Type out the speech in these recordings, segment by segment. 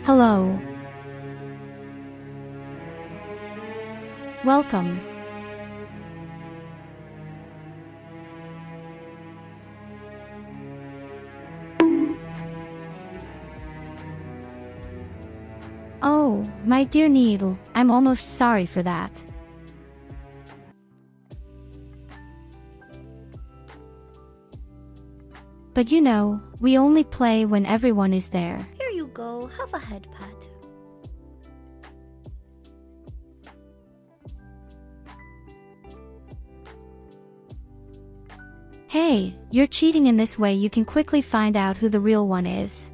Hello. Welcome. Oh, my dear Needle, I'm almost sorry for that. But you know, we only play when everyone is there. Here you go, have a head pat. Hey, you're cheating. In this way you can quickly find out who the real one is.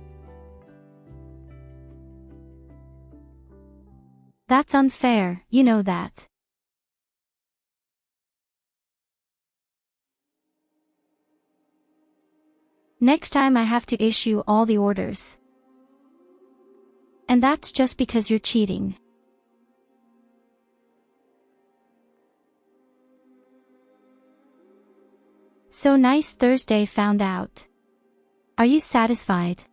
That's unfair, you know that. Next time I have to issue all the orders. And that's just because you're cheating. So nice Thursday found out. Are you satisfied?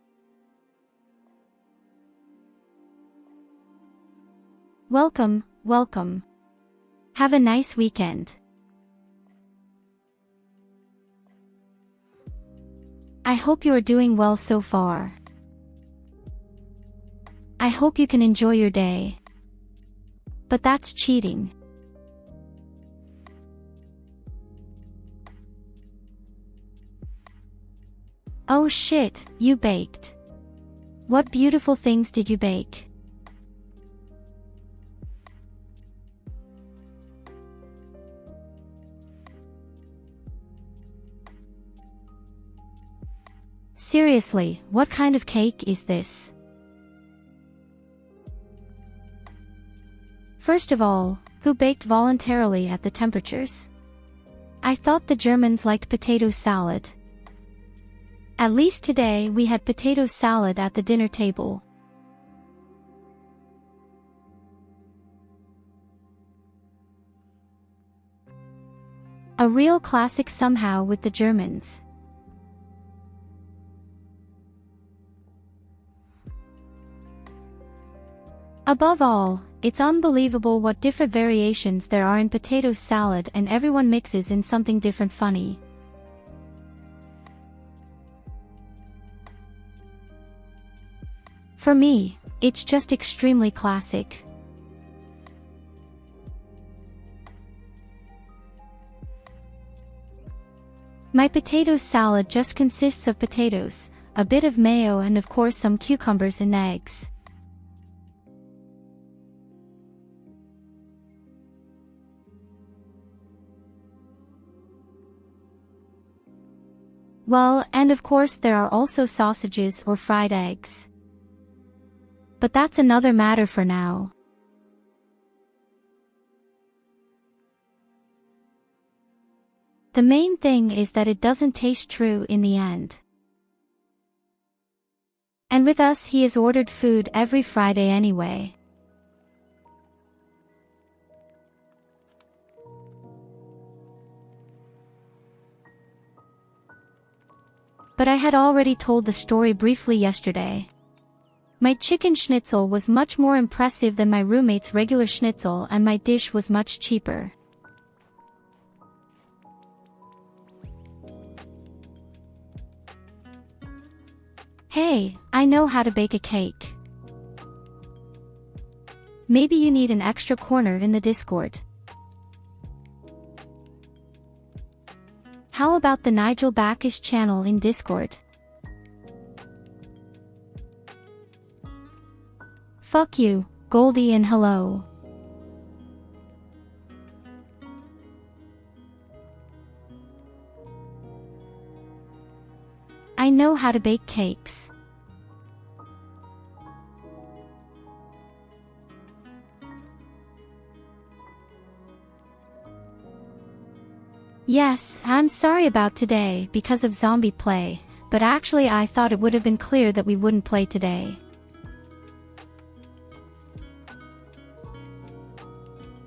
Welcome, welcome. Have a nice weekend. I hope you are doing well so far. I hope you can enjoy your day. But that's cheating. Oh shit, you baked. What beautiful things did you bake? Seriously, what kind of cake is this? First of all, who baked voluntarily at the temperatures? I thought the Germans liked potato salad. At least today we had potato salad at the dinner table. A real classic somehow with the Germans. Above all, it's unbelievable what different variations there are in potato salad, and everyone mixes in something different funny. For me, it's just extremely classic. My potato salad just consists of potatoes, a bit of mayo, and of course some cucumbers and eggs. Well, and of course there are also sausages or fried eggs. But that's another matter for now. The main thing is that it doesn't taste true in the end. And with us he has ordered food every Friday anyway. But I had already told the story briefly yesterday. My chicken schnitzel was much more impressive than my roommate's regular schnitzel, and my dish was much cheaper. Hey, I know how to bake a cake. Maybe you need an extra corner in the Discord. How about the Nigel Bacchus channel in Discord? Fuck you, Goldie, and hello. I know how to bake cakes. Yes, I'm sorry about today because of zombie play, but actually I thought it would have been clear that we wouldn't play today.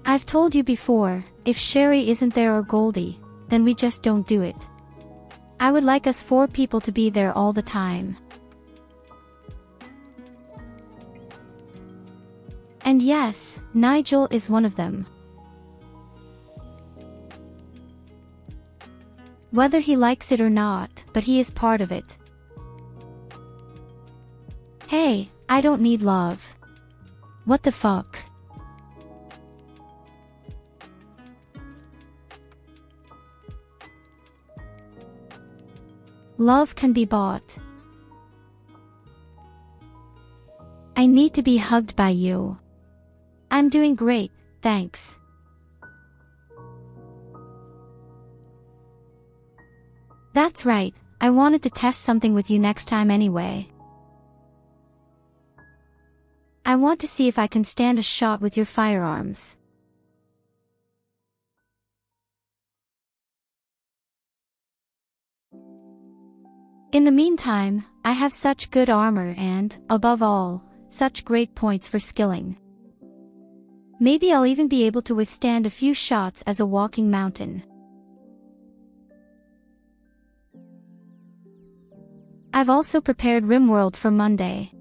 I've told you before, if Sherry isn't there or Goldie, then we just don't do it. I would like us 4 people to be there all the time. And yes, Nigel is one of them. Whether he likes it or not, but he is part of it. Hey, I don't need love. What the fuck? Love can be bought. I need to be hugged by you. I'm doing great, thanks. That's right, I wanted to test something with you next time anyway. I want to see if I can stand a shot with your firearms. In the meantime, I have such good armor and, above all, such great points for skilling. Maybe I'll even be able to withstand a few shots as a walking mountain. I've also prepared RimWorld for Monday.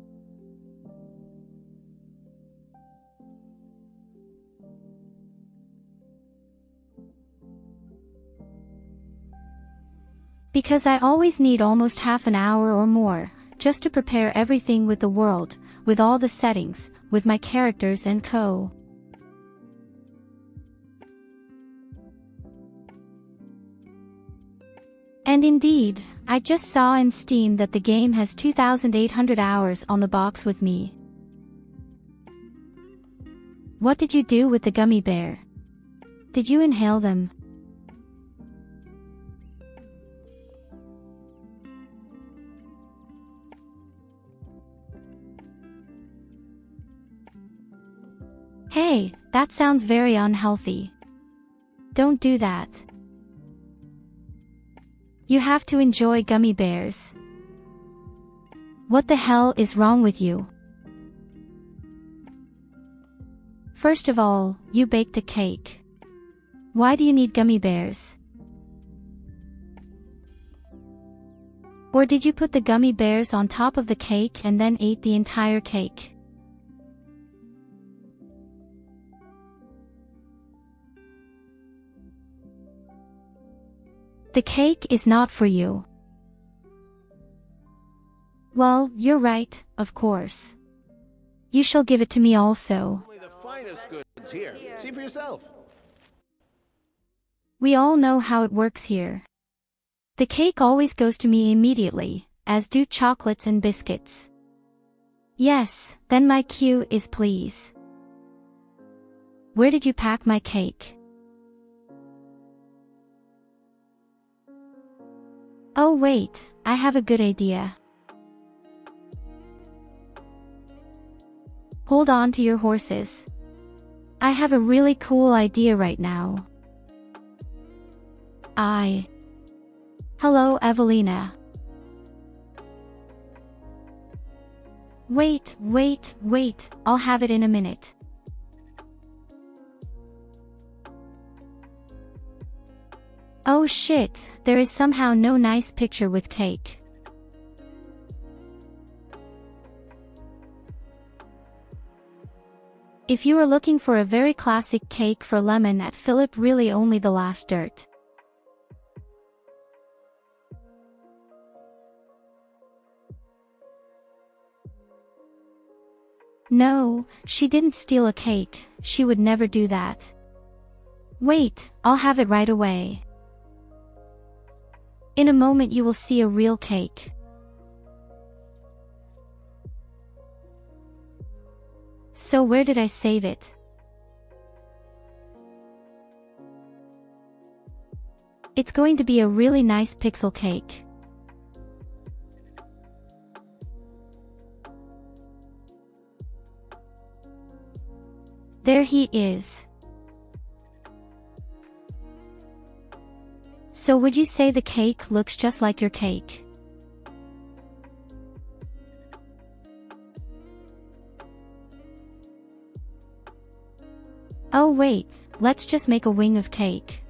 Because I always need almost half an hour or more, just to prepare everything with the world, with all the settings, with my characters and co. And indeed, I just saw in Steam that the game has 2,800 hours on the box with me. What did you do with the gummy bear? Did you inhale them? Hey, that sounds very unhealthy. Don't do that. You have to enjoy gummy bears. What the hell is wrong with you? First of all, you baked a cake. Why do you need gummy bears? Or did you put the gummy bears on top of the cake and then ate the entire cake? The cake is not for you. Well, you're right, of course. You shall give it to me also. Only the finest goods here. See for yourself. We all know how it works here. The cake always goes to me immediately, as do chocolates and biscuits. Yes, then my cue is please. Where did you pack my cake? Oh wait, I have a good idea. Hold on to your horses. I have a really cool idea right now. Hello, Evelina. Wait, I'll have it in a minute. Oh shit, there is somehow no nice picture with cake. If you are looking for a very classic cake for lemon at Philip, really only the last dirt. No, she didn't steal a cake, she would never do that. Wait, I'll have it right away. In a moment you will see a real cake. So where did I save it? It's going to be a really nice pixel cake. There he is. So would you say the cake looks just like your cake? Oh wait, let's just make a wing of cake.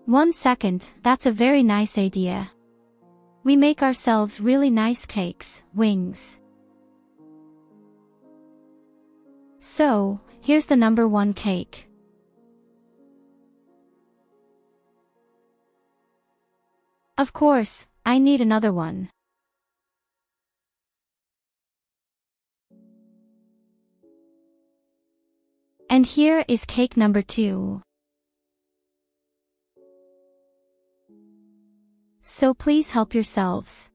One second, that's a very nice idea. We make ourselves really nice cakes, wings. So, here's the number 1 cake. Of course, I need another one. And here is cake number 2. So please help yourselves.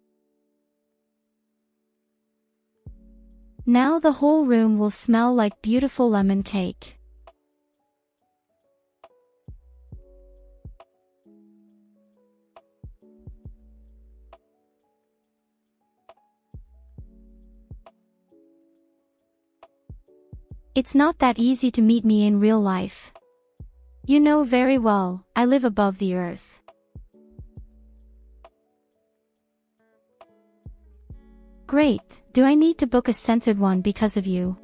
Now the whole room will smell like beautiful lemon cake. It's not that easy to meet me in real life. You know very well, I live above the earth. Great, do I need to book a censored one because of you?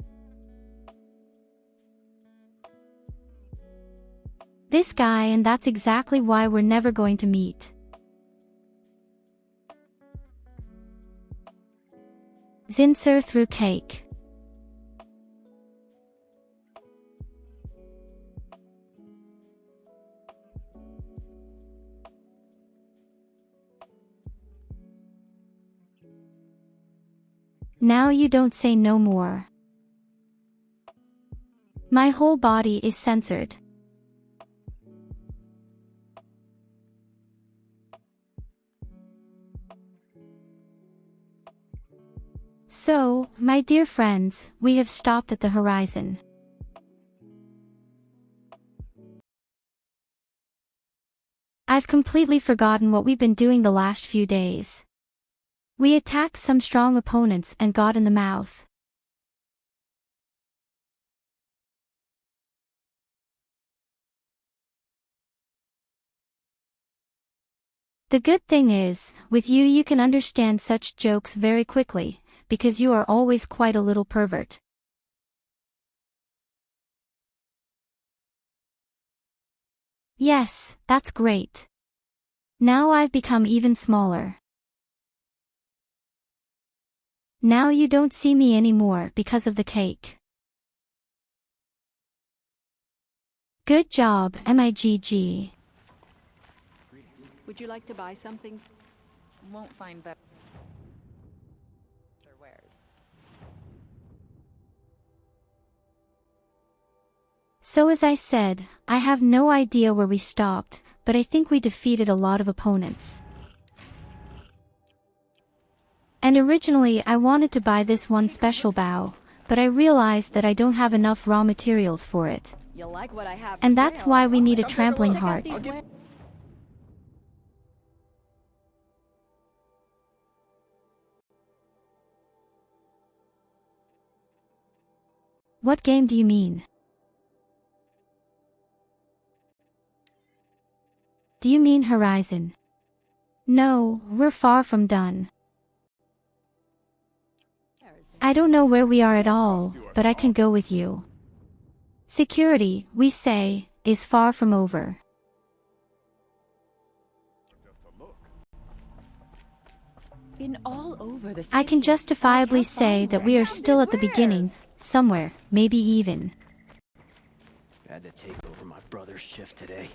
This guy, and that's exactly why we're never going to meet. Zinser through cake. Now you don't say no more. My whole body is censored. So, my dear friends, we have stopped at the horizon. I've completely forgotten what we've been doing the last few days. We attacked some strong opponents and got in the mouth. The good thing is, with you can understand such jokes very quickly, because you are always quite a little pervert. Yes, that's great. Now I've become even smaller. Now you don't see me anymore because of the cake. Good job, MIGG. Would you like to buy something? Won't find better wares. So as I said, I have no idea where we stopped, but I think we defeated a lot of opponents. And originally I wanted to buy this one special bow, but I realized that I don't have enough raw materials for it. You'll like what I have. And that's why we need a trampling heart. What game do you mean? Do you mean Horizon? No, we're far from done. I don't know where we are at all, but I can go with you. Security, we say, is far from over. Been all over the city. I can justifiably say that we are still at the beginning, somewhere, maybe even. Had to take over my brother's shift today.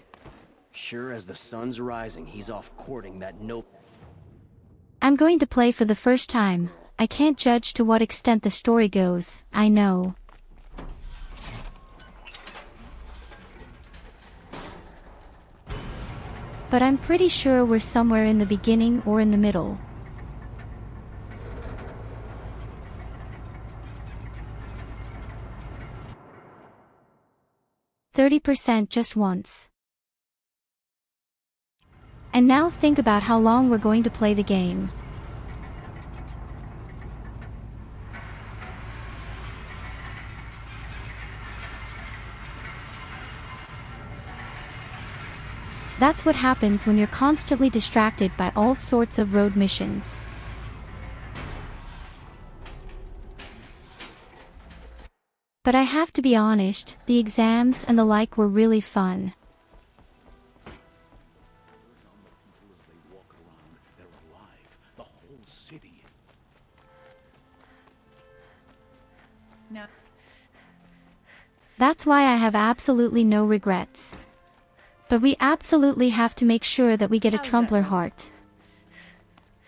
Sure as the sun's rising, he's off courting that nope. I'm going to play for the first time. I can't judge to what extent the story goes, I know. But I'm pretty sure we're somewhere in the beginning or in the middle. %, just once. And now think about how long we're going to play the game. That's what happens when you're constantly distracted by all sorts of road missions. But I have to be honest, the exams and the like were really fun. Now, That's why I have absolutely no regrets. But we absolutely have to make sure that we get a trampler heart.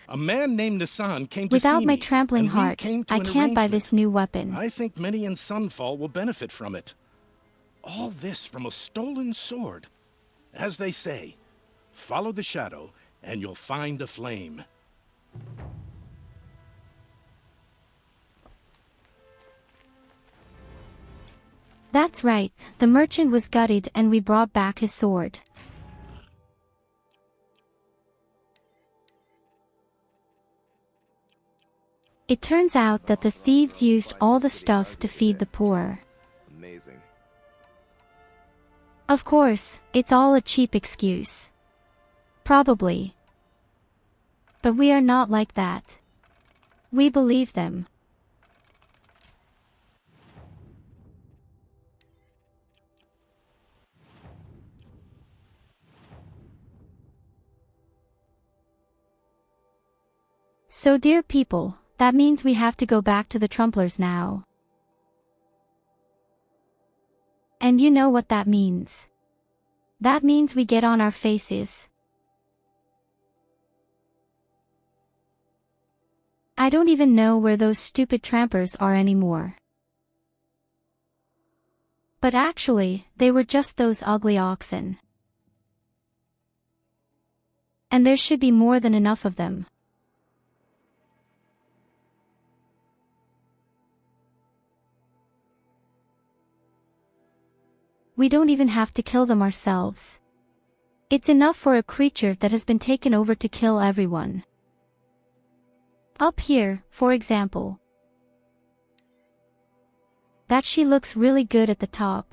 A man named Nassan came to Without see my me, trampling and we heart, came to I an can't buy arrangement. this new weapon. I think many in Sunfall will benefit from it. All this from a stolen sword. As they say, follow the shadow, and you'll find a flame. That's right, the merchant was gutted and we brought back his sword. It turns out that the thieves used all the stuff to feed the poor. Amazing. Of course, it's all a cheap excuse. Probably. But we are not like that. We believe them. So dear people, that means we have to go back to the Trumplers now. And you know what that means. That means we get on our faces. I don't even know where those stupid trampers are anymore. But actually, they were just those ugly oxen. And there should be more than enough of them. We don't even have to kill them ourselves. It's enough for a creature that has been taken over to kill everyone. Up here, for example. That she looks really good at the top.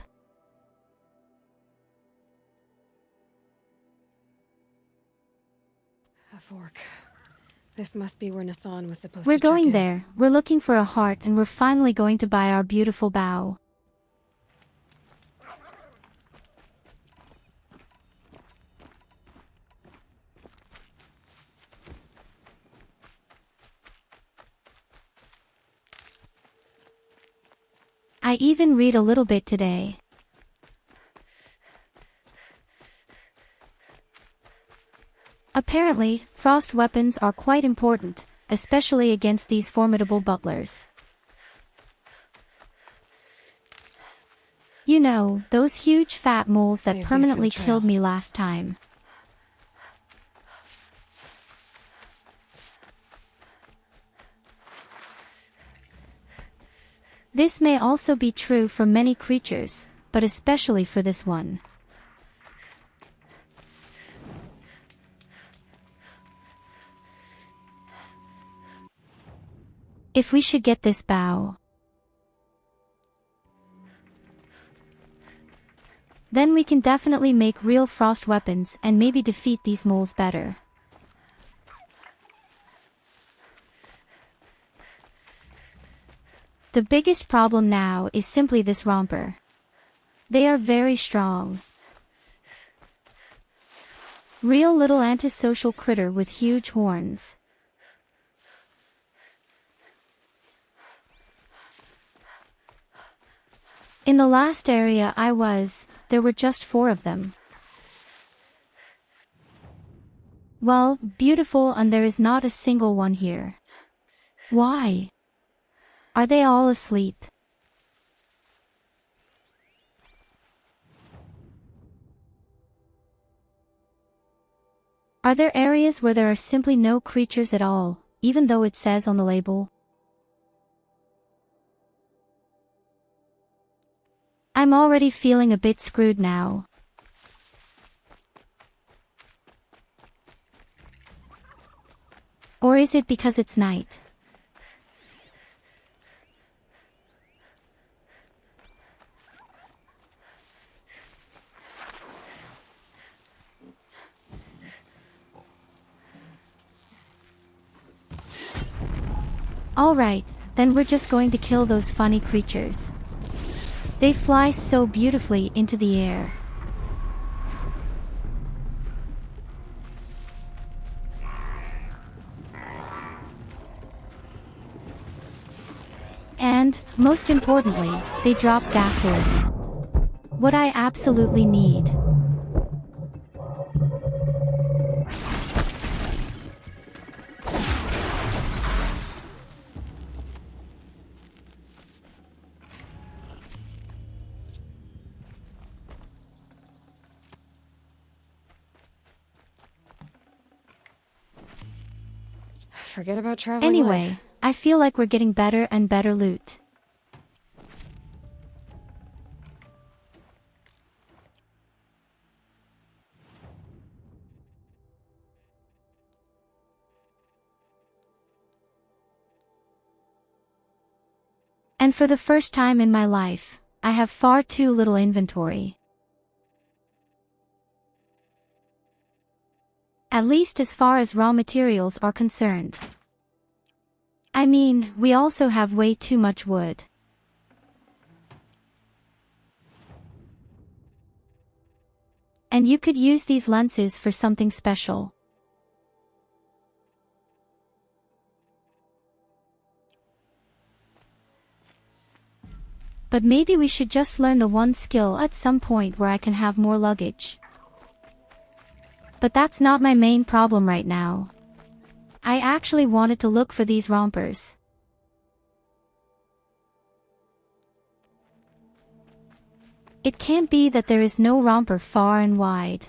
A fork. This must be where Nassan was supposed We're to check going in. there, we're looking for a heart and we're finally going to buy our beautiful bow. I even read a little bit today. Apparently, frost weapons are quite important, especially against these formidable butlers. You know, those huge fat moles that Save these for the permanently trail. killed me last time. This may also be true for many creatures, but especially for this one. If we should get this bow, then we can definitely make real frost weapons and maybe defeat these moles better. The biggest problem now is simply this romper. They are very strong. Real little antisocial critter with huge horns. In the last area I was, there were just 4 of them. Well, beautiful, and there is not a single one here. Why? Are they all asleep? Are there areas where there are simply no creatures at all, even though it says on the label? I'm already feeling a bit screwed now. Or is it because it's night? Alright, then we're just going to kill those funny creatures. They fly so beautifully into the air. And, most importantly, they drop gasoline. What I absolutely need. Forget about traveling Anyway, light. I feel like we're getting better and better loot. And for the first time in my life, I have far too little inventory. At least as far as raw materials are concerned. I mean, we also have way too much wood. And you could use these lenses for something special. But maybe we should just learn the one skill at some point where I can have more luggage. But that's not my main problem right now. I actually wanted to look for these rompers. It can't be that there is no romper far and wide.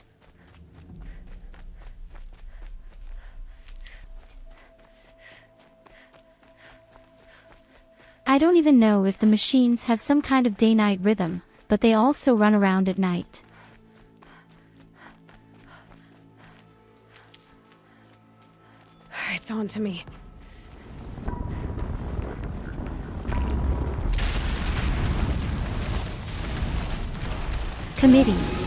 I don't even know if the machines have some kind of day-night rhythm, but they also run around at night. It's on to me. Committees.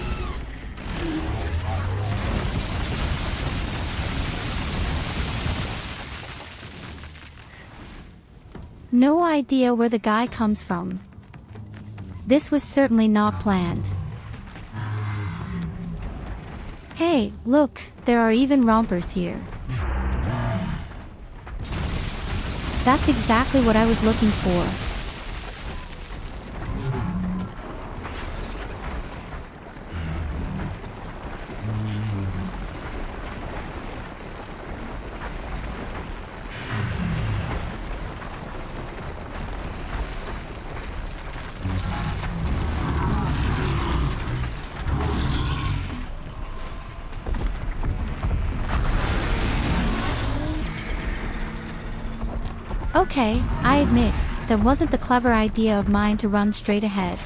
No idea where the guy comes from. This was certainly not planned. Hey, look, there are even rompers here. That's exactly what I was looking for. Okay, I admit, that wasn't the clever idea of mine to run straight ahead.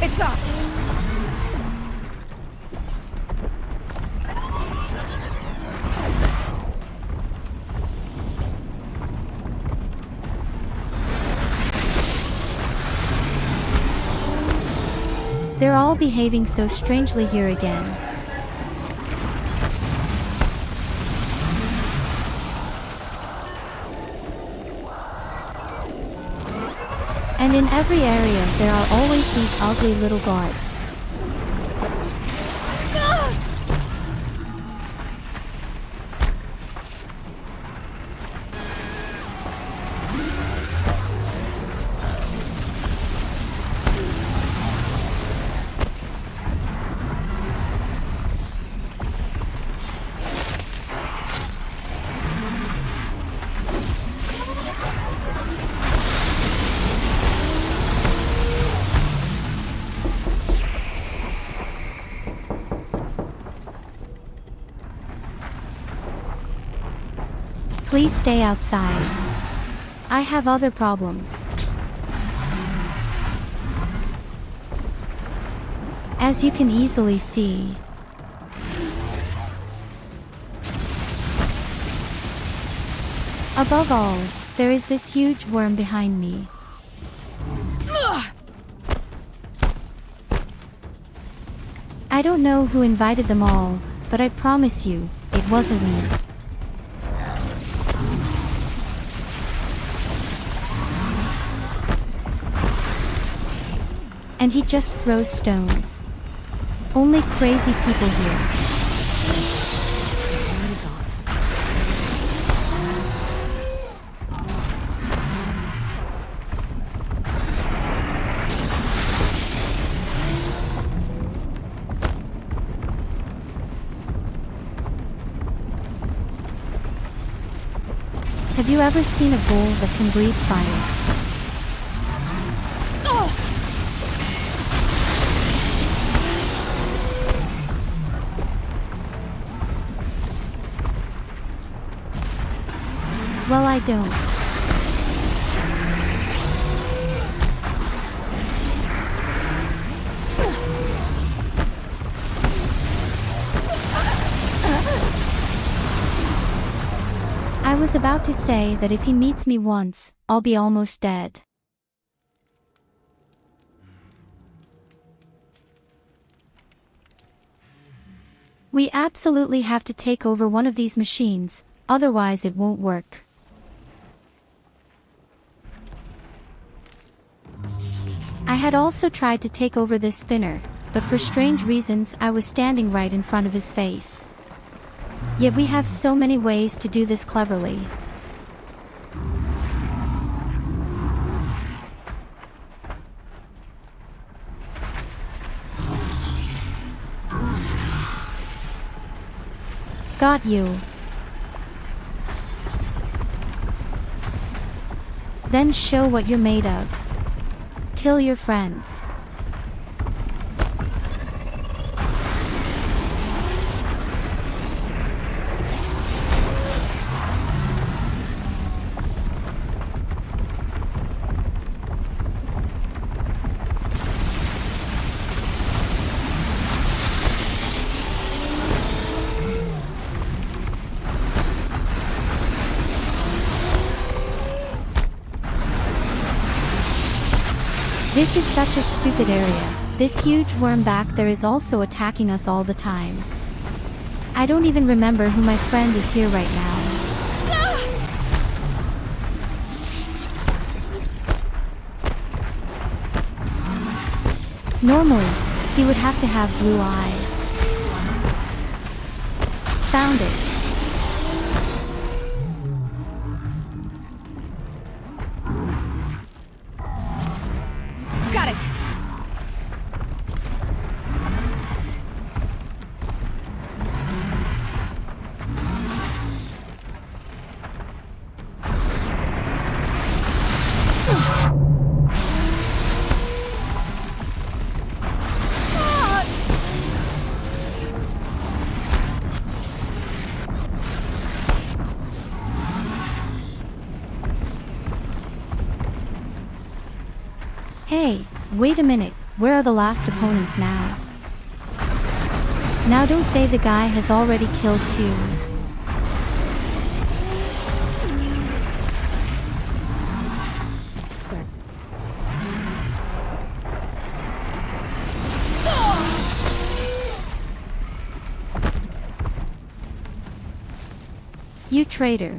It's us! They're all behaving so strangely here again. And in every area there are always these ugly little guards. Please stay outside. I have other problems. As you can easily see. Above all, there is this huge worm behind me. I don't know who invited them all, but I promise you, it wasn't me. And he just throws stones. Only crazy people here. Have you ever seen a bull that can breathe fire? Well, I don't. I was about to say that if he meets me once, I'll be almost dead. We absolutely have to take over one of these machines, otherwise it won't work. I had also tried to take over this spinner, but for strange reasons I was standing right in front of his face. Yet we have so many ways to do this cleverly. Got you. Then show what you're made of. Kill your friends. This is such a stupid area. This huge worm back there is also attacking us all the time. I don't even remember who my friend is here right now. Normally, he would have to have blue eyes. Found it. Got it! Hey, wait a minute, where are the last opponents now? Now don't say the guy has already killed two. You traitor.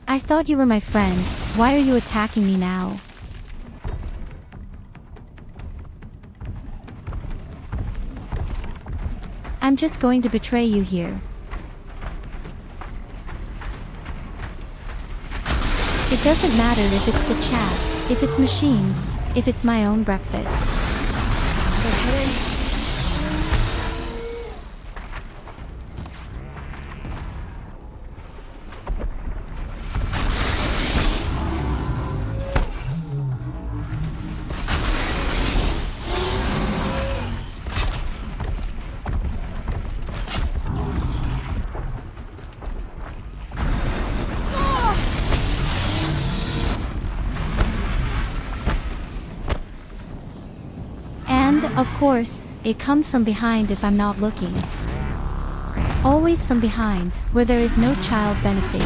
I thought you were my friend, why are you attacking me now? I'm just going to betray you here. It doesn't matter if it's the chat, if it's machines, if it's my own breakfast. Of course, it comes from behind if I'm not looking. Always from behind, where there is no child benefit.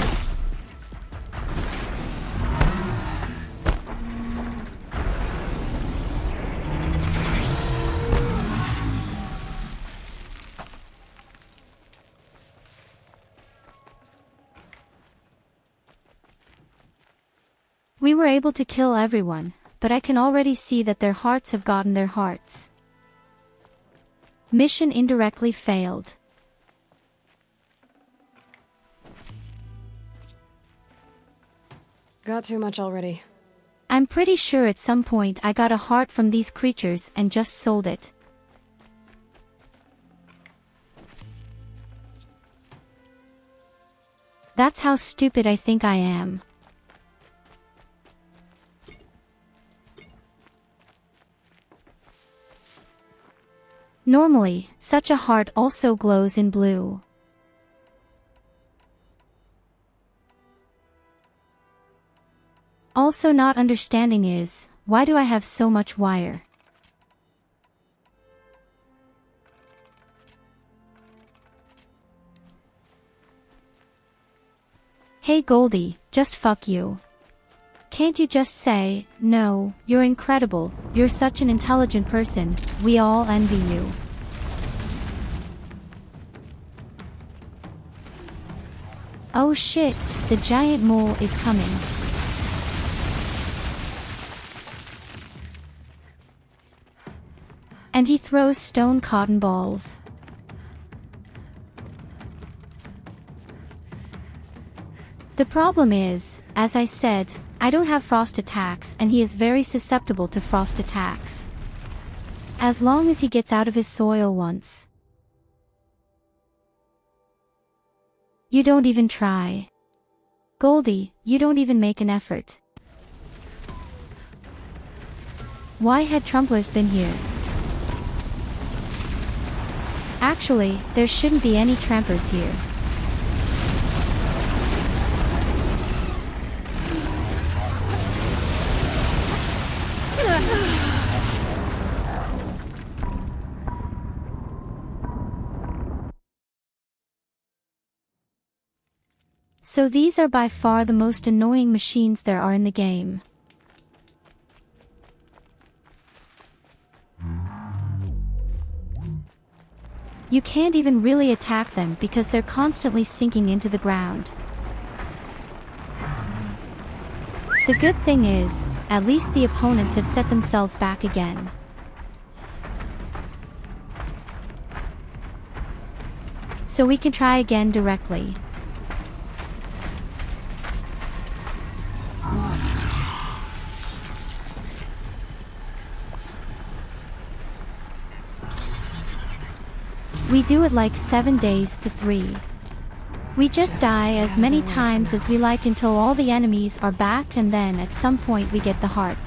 We were able to kill everyone, but I can already see that their hearts have gotten their hearts. Mission indirectly failed. Got too much already. I'm pretty sure at some point I got a heart from these creatures and just sold it. That's how stupid I think I am. Normally, such a heart also glows in blue. Also not understanding is, why do I have so much wire? Hey Goldie, just fuck you. Can't you just say, no, you're incredible, you're such an intelligent person, we all envy you. Oh shit, the giant mole is coming. And he throws stone cotton balls. The problem is, as I said, I don't have frost attacks and he is very susceptible to frost attacks. As long as he gets out of his soil once. You don't even try. Goldie, you don't even make an effort. Why had Trumplers been here? Actually, there shouldn't be any trampers here. So these are by far the most annoying machines there are in the game. You can't even really attack them because they're constantly sinking into the ground. The good thing is, at least the opponents have set themselves back again. So we can try again directly. We do it like 7 days to 3. We just die as many times as we like until all the enemies are back and then at some point we get the heart.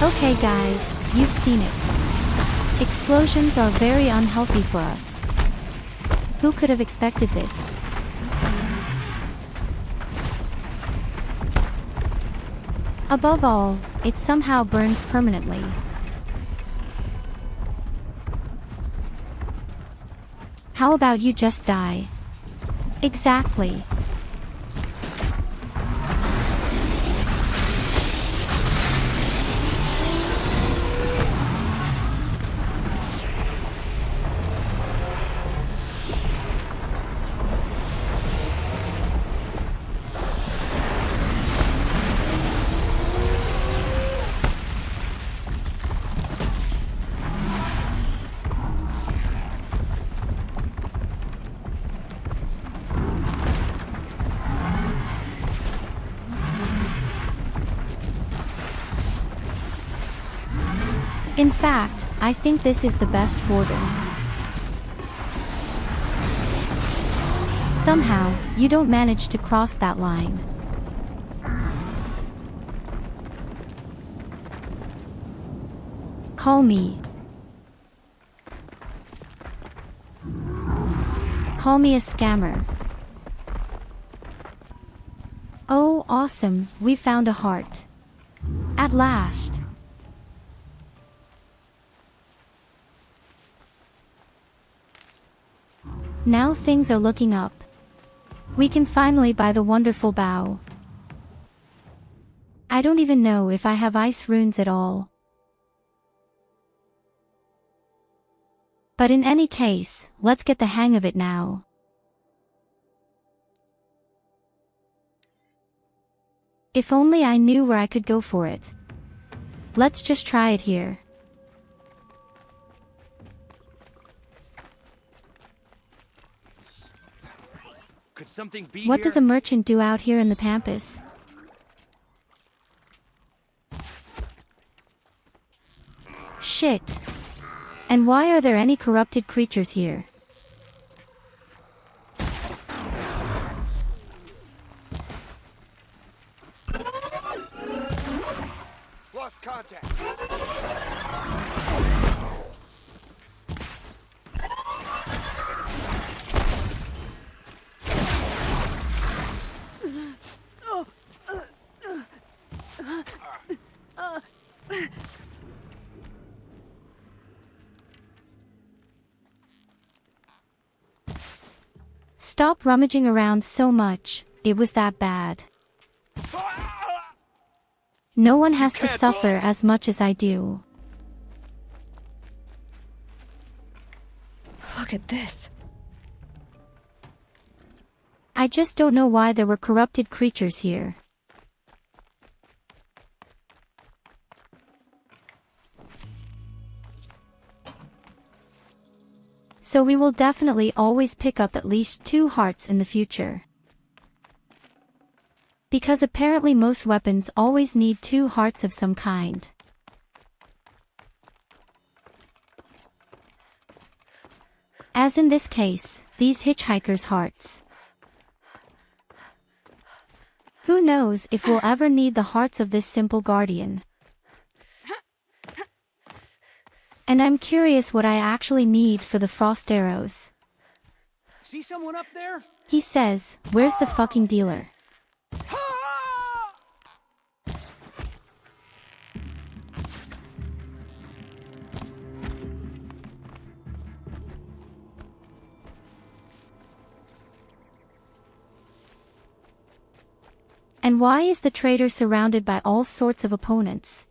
Okay guys, you've seen it. Explosions are very unhealthy for us. Who could have expected this? Above all, it somehow burns permanently. How about you just die? Exactly. In fact, I think this is the best border. Somehow, you don't manage to cross that line. Call me. Call me a scammer. Oh, awesome, we found a heart. At last. Now things are looking up. We can finally buy the wonderful bow. I don't even know if I have ice runes at all. But in any case, let's get the hang of it now. If only I knew where I could go for it. Let's just try it here. Could something be What here? does a merchant do out here in the pampas? Shit. And why are there any corrupted creatures here? Lost contact. Stop rummaging around so much, it was that bad. No one has to suffer as much as I do. Look at this. I just don't know why there were corrupted creatures here. So we will definitely always pick up at least 2 hearts in the future. Because apparently most weapons always need 2 hearts of some kind. As in this case, these hitchhikers' hearts. Who knows if we'll ever need the hearts of this simple guardian. And I'm curious what I actually need for the frost arrows. See someone up there? He says, where's the fucking dealer? And why is the trader surrounded by all sorts of opponents?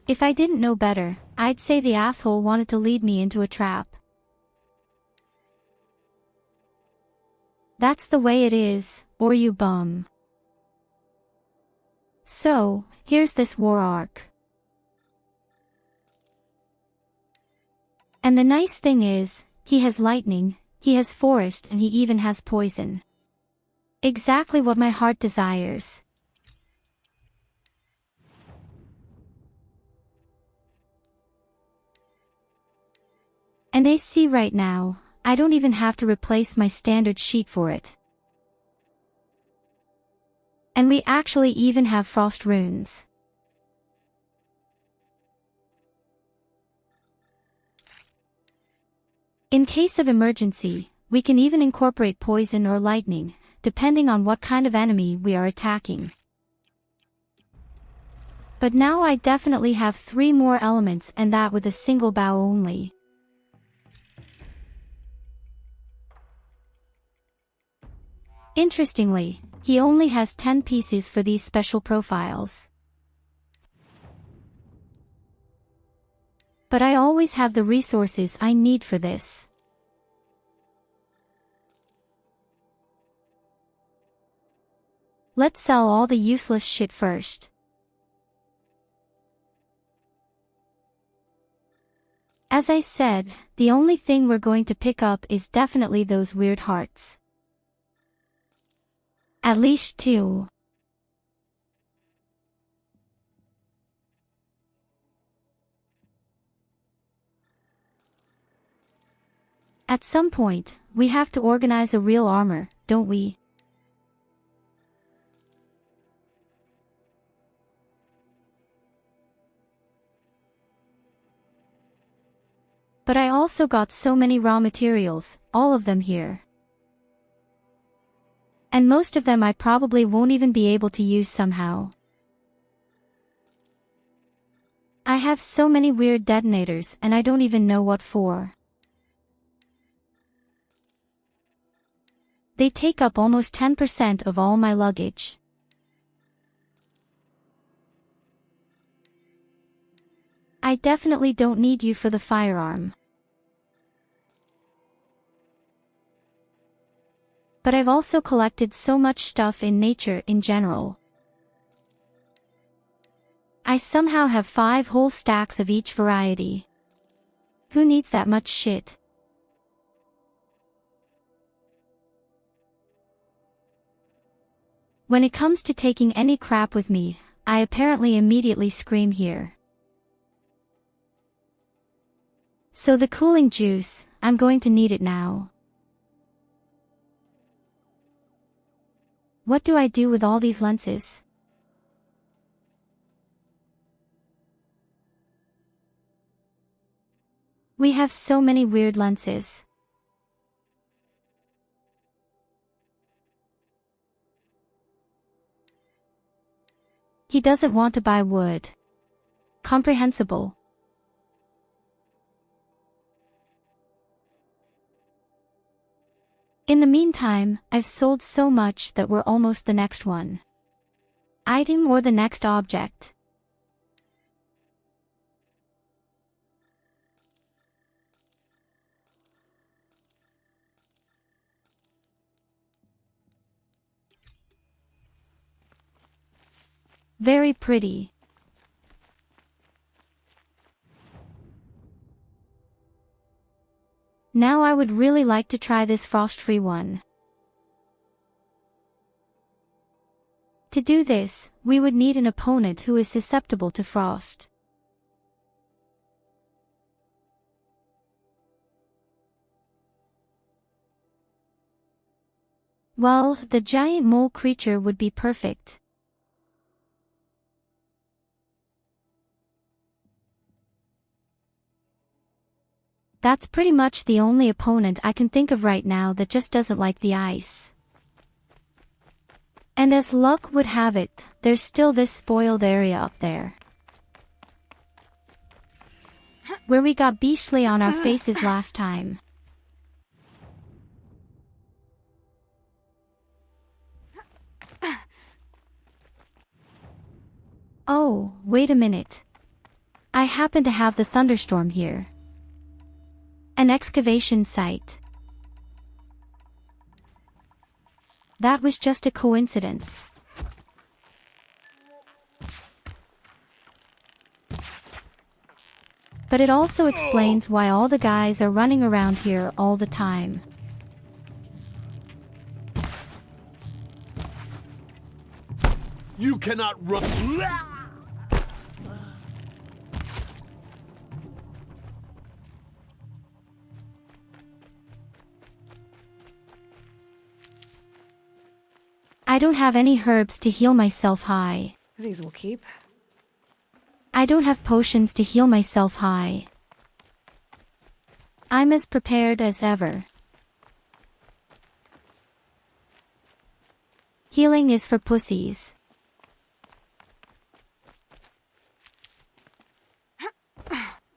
If I didn't know better, I'd say the asshole wanted to lead me into a trap. That's the way it is, or you bum. So, here's this war arc. And the nice thing is, he has lightning, he has forest, and he even has poison. Exactly what my heart desires. And I see right now, I don't even have to replace my standard sheet for it. And we actually even have frost runes. In case of emergency, we can even incorporate poison or lightning, depending on what kind of enemy we are attacking. But now I definitely have 3 more elements, and that with a single bow only. Interestingly, he only has 10 pieces for these special profiles. But I always have the resources I need for this. Let's sell all the useless shit first. As I said, the only thing we're going to pick up is definitely those weird hearts. At least 2. At some point, we have to organize a real armor, don't we? But I also got so many raw materials, all of them here. And most of them I probably won't even be able to use somehow. I have so many weird detonators and I don't even know what for. They take up almost 10% of all my luggage. I definitely don't need you for the firearm. But I've also collected so much stuff in nature in general. I somehow have 5 whole stacks of each variety. Who needs that much shit? When it comes to taking any crap with me, I apparently immediately scream here. So the cooling juice, I'm going to need it now. What do I do with all these lenses? We have so many weird lenses. He doesn't want to buy wood. Comprehensible. In the meantime, I've sold so much that we're almost the next one. Item or the next object. Very pretty. Now I would really like to try this frost-free one. To do this, we would need an opponent who is susceptible to frost. Well, the giant mole creature would be perfect. That's pretty much the only opponent I can think of right now that just doesn't like the ice. And as luck would have it, there's still this spoiled area up there. Where we got beastly on our faces last time. Oh, wait a minute. I happen to have the thunderstorm here. An excavation site. That was just a coincidence. But it also explains why all the guys are running around here all the time. You cannot run. I don't have any herbs to heal myself high. These will keep. I don't have potions to heal myself high. I'm as prepared as ever. Healing is for pussies.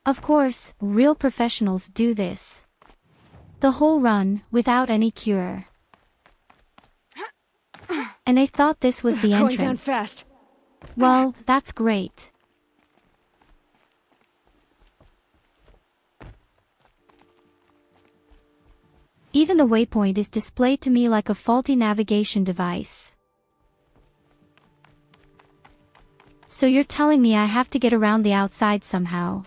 Of course, real professionals do this. The whole run, without any cure. And I thought this was the entrance. Going down fast. Well, that's great. Even the waypoint is displayed to me like a faulty navigation device. So you're telling me I have to get around the outside somehow?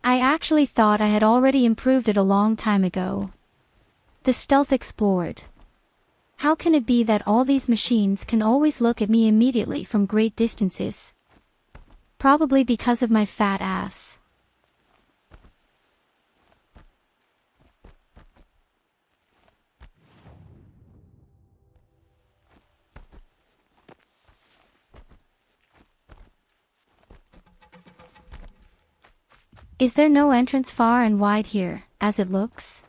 I actually thought I had already improved it a long time ago. The stealth explored. How can it be that all these machines can always look at me immediately from great distances? Probably because of my fat ass. Is there no entrance far and wide here, as it looks?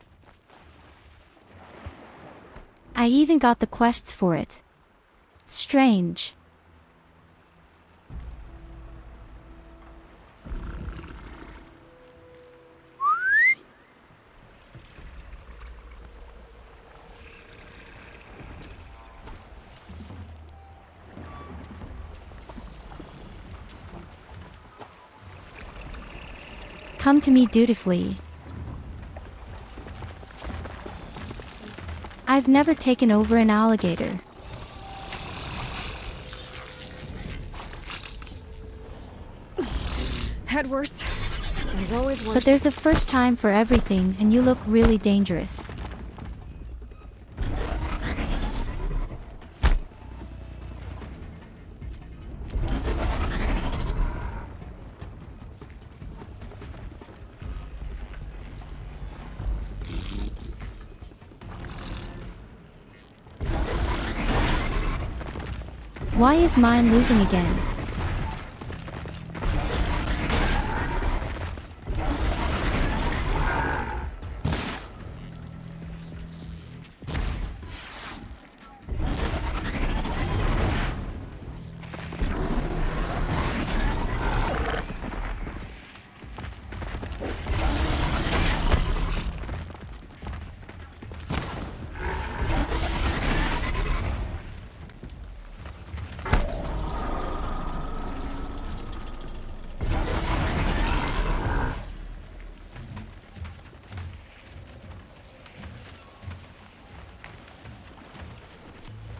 I even got the quests for it. Strange. Come to me dutifully. I've never taken over an alligator. Had worse. There's always worse. But there's a first time for everything, and you look really dangerous. Why is mine losing again?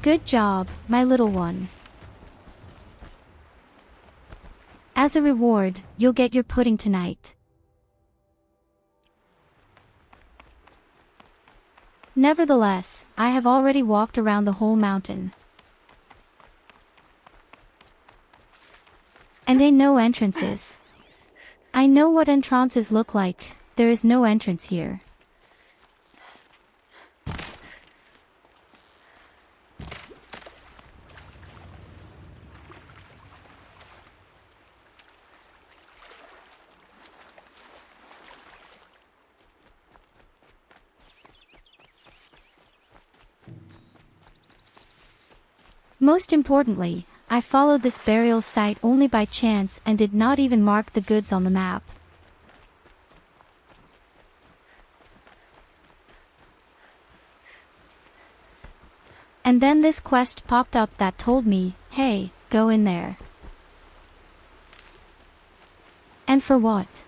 Good job, my little one. As a reward, you'll get your pudding tonight. Nevertheless, I have already walked around the whole mountain. And ain't no entrances. I know what entrances look like. There is no entrance here. Most importantly, I followed this burial site only by chance and did not even mark the goods on the map. And then this quest popped up that told me, hey, go in there. And for what?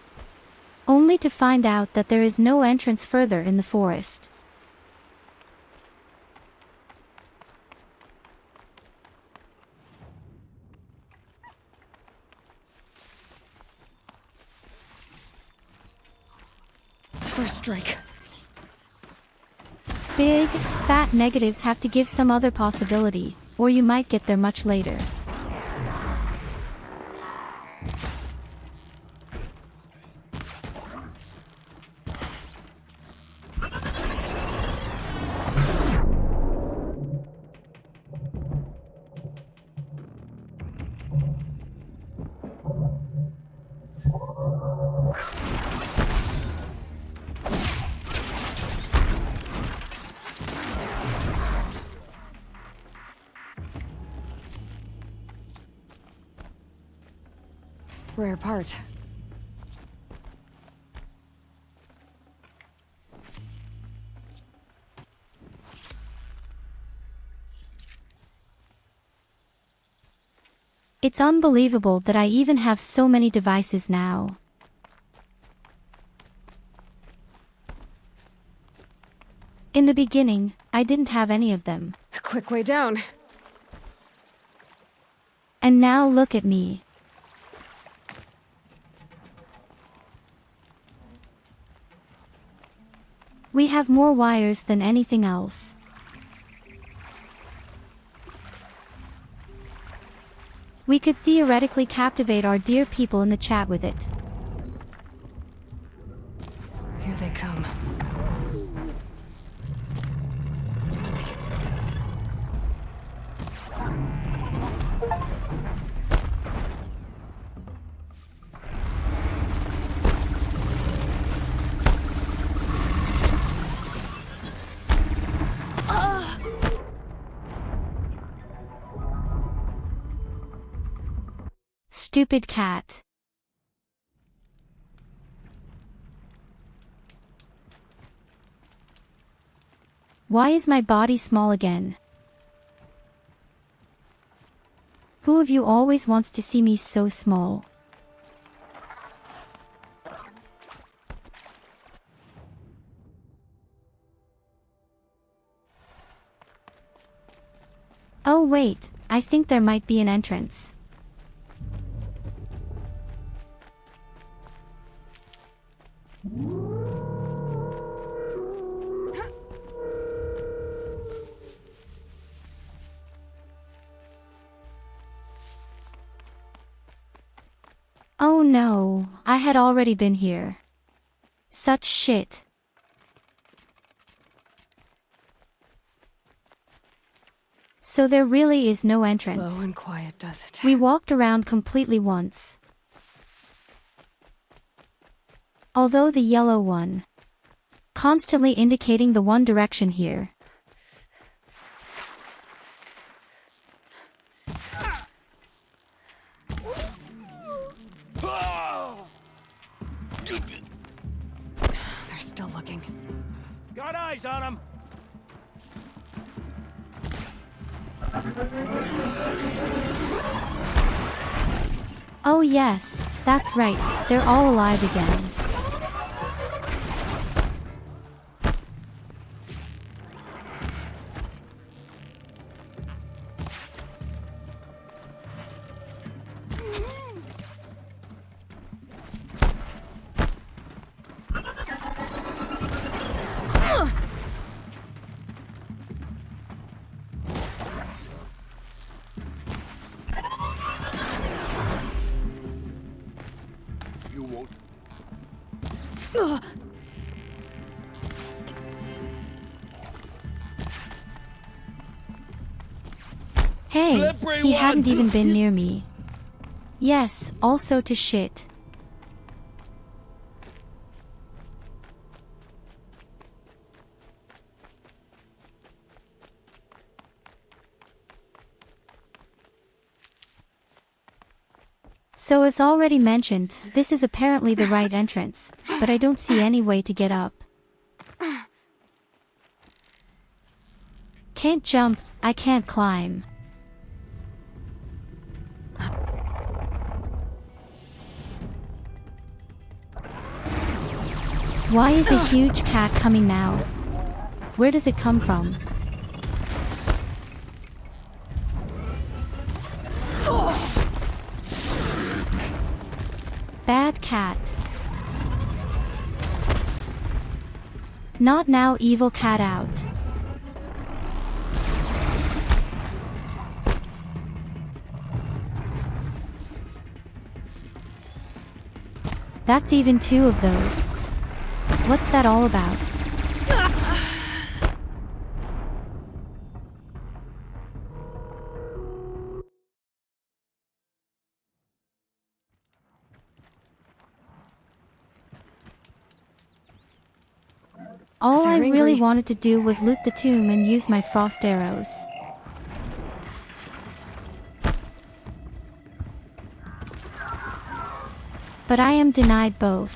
Only to find out that there is no entrance further in the forest. First strike. Big, fat negatives have to give some other possibility, or you might get there much later. Rare part. It's unbelievable that I even have so many devices now. In the beginning, I didn't have any of them. A quick way down. And now look at me. We have more wires than anything else. We could theoretically captivate our dear people in the chat with it. Here they come. Stupid cat. Why is my body small again? Who of you always wants to see me so small? Oh wait, I think there might be an entrance. Oh no, I had already been here. Such shit. So there really is no entrance. Low and quiet does it. We walked around completely once. Although the yellow one, constantly indicating the one direction here. They're still looking. Got eyes on him. Oh yes, that's right, they're all alive again. You won't. Hey, Slippery he one. hadn't even been near me. Yes, also to shit. So as already mentioned, this is apparently the right entrance, but I don't see any way to get up. Can't jump, I can't climb. Why is a huge cat coming now? Where does it come from? Bad cat. Not now, evil cat out. That's even two of those. What's that all about? All I They're really angry. wanted to do was loot the tomb and use my frost arrows. But I am denied both.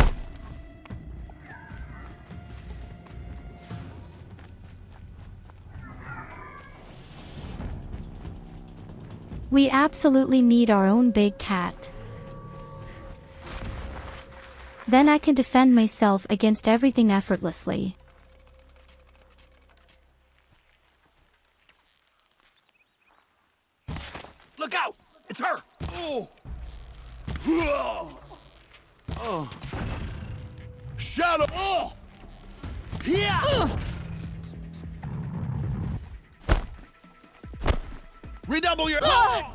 We absolutely need our own big cat. Then I can defend myself against everything effortlessly. Look out! It's her! Oh! Whoa! Oh! Shadow! Oh! Yeah! Redouble your. Oh!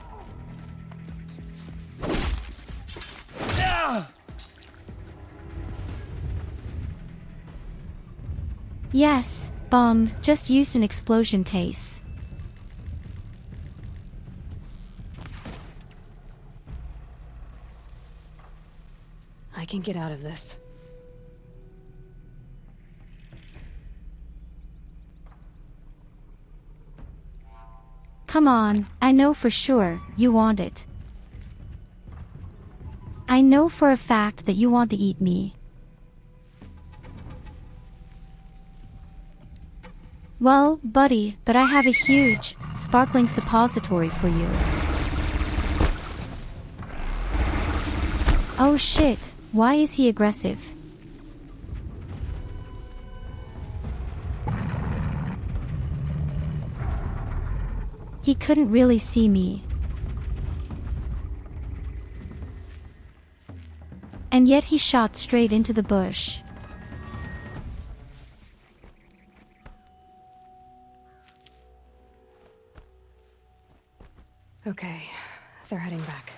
Yes, just used an explosion case. I can get out of this. Come on, I know for sure, you want it. I know for a fact that you want to eat me. Well, buddy, but I have a huge, sparkling suppository for you. Oh shit, why is he aggressive? He couldn't really see me. And yet he shot straight into the bush. Okay, they're heading back.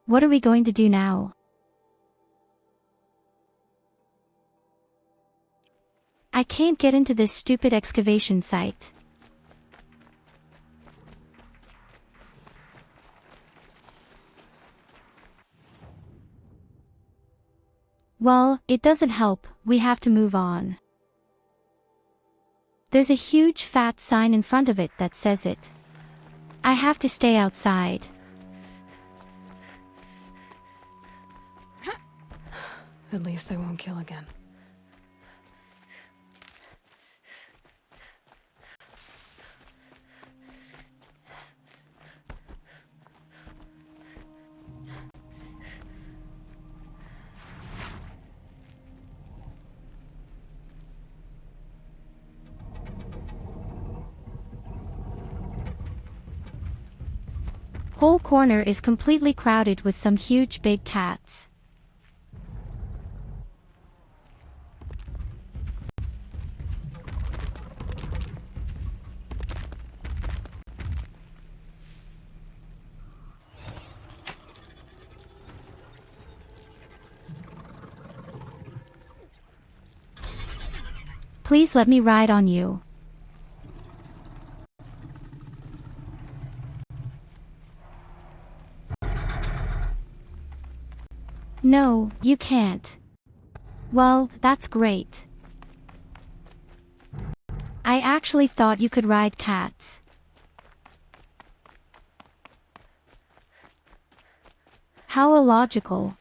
What are we going to do now? I can't get into this stupid excavation site. Well, it doesn't help, we have to move on. There's a huge fat sign in front of it that says it. I have to stay outside. At least they won't kill again. Whole corner is completely crowded with some huge big cats. Please let me ride on you. No, you can't. Well, that's great. I actually thought you could ride cats. How illogical.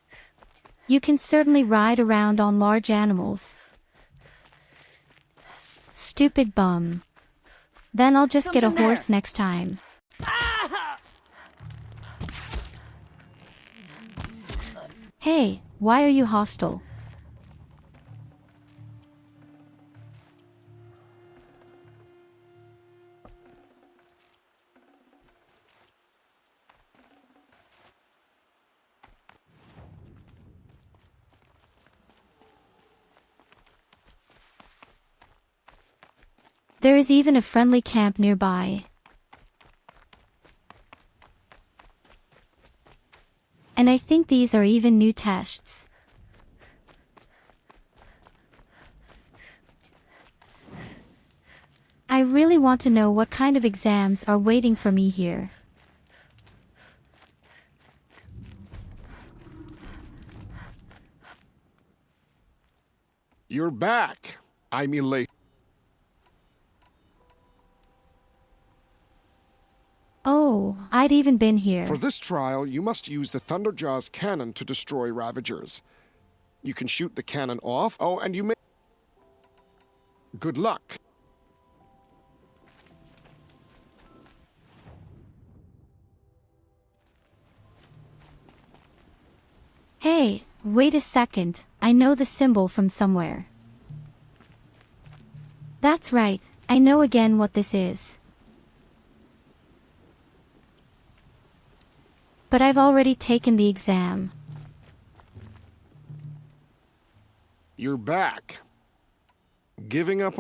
You can certainly ride around on large animals. Stupid bum. Then I'll just get a horse next time. Hey, why are you hostile? There is even a friendly camp nearby. And I think these are even new tests. I really want to know what kind of exams are waiting for me here. You're back. I'm elate. Oh, I'd even been here. For this trial, you must use the Thunderjaw's cannon to destroy Ravagers. You can shoot the cannon off. Oh, and you may... Good luck. Hey, wait a second, I know the symbol from somewhere. That's right, I know again what this is. But I've already taken the exam. You're back. Giving up...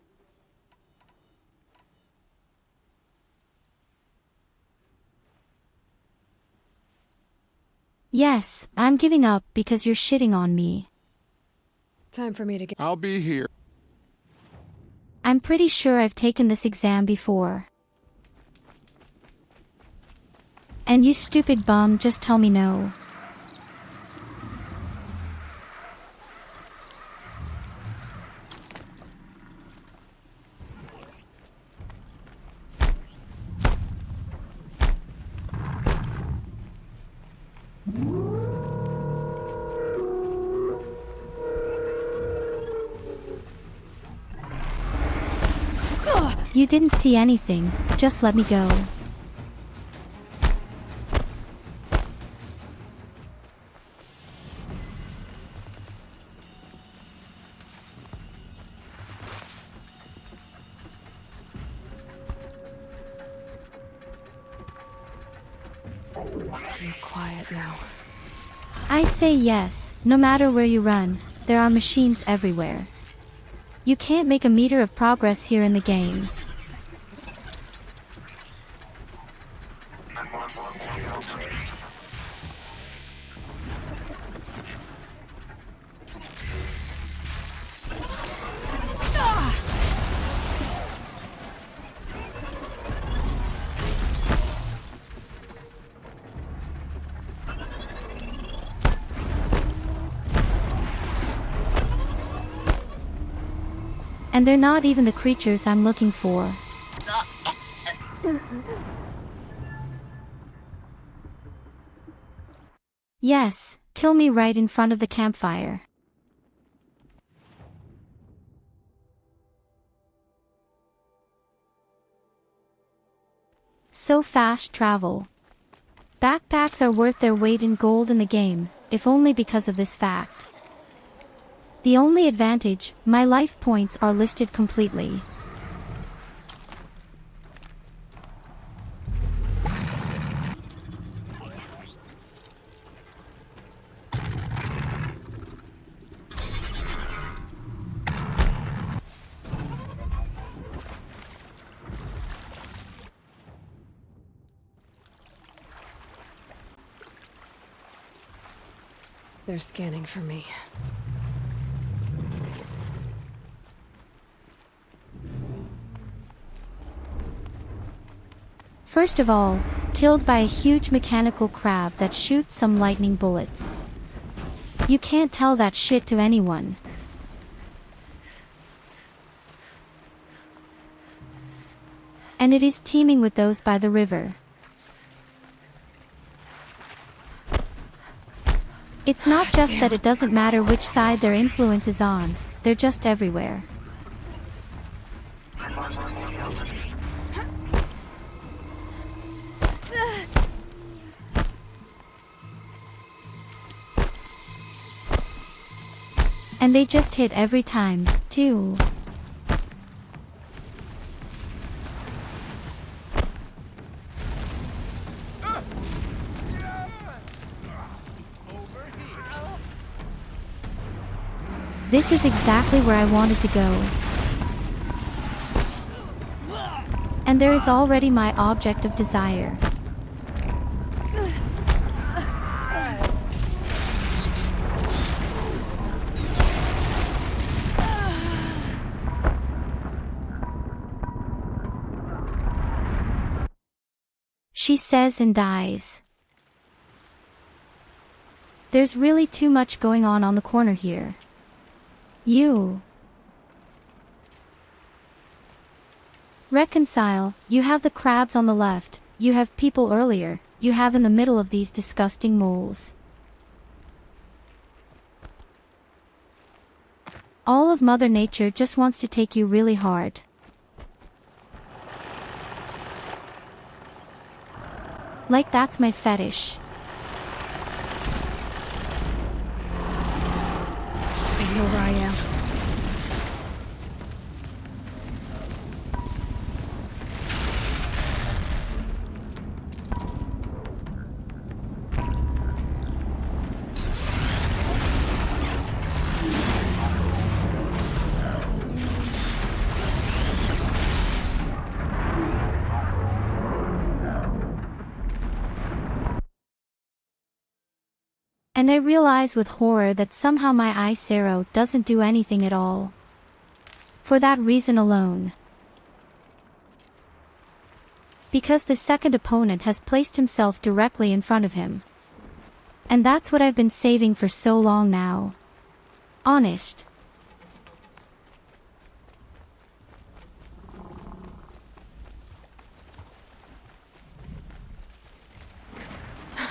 Yes, I'm giving up because you're shitting on me. Time for me to get. I'll be here. I'm pretty sure I've taken this exam before. And you stupid bum, just tell me no. You didn't see anything, just let me go. Be quiet now. I say yes, no matter where you run, there are machines everywhere. You can't make a meter of progress here in the game. And they're not even the creatures I'm looking for. Yes, kill me right in front of the campfire. So fast travel. Backpacks are worth their weight in gold in the game, if only because of this fact. The only advantage, my life points are listed completely. They're scanning for me. First of all, killed by a huge mechanical crab that shoots some lightning bullets. You can't tell that shit to anyone. And it is teeming with those by the river. It's not just that it doesn't matter which side their influence is on, they're just everywhere. And they just hit every time, too. This is exactly where I wanted to go. And there is already my object of desire. She says and dies. There's really too much going on the corner here. You. Reconcile, you have the crabs on the left, you have people earlier, you have in the middle of these disgusting moles. All of Mother Nature just wants to take you really hard. Like that's my fetish. I know where I am. And I realize with horror that somehow my ice arrow doesn't do anything at all. For that reason alone. Because the second opponent has placed himself directly in front of him. And that's what I've been saving for so long now. Honest.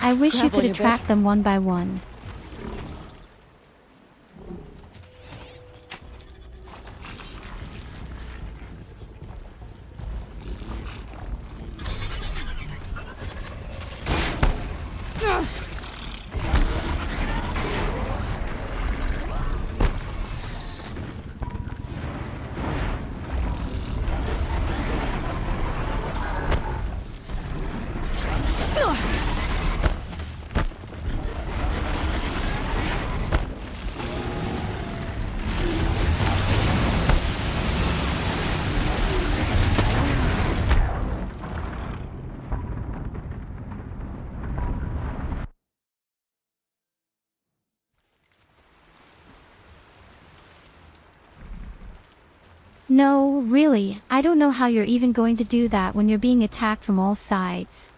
I wish you Scrabble could you a bit. attract them one by one. No, really, I don't know how you're even going to do that when you're being attacked from all sides.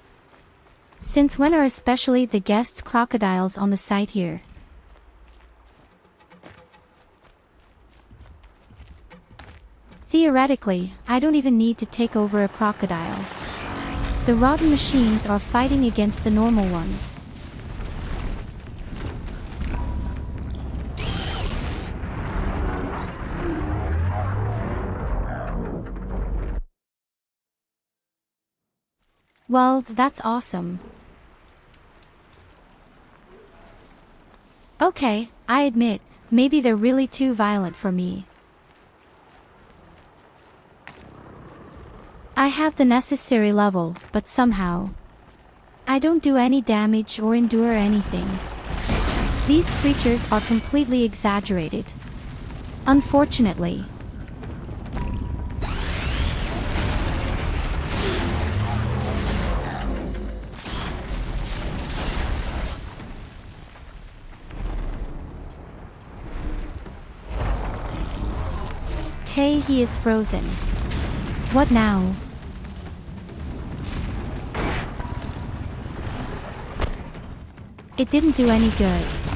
Since when are especially the guests crocodiles on the site here? Theoretically, I don't even need to take over a crocodile. The rotten machines are fighting against the normal ones. Well, that's awesome. Okay, I admit, maybe they're really too violent for me. I have the necessary level, but somehow I don't do any damage or endure anything. These creatures are completely exaggerated. Unfortunately. Okay, he is frozen. What now? It didn't do any good.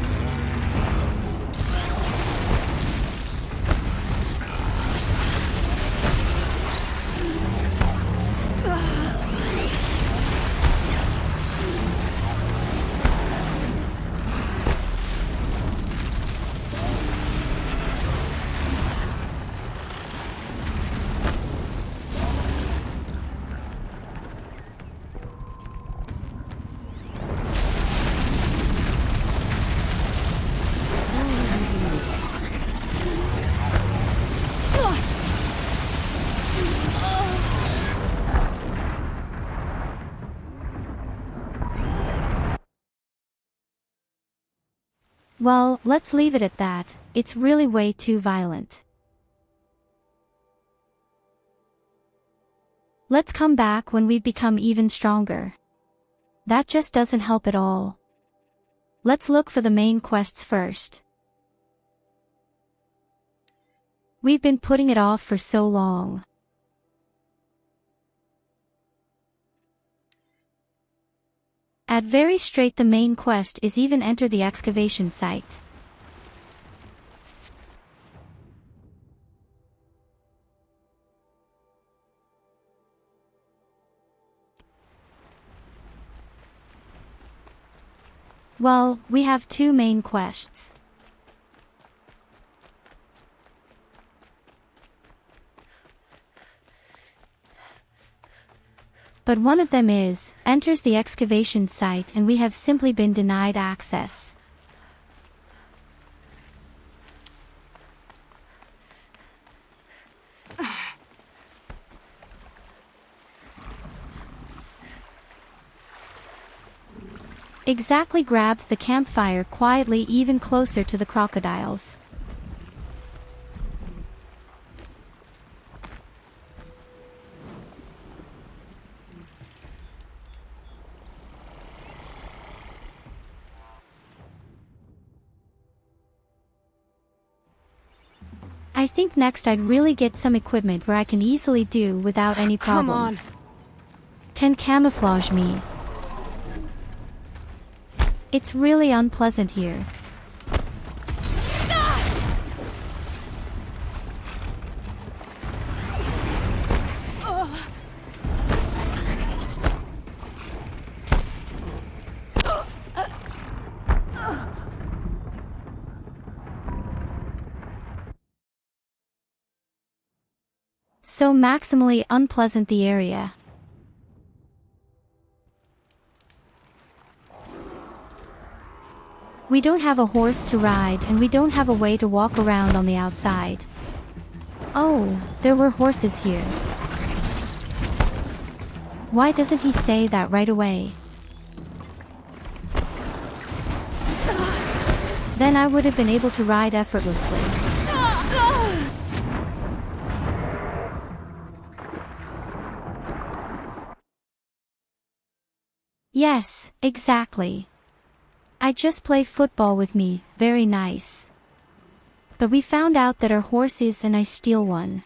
Well, let's leave it at that. It's really way too violent. Let's come back when we've become even stronger. That just doesn't help at all. Let's look for the main quests first. We've been putting it off for so long. At very straight the main quest is even enter the excavation site. Well, we have two main quests. But one of them is, enters the excavation site and we have simply been denied access. Exactly grabs the campfire quietly even closer to the crocodiles. I think next I'd really get some equipment where I can easily do without any Come on. problems. Can camouflage me. It's really unpleasant here. So maximally unpleasant the area. We don't have a horse to ride and we don't have a way to walk around on the outside. Oh, there were horses here. Why doesn't he say that right away? Then I would have been able to ride effortlessly. Yes, exactly. I just play football with me, very nice. But we found out that our horse is and I steal one.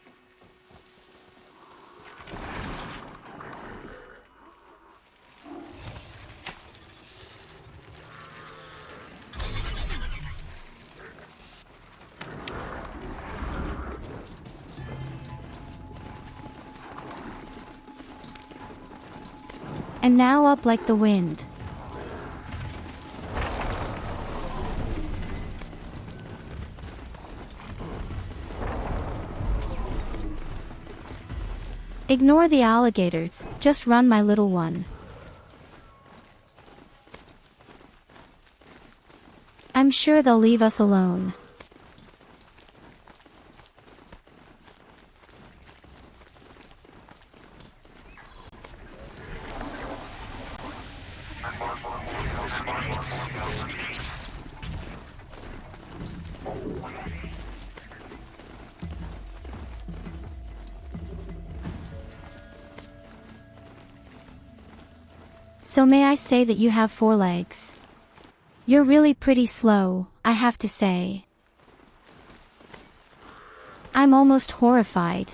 And now up like the wind. Ignore the alligators, just run my little one. I'm sure they'll leave us alone. So may I say that you have 4 legs? You're really pretty slow, I have to say. I'm almost horrified.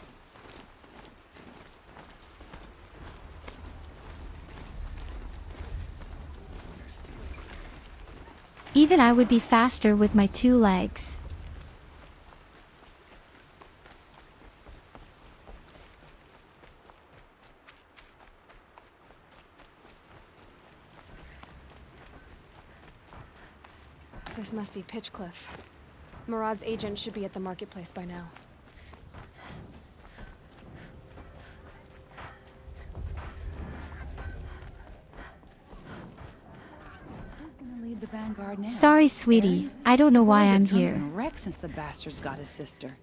Even I would be faster with my 2 legs. This must be Pitchcliff. Murad's agent should be at the marketplace by now. Lead the vanguard now. Sorry, sweetie, I don't know why I'm here. Wreck since the bastard's got his sister.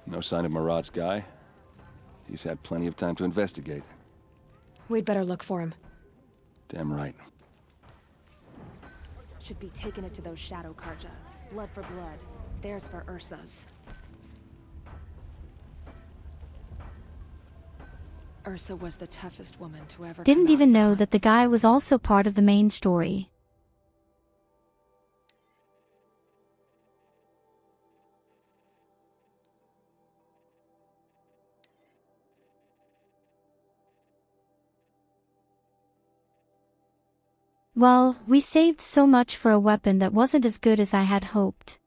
No sign of Murad's guy? He's had plenty of time to investigate. We'd better look for him. Damn right. Should be taking it to those shadow Karja. Blood for blood. Theirs for Ursa's. Ursa was the toughest woman to ever Didn't come out even of the know hunt. that the guy was also part of the main story. Well, we saved so much for a weapon that wasn't as good as I had hoped.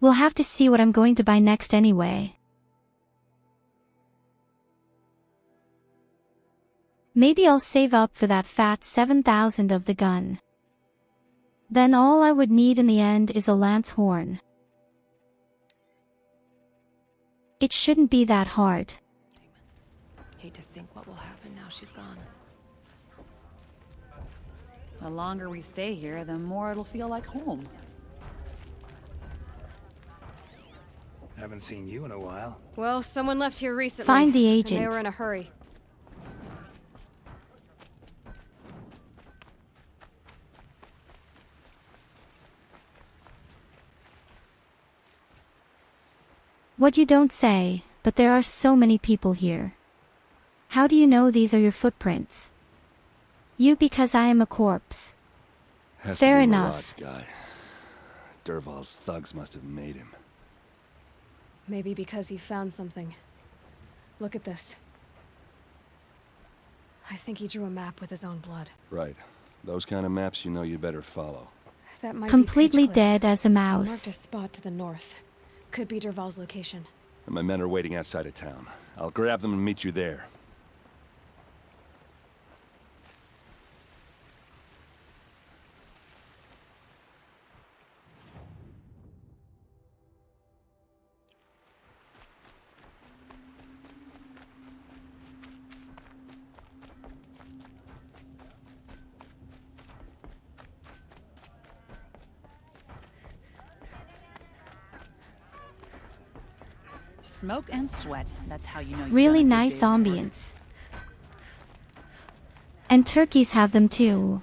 We'll have to see what I'm going to buy next anyway. Maybe I'll save up for that fat 7,000 of the gun. Then all I would need in the end is a lance horn. It shouldn't be that hard. Hate to think what will happen now she's gone. The longer we stay here, the more it'll feel like home. Haven't seen you in a while. Well, someone left here recently. Find the and agent. they were in a hurry. What you don't say, but there are so many people here. How do you know these are your footprints? You because I am a corpse. Has Fair to be enough. Murad's guy. Dervahl's thugs must have made him. Maybe because he found something. Look at this. I think he drew a map with his own blood. Right. Those kind of maps you know you better follow. That might Completely be Pitchcliff. dead as a I marked a mouse. spot to the north. Could be Dervahl's location. And my men are waiting outside of town. I'll grab them and meet you there. Smoke and sweat. That's how you know you've Really done a good nice day's work. ambience. And turkeys have them too.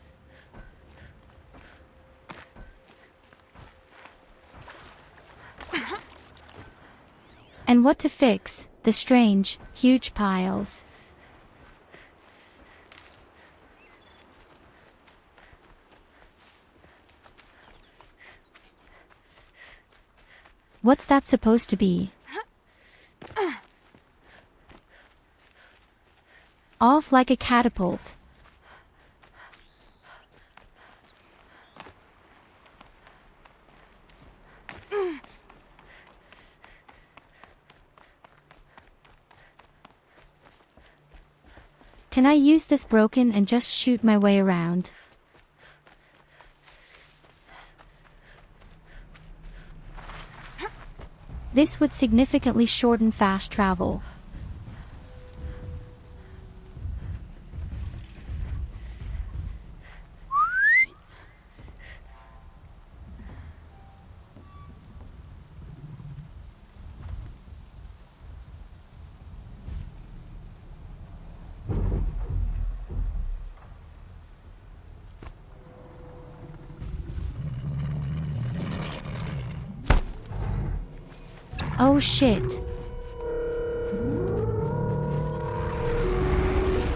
And what to fix? The strange, huge piles. What's that supposed to be? Off like a catapult. Can I use this broken and just shoot my way around? This would significantly shorten fast travel. Oh shit.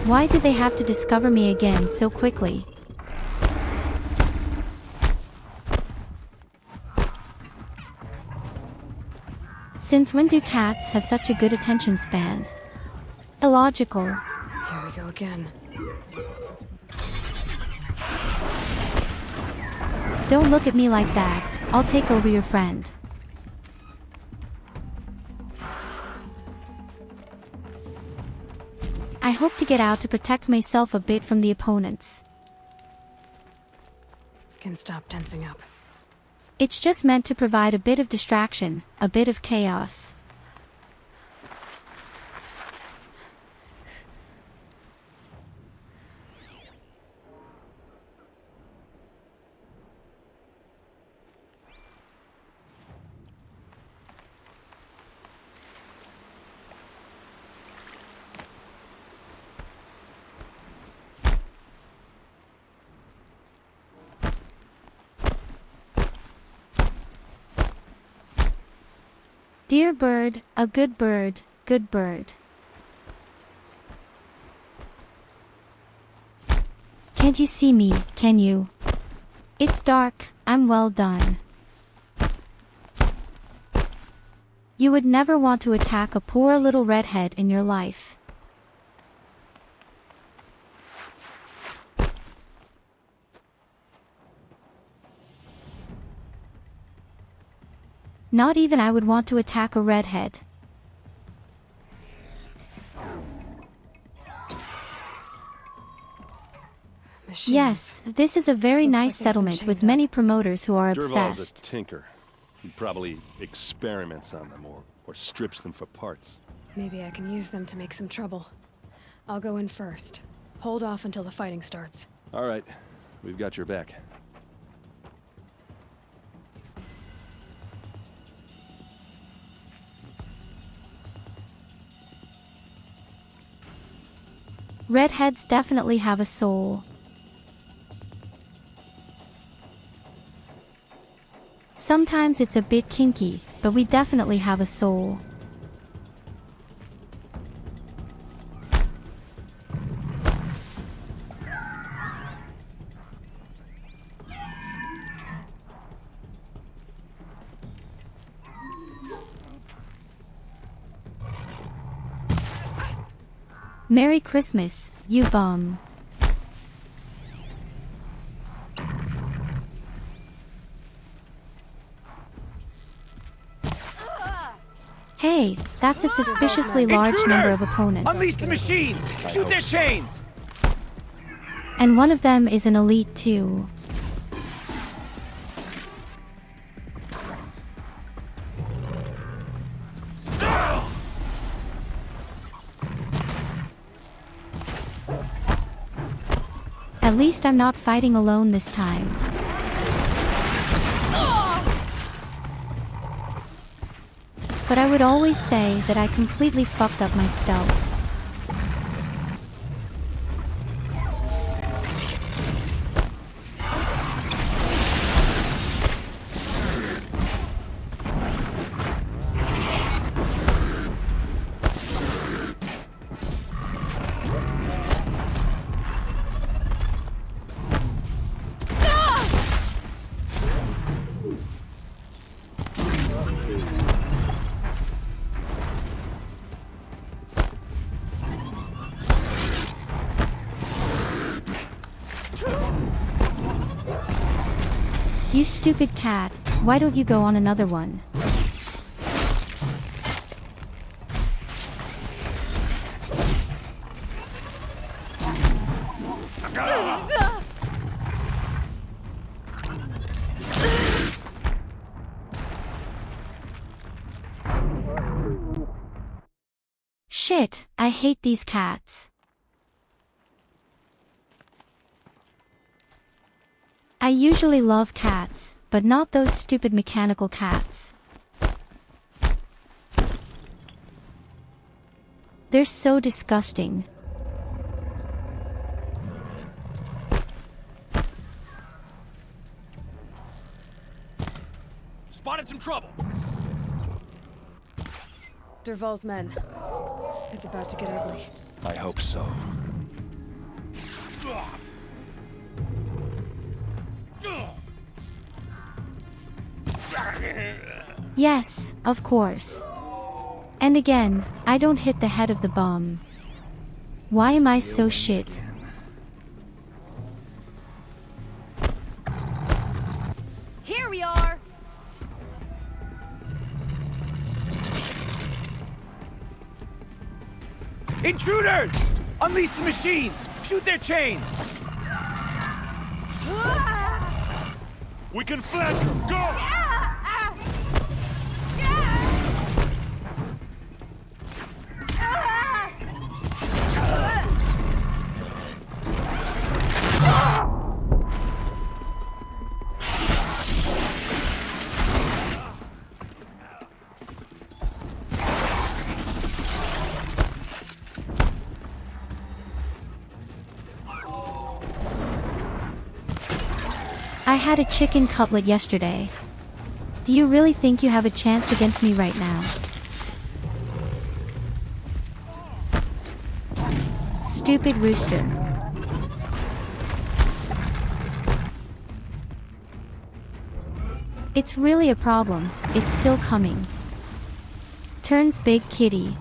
Why did they have to discover me again so quickly? Since when do cats have such a good attention span? Illogical. Here we go again. Don't look at me like that. I'll take over your friend. I hope to get out to protect myself a bit from the opponents. Can stop tensing up. It's just meant to provide a bit of distraction, a bit of chaos. Dear bird, a good bird, good bird. Can't you see me, can you? It's dark, I'm well done. You would never want to attack a poor little redhead in your life. Not even I would want to attack a redhead. Machines. Yes, this is a very Looks nice like they've been settlement with chained up. many promoters who are Dervahl's a obsessed. tinker. He probably experiments on them or strips them for parts. Maybe I can use them to make some trouble. I'll go in first. Hold off until the fighting starts. All right, we've got your back. Redheads definitely have a soul. Sometimes it's a bit kinky, but we definitely have a soul. Merry Christmas, you bum. Hey, that's a suspiciously large number of opponents. Unleash the machines! Shoot their chains! And one of them is an elite too. At least I'm not fighting alone this time. But I would always say that I completely fucked up my stealth. You stupid cat, why don't you go on another one? Shit, I hate these cats. I usually love cats, but not those stupid mechanical cats. They're so disgusting. Spotted some trouble! Dervahl's men. It's about to get ugly. I hope so. Yes, of course. And again, I don't hit the head of the bomb. Why am I so shit? Here we are! Intruders! Unleash the machines! Shoot their chains! We can flank them! Go! I had a chicken cutlet yesterday. Do you really think you have a chance against me right now? Stupid rooster. It's really a problem, it's still coming. Turns big kitty.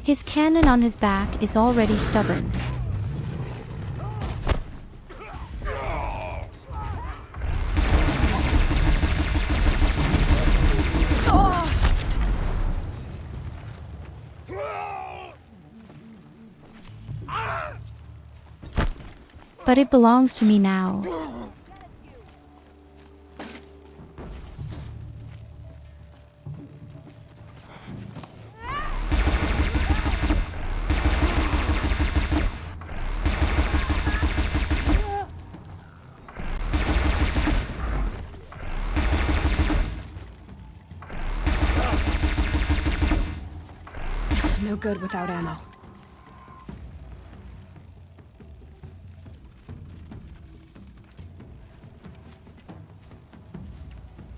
His cannon on his back is already stubborn. But it belongs to me now. No good without ammo.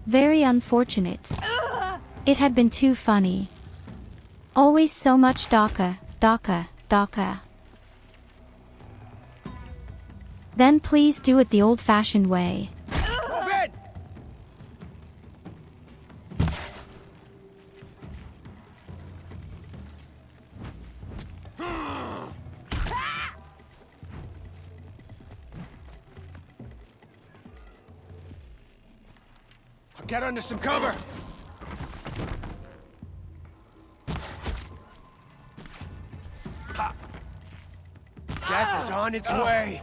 Very unfortunate. It had been too funny. Always so much DACA, DACA, DACA. Then please do it the old-fashioned way. Get under some cover! Death is on its way!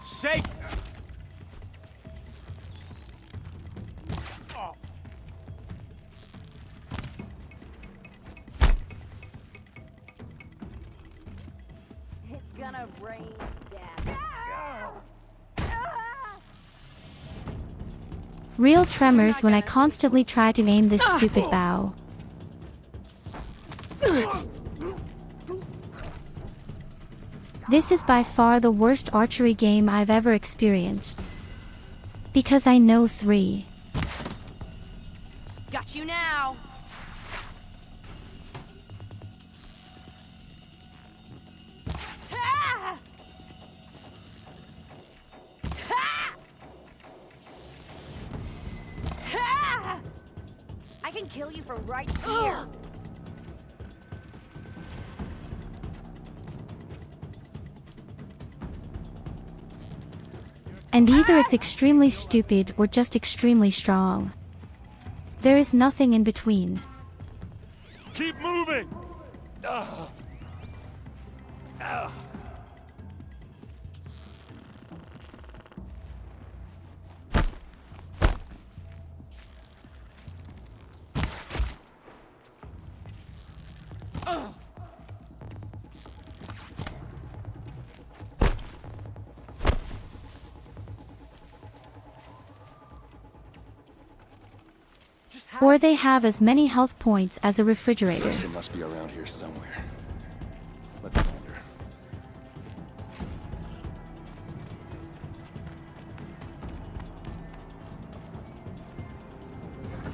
Safe! Gonna rain death. Real tremors when I constantly try to aim this stupid bow. This is by far the worst archery game I've ever experienced. Because I know 3. Got you now. I can kill you from right here. And either it's extremely stupid or just extremely strong. There is nothing in between. Keep moving! Or they have as many health points as a refrigerator. It must be around here somewhere. Let's find her.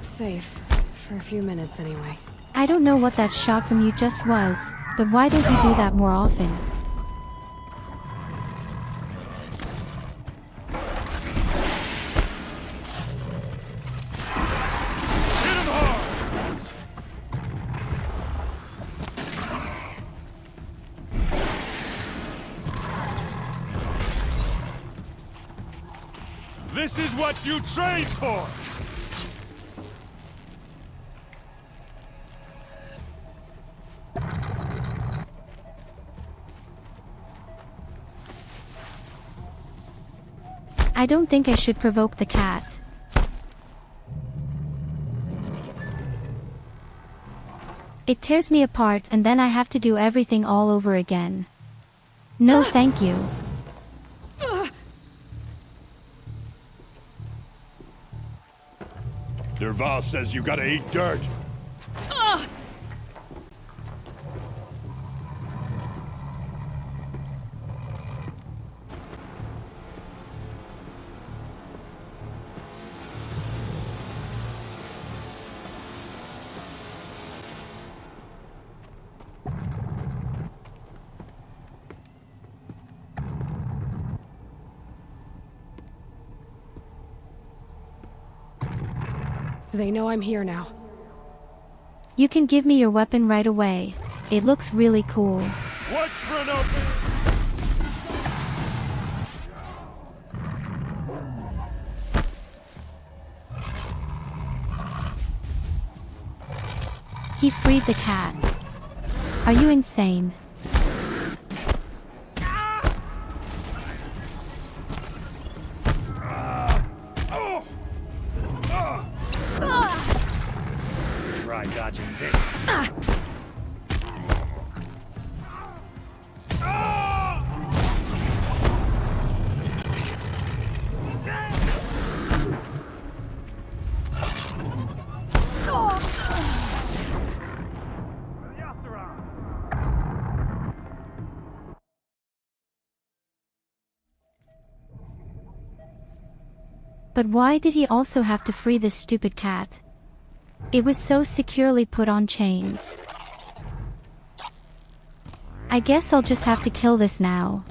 Safe. For a few minutes, anyway. I don't know what that shot from you just was, but why don't you do that more often? This is what you trained for! I don't think I should provoke the cat. It tears me apart and then I have to do everything all over again. No thank you. Derval says you gotta eat dirt. They know I'm here now. You can give me your weapon right away. It looks really cool. Watch for an opening! He freed the cat. Are you insane? Try dodging this. But why did he also have to free this stupid cat? It was so securely put on chains. I guess I'll just have to kill this now.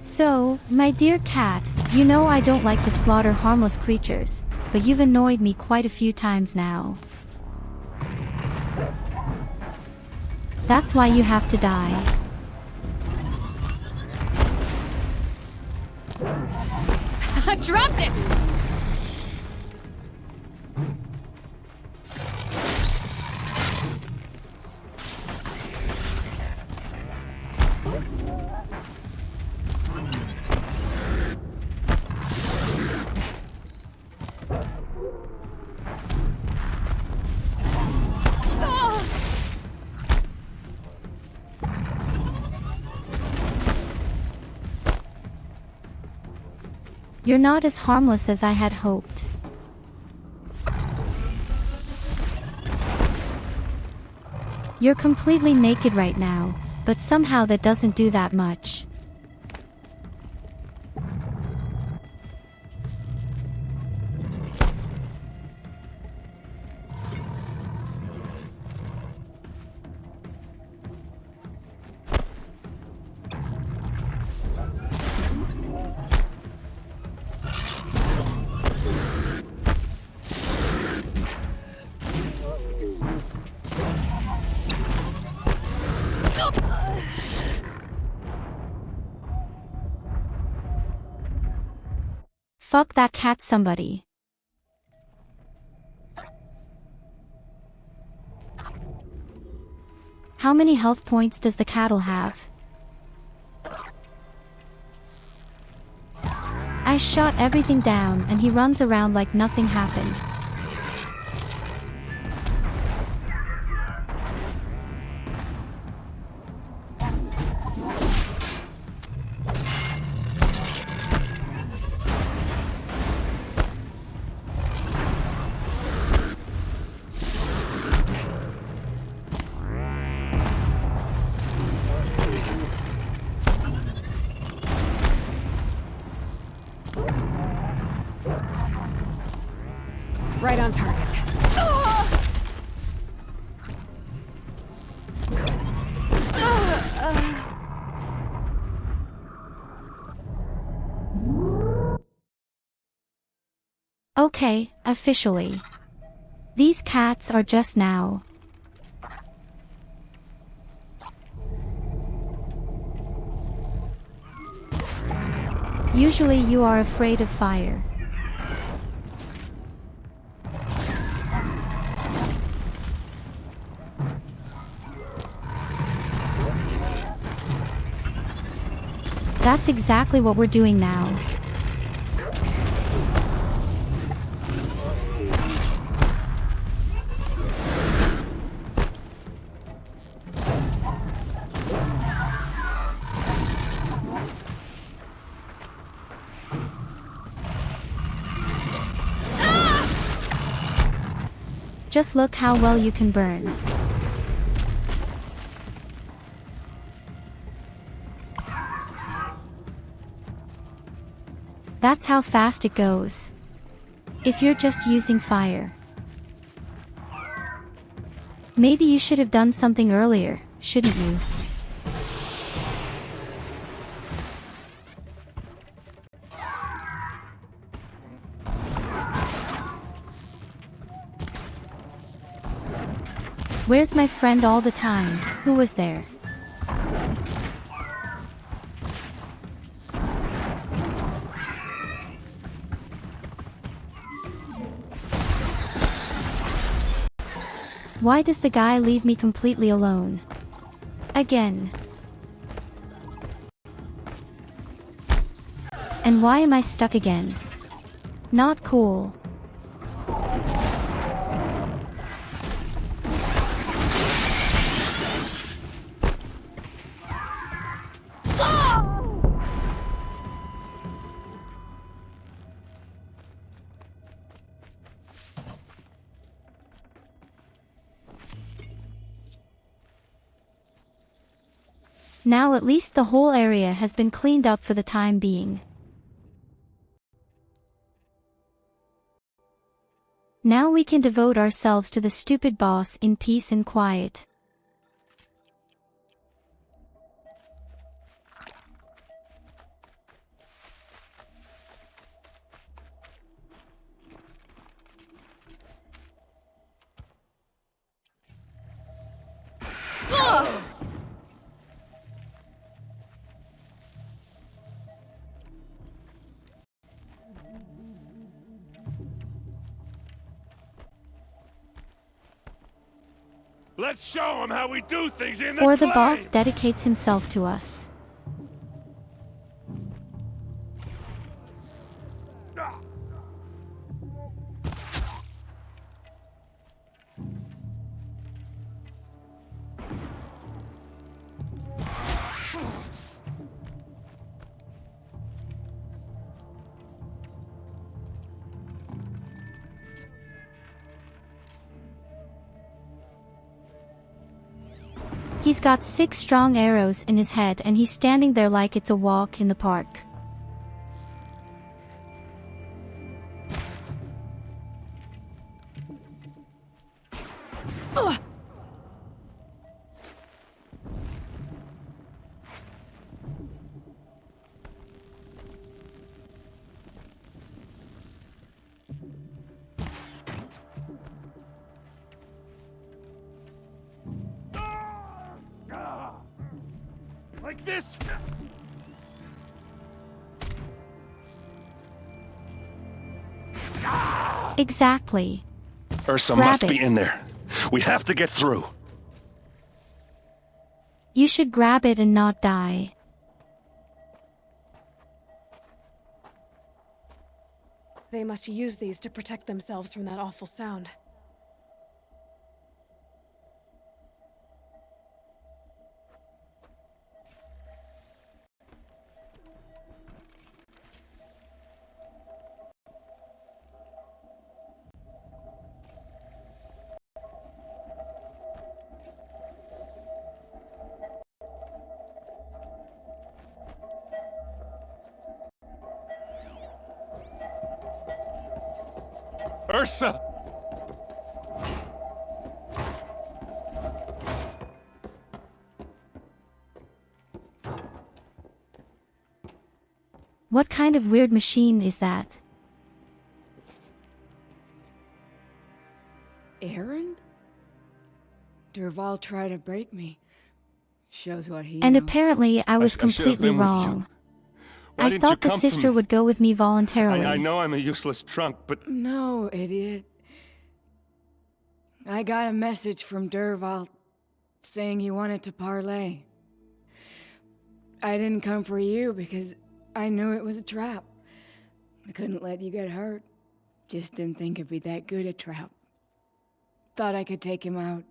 So, my dear cat, you know I don't like to slaughter harmless creatures, but you've annoyed me quite a few times now. That's why you have to die. Dropped it! You're not as harmless as I had hoped. You're completely naked right now, but somehow that doesn't do that much. Fuck that cat, somebody. How many health points does the cattle have? I shot everything down and he runs around like nothing happened. Right on target. Okay, officially. These cats are just now. Usually you are afraid of fire. That's exactly what we're doing now. Just look how well you can burn. That's how fast it goes. If you're just using fire. Maybe you should have done something earlier, shouldn't you? Where's my friend all the time? Who was there? Why does the guy leave me completely alone? Again. And why am I stuck again? Not cool. Now at least the whole area has been cleaned up for the time being. Now we can devote ourselves to the stupid boss in peace and quiet. Let's show him how we do things in the Or the clay! boss dedicates himself to us. He's got 6 strong arrows in his head and he's standing there like it's a walk in the park. Like this? Exactly. Ursa Grab must it. be in there. We have to get through. You should grab it and not die. They must use these to protect themselves from that awful sound. Ursa! What kind of weird machine is that? Aaron? Derval tried to break me. Shows what he And knows. apparently I was I should've completely been with you. wrong. Why I didn't you thought the come for sister me? would go with me voluntarily. I know I'm a useless trunk, but No, idiot. I got a message from Derval saying he wanted to parlay. I didn't come for you because I knew it was a trap. I couldn't let you get hurt. Just didn't think it'd be that good a trap. Thought I could take him out.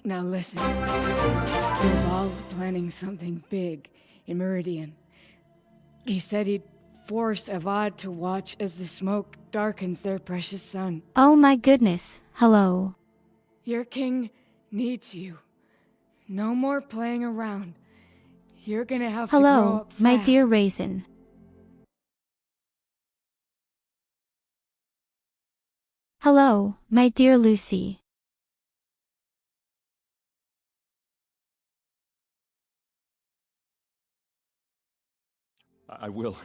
Now listen. Derval's planning something big in Meridian. He said he'd force VoD to watch as the smoke darkens their precious sun. Oh my goodness, hello. Your king needs you. No more playing around. You're gonna have to grow Hello, up fast. my dear Raisin. Hello, my dear Lucy. I will.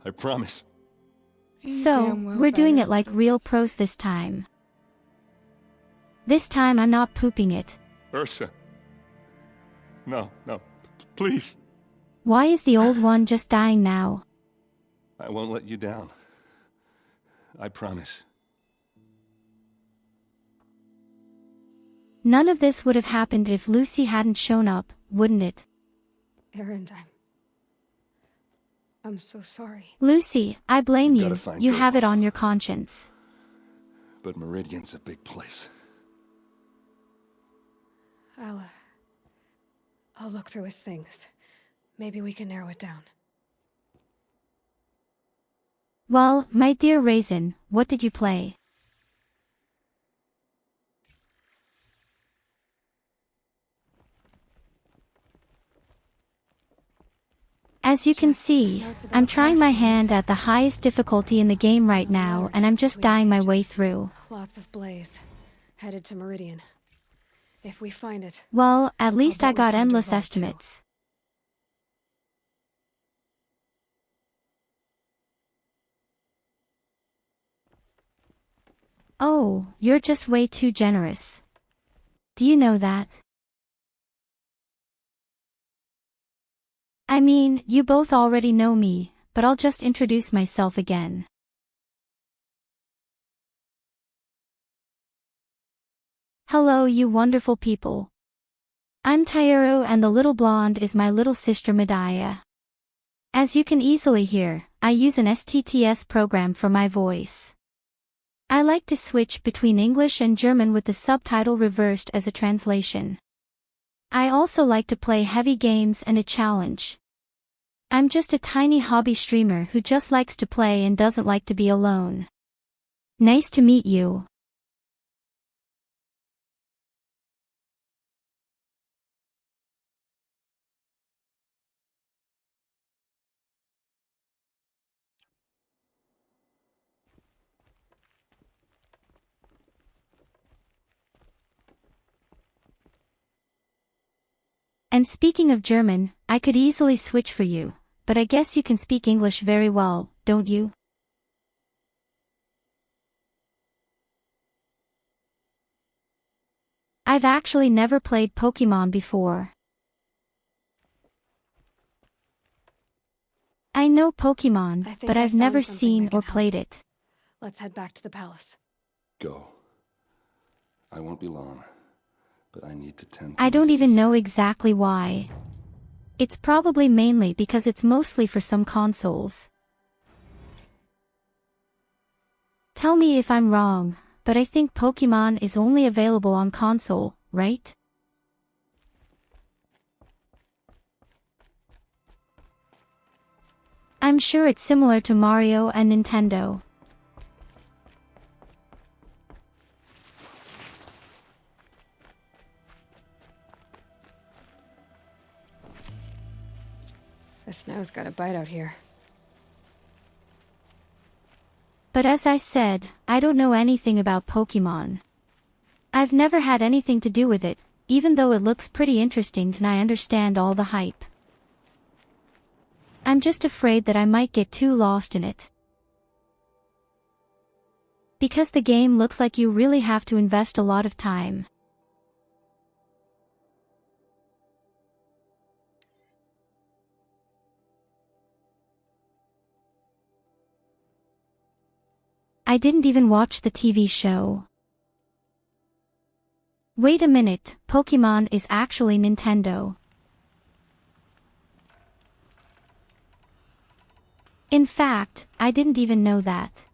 I promise. So, we're doing it like real pros this time. This time I'm not pooping it. Ursa. No, no. Please. Why is the old one just dying now? I won't let you down. I promise. None of this would have happened if Lucy hadn't shown up, wouldn't it? Erend, I'm so sorry. Lucy, I blame You you. gotta find You have it Dervahl. on your conscience. But Meridian's a big place. I'll look through his things. Maybe we can narrow it down. Well, my dear Raisin, what did you play? As you can see, I'm trying my hand at the highest difficulty in the game right now, and I'm just dying my way through. Lots of blaze. Headed to Meridian. If we find it... Well, at least I bet we got find endless Dervahl, too. estimates. Oh, you're just way too generous. Do you know that? I mean, you both already know me, but I'll just introduce myself again. Hello, you wonderful people. I'm Tyurru, and the little blonde is my little sister Medaya. As you can easily hear, I use an STTS program for my voice. I like to switch between English and German with the subtitle reversed as a translation. I also like to play heavy games and a challenge. I'm just a tiny hobby streamer who just likes to play and doesn't like to be alone. Nice to meet you. And speaking of German, I could easily switch for you, but I guess you can speak English very well, don't you? I've actually never played Pokemon before. I know Pokemon, I think but I I've found never something seen that can or help. played it. Let's head back to the palace. Go. I won't be long, but I need to tend to I don't my even sister. know exactly why. It's probably mainly because it's mostly for some consoles. Tell me if I'm wrong, but I think Pokemon is only available on console, right? I'm sure it's similar to Mario and Nintendo. The snow's got a bite out here. But as I said, I don't know anything about Pokemon. I've never had anything to do with it, even though it looks pretty interesting and I understand all the hype. I'm just afraid that I might get too lost in it. Because the game looks like you really have to invest a lot of time. I didn't even watch the TV show. Wait a minute, Pokemon is actually Nintendo. In fact, I didn't even know that.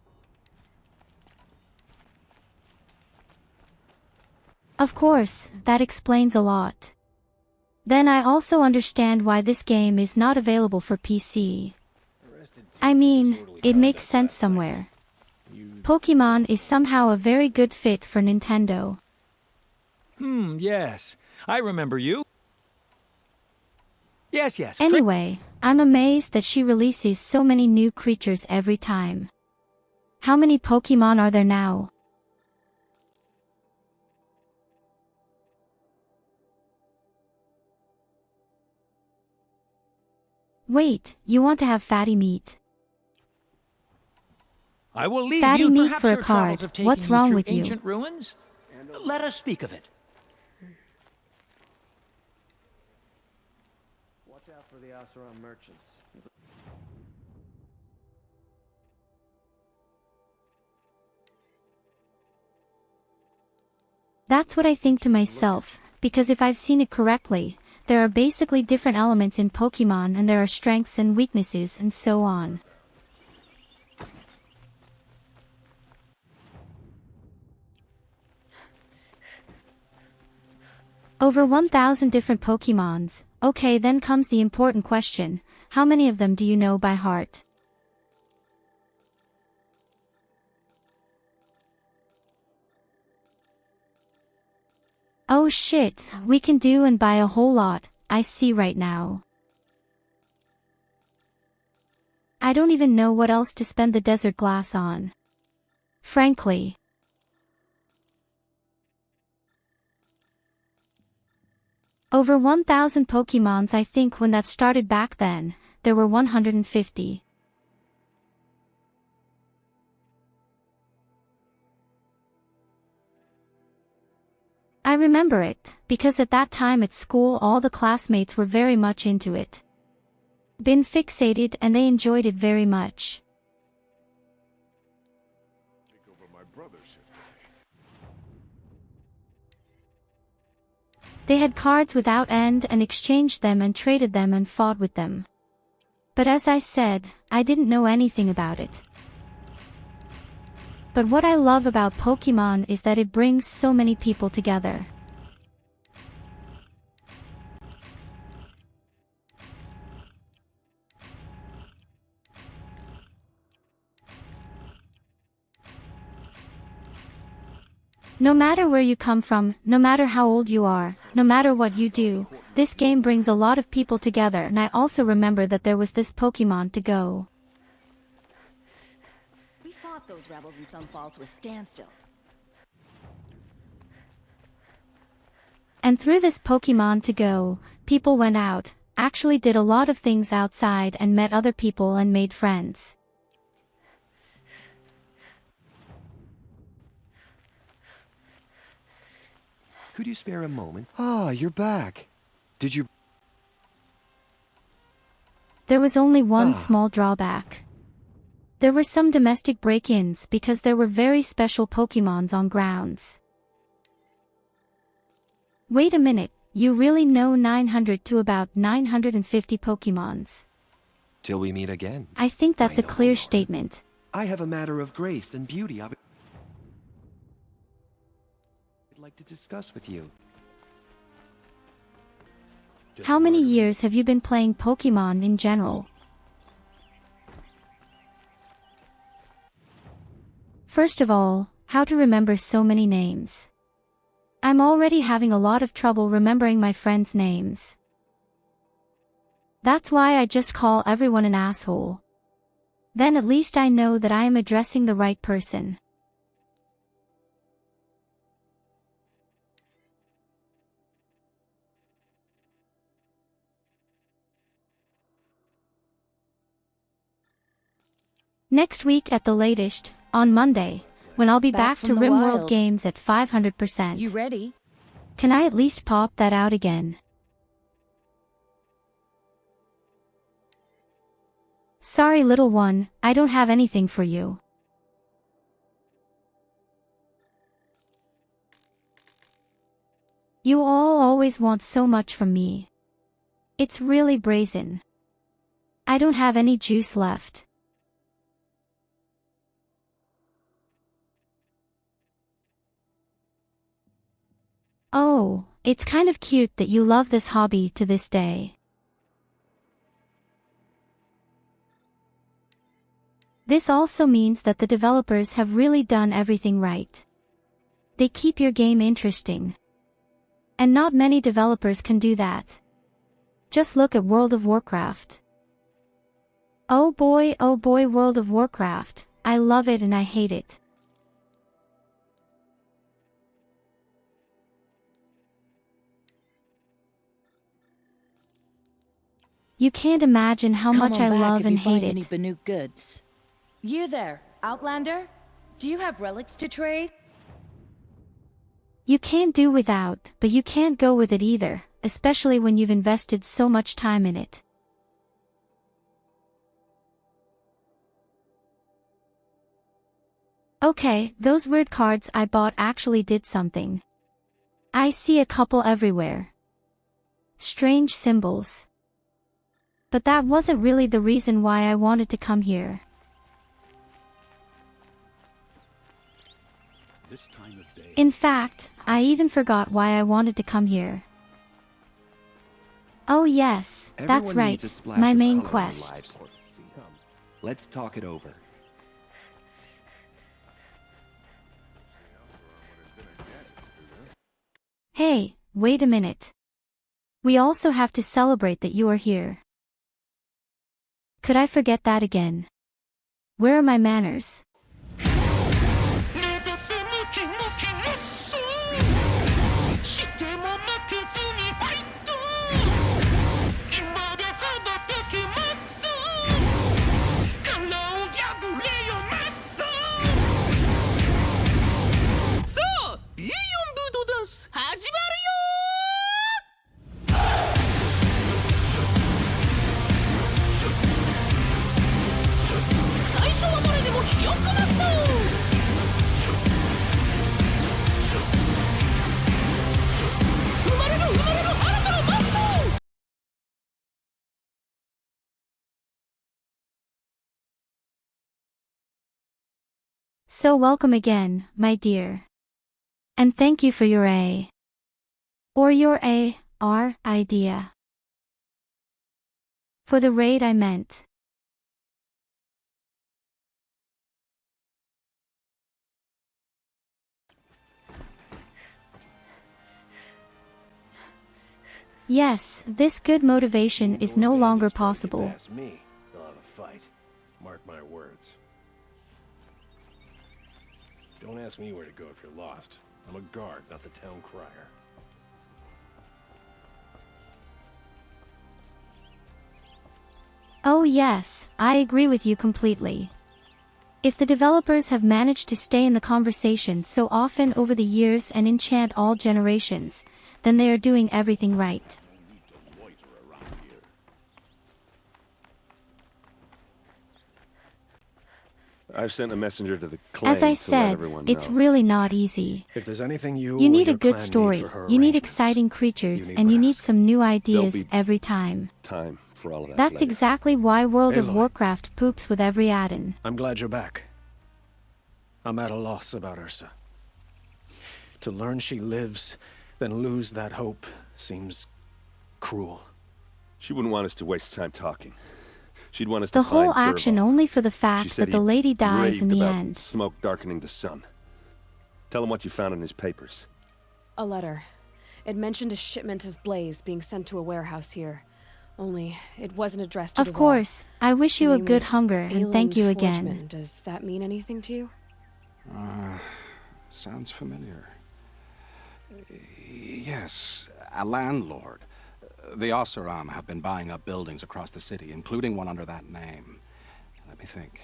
Of course, that explains a lot. Then I also understand why this game is not available for PC. I mean, it makes sense somewhere. Pokemon is somehow a very good fit for Nintendo. Yes. I remember you. Yes. Anyway, I'm amazed that she releases so many new creatures every time. How many Pokemon are there now? Wait, you want to have fatty meat? I will leave Fatty you. meat Perhaps for a your travels card. have taken What's you wrong through with you? ancient ruins. Let us speak of it. Watch out for the Asuran merchants. That's what I think to myself, because if I've seen it correctly, there are basically different elements in Pokemon and there are strengths and weaknesses and so on. Over 1,000 different Pokemons. Okay, then comes the important question. How many of them do you know by heart? Oh shit, we can do and buy a whole lot, I see right now. I don't even know what else to spend the desert glass on. Frankly. Over 1,000 Pokemons. I think when that started back then, there were 150. I remember it, because at that time at school all the classmates were very much into it. Been fixated and they enjoyed it very much. Take over my brother's shift today. They had cards without end and exchanged them and traded them and fought with them. But as I said, I didn't know anything about it. But what I love about Pokemon is that it brings so many people together. No matter where you come from, no matter how old you are, no matter what you do, this game brings a lot of people together, and I also remember that there was this Pokemon to go. We fought those rebels in some fall to a standstill. And through this Pokemon to go, people went out, actually did a lot of things outside and met other people and made friends. Could you spare a moment? Ah, you're back. Did you... There was only one small drawback. There were some domestic break-ins because there were very special Pokemons on grounds. Wait a minute, you really know 900 to about 950 Pokemons? Till we meet again. I think that's a clear statement. I have a matter of grace and beauty I'd like to discuss with you. How many years have you been playing Pokemon in general? First of all, how to remember so many names. I'm already having a lot of trouble remembering my friends' names. That's why I just call everyone an asshole. Then at least I know that I am addressing the right person. Next week at the latest, on Monday, when I'll be back to from the RimWorld wild. Games at 500%. You ready? Can I at least pop that out again? Sorry little one, I don't have anything for you. You all always want so much from me. It's really brazen. I don't have any juice left. Oh, it's kind of cute that you love this hobby to this day. This also means that the developers have really done everything right. They keep your game interesting. And not many developers can do that. Just look at World of Warcraft. Oh boy, World of Warcraft. I love it and I hate it. You can't imagine how much I love and hate it. Any Banuk goods. You there, Outlander, do you have relics to trade? You can't do without, but you can't go with it either, especially when you've invested so much time in it. Okay, those weird cards I bought actually did something. I see a couple everywhere. Strange symbols. But that wasn't really the reason why I wanted to come here. This time of day. In fact, I even forgot why I wanted to come here. Oh yes, that's Everyone right, needs a splash my of main color in their quest. lives. Let's talk it over. Hey, wait a minute. We also have to celebrate that you are here. Could I forget that again? Where are my manners? So welcome again, my dear. And thank you for your idea. For the raid I meant. Yes, this good motivation is no longer possible. Past me, they'll have a fight. Mark my words. Don't ask me where to go if you're lost. I'm a guard, not the town crier. Oh yes, I agree with you completely. If the developers have managed to stay in the conversation so often over the years and enchant all generations, then they are doing everything right. I've sent a messenger to the clan As I to let said, everyone it's know. really not easy. If there's anything you need or a your good clan story, need for her you need arrangements, exciting creatures, you and you but need ask. some new ideas be every time. Time for all of that That's later. exactly why World of Aloy. Warcraft poops with every add-in. I'm glad you're back. I'm at a loss about Ursa. To learn she lives, then lose that hope, seems cruel. She wouldn't want us to waste time talking. She'd want us The to find whole action Dervahl. only for the She fact said that the he lady dies in raved the about end. smoke darkening the sun. Tell him what you found in his papers. A letter. It mentioned a shipment of blaze being sent to a warehouse here. Only, it wasn't addressed to Of Dervahl. course, I wish you Her a name good was hunger and thank Ayland you Forgeman. again. Does that mean anything to you? Sounds familiar. Yes, a landlord. The Oseram have been buying up buildings across the city, including one under that name. Let me think.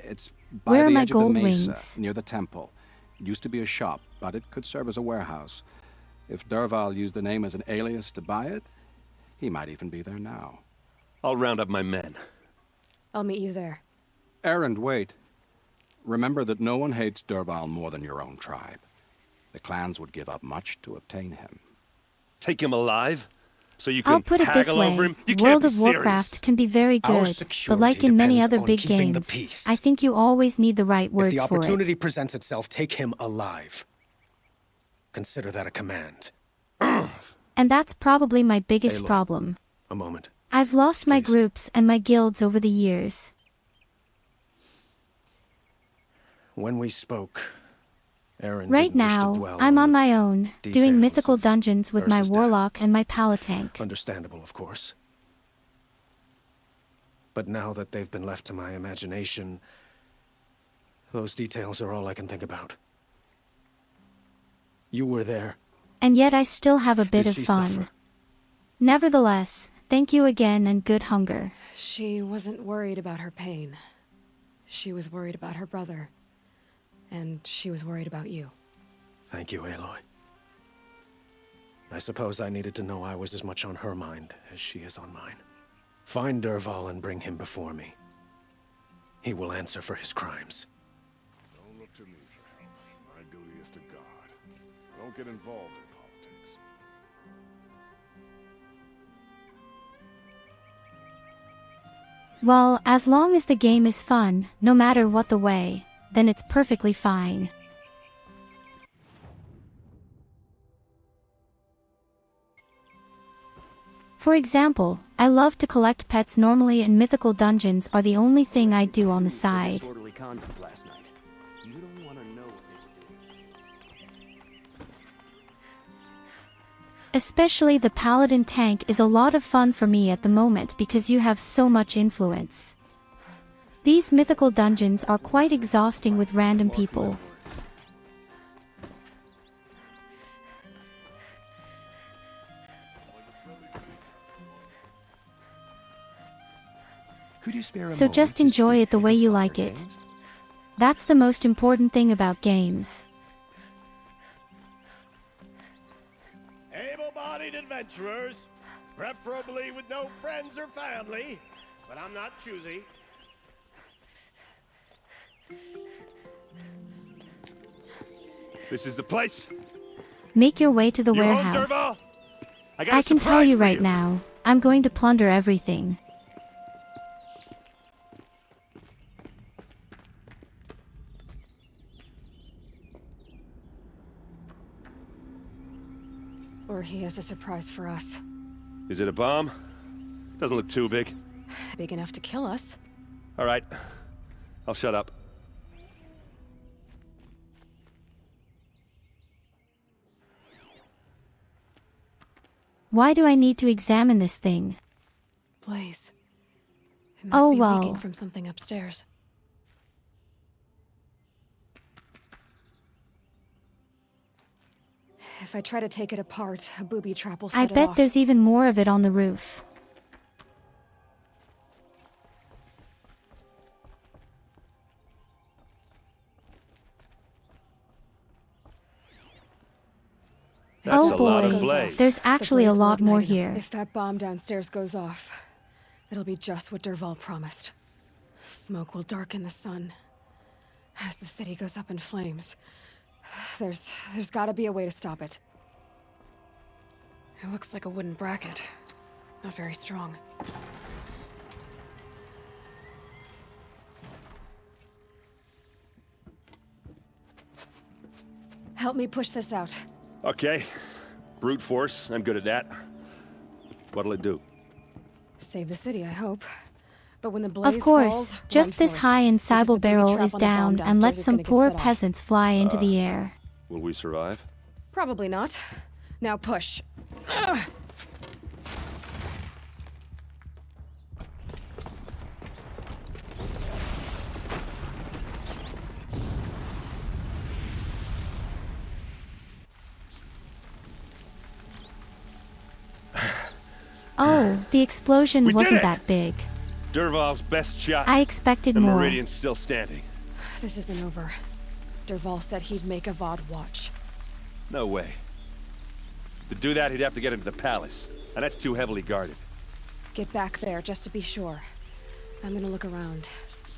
It's by Where are the my edge of gold the mesa, wings? near the temple. It used to be a shop, but it could serve as a warehouse. If Dervahl used the name as an alias to buy it, he might even be there now. I'll round up my men. I'll meet you there. Errand, wait. Remember that no one hates Dervahl more than your own tribe. The clans would give up much to obtain him. Take him alive? So you can I'll put it this haggle over way, him? You World can't of be Warcraft serious. can be very Our good, but security like in many depends other on big keeping the games, peace. I think you always need the right If words the for it. opportunity presents itself, take him alive. Consider that a command. And that's probably my biggest Aloy. problem. A moment. I've lost my Please. groups and my guilds over the years. When we spoke, Aaron Right didn't wish to now, dwell I'm on the my own, doing details mythical of dungeons with my Ursa's death. warlock and my paladin. Understandable, of course. But now that they've been left to my imagination, those details are all I can think about. You were there. And yet I still have a bit Did of she fun. suffer? Nevertheless, thank you again and good hunger. She wasn't worried about her pain. She was worried about her brother. And she was worried about you. Thank you, Aloy. I suppose I needed to know I was as much on her mind as she is on mine. Find Dervahl and bring him before me. He will answer for his crimes. Don't look to me for help. My duty is to God. Don't get involved in politics. Well, as long as the game is fun, no matter what the way, then it's perfectly fine. For example, I love to collect pets normally, and mythical dungeons are the only thing I do on the side. Disorderly conduct last night. You don't want to know what they were doing. Especially the paladin tank is a lot of fun for me at the moment because you have so much influence. These mythical dungeons are quite exhausting with random people. Could you spare a So moment just to enjoy speak it the to way you Father like it. Gaines? That's the most important thing about games. Able-bodied adventurers, preferably with no friends or family, but I'm not choosy. This is the place. Make your way to the You home, warehouse. Dervahl? I got a I can tell surprise you for right now, I'm going to plunder everything. Or he has a surprise for us. Is it a bomb? Doesn't look too big. Big enough to kill us. All right. I'll shut up. Why do I need to examine this thing? Blaze. It must Oh be well. leaking from something upstairs. If I try to take it apart, a booby trap will set I it bet off. there's even more of it on the roof. That's Oh a lot of boy, blaze. there's actually a blaze will lot more ignite if- here. If that bomb downstairs goes off, it'll be just what Dervahl promised. Smoke will darken the sun. As the city goes up in flames, there's gotta be a way to stop it. It looks like a wooden bracket. Not very strong. Help me push this out. Okay. Brute force. I'm good at that. What'll it do? Save the city, I hope. But when the blaze Of course, falls, just run this for it, high and because the Cybele booby barrel trap is on the bomb down and let downstairs is some gonna get poor set off. peasants fly into the air. Will we survive? Probably not. Now push. Ugh. Oh, the explosion We did wasn't it! that big. Dervahl's best shot. I expected the more. Meridian's still standing. This isn't over. Dervahl said he'd make a VoD watch. No way. To do that, he'd have to get into the palace. And that's too heavily guarded. Get back there, just to be sure. I'm gonna look around.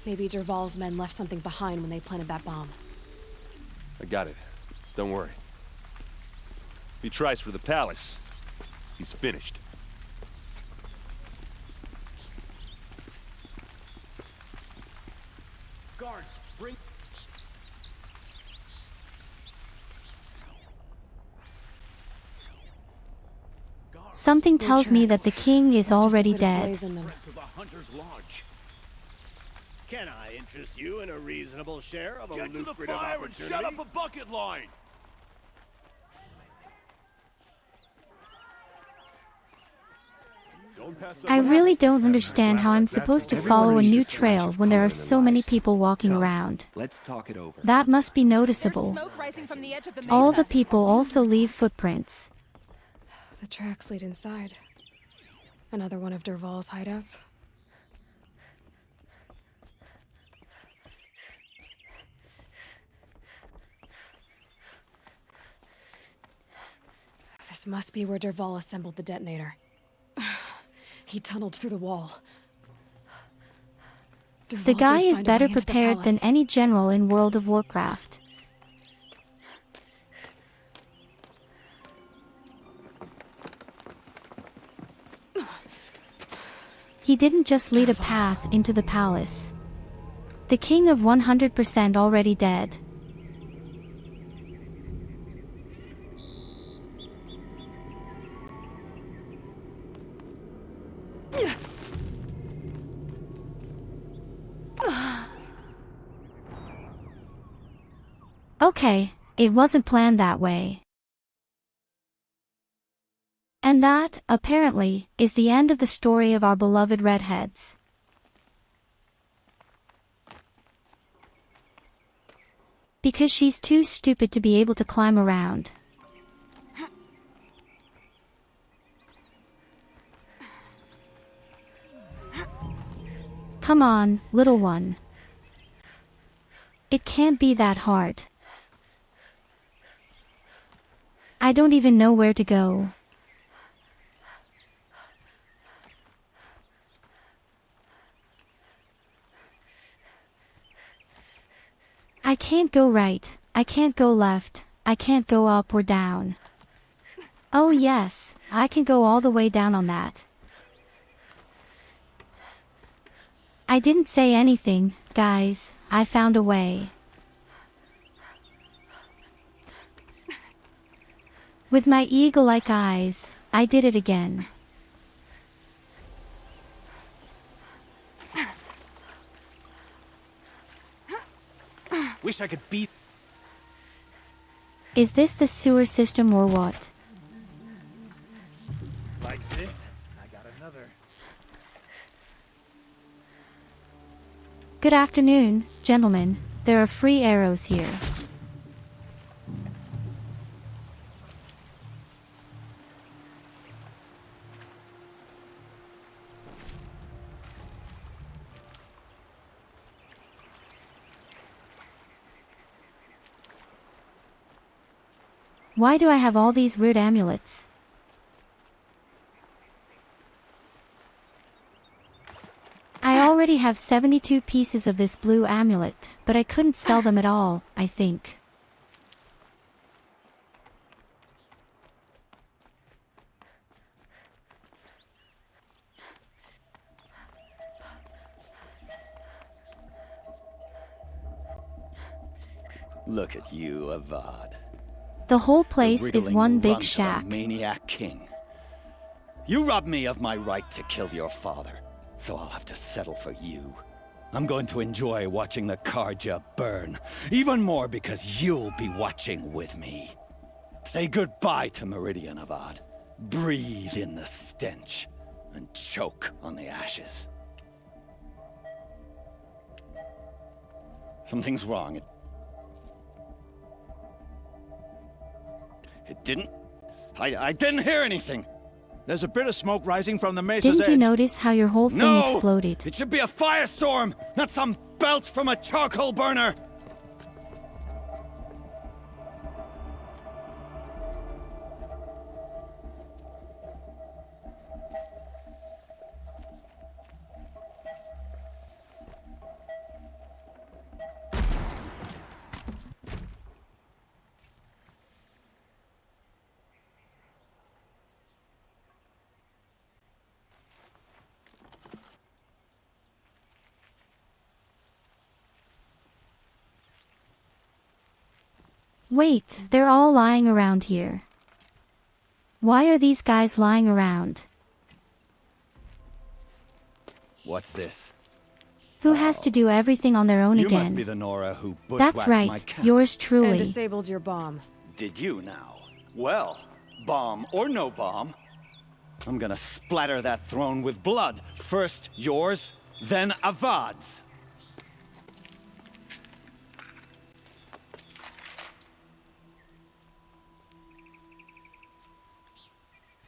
Maybe Dervahl's men left something behind when they planted that bomb. I got it. Don't worry. If he tries for the palace, he's finished. Guards, bring... Something tells me that the king is already Just a bit of dead. blaze in them. To the Hunter's Lodge. Can I interest you in a reasonable share of a Get to the lucrative fire and opportunity? shut up a bucket line. I really don't understand how I'm supposed to follow a new trail when there are so many people walking around. Let's talk it over. That must be noticeable. All the people also leave footprints. The tracks lead inside. Another one of Dervahl's hideouts. This must be where Dervahl assembled the detonator. He tunneled through the wall. The guy is better prepared than any general in World of Warcraft. He didn't just lead a path into the palace. The king of 100% already dead. Okay, it wasn't planned that way. And that, apparently, is the end of the story of our beloved redheads. Because she's too stupid to be able to climb around. Come on, little one. It can't be that hard. I don't even know where to go. I can't go right, I can't go left, I can't go up or down. Oh yes, I can go all the way down on that. I didn't say anything, guys, I found a way. With my eagle-like eyes, I did it again. Wish I could beat. Is this the sewer system or what? Like this? I got another. Good afternoon, gentlemen. There are free arrows here. Why do I have all these weird amulets? I already have 72 pieces of this blue amulet, but I couldn't sell them at all, I think. Look at you, Avad. The whole place The is wriggling one big runt of a shack. maniac king. You robbed me of my right to kill your father, so I'll have to settle for you. I'm going to enjoy watching the Karja burn, even more because you'll be watching with me. Say goodbye to Meridian, Avad. Breathe in the stench, and choke on the ashes. Something's wrong. It didn't... I didn't hear anything. There's a bit of smoke rising from the mesa's Didn't you edge. notice how your whole thing exploded? It should be a firestorm, not some belch from a charcoal burner. Wait, they're all lying around here. Why are these guys lying around? What's this? Who has to do everything on their own You again? must be the Nora who bushwhacked That's my right, camp. yours And truly. disabled your bomb. Did you now? Well, bomb or no bomb, I'm gonna splatter that throne with blood. First yours, then Avad's.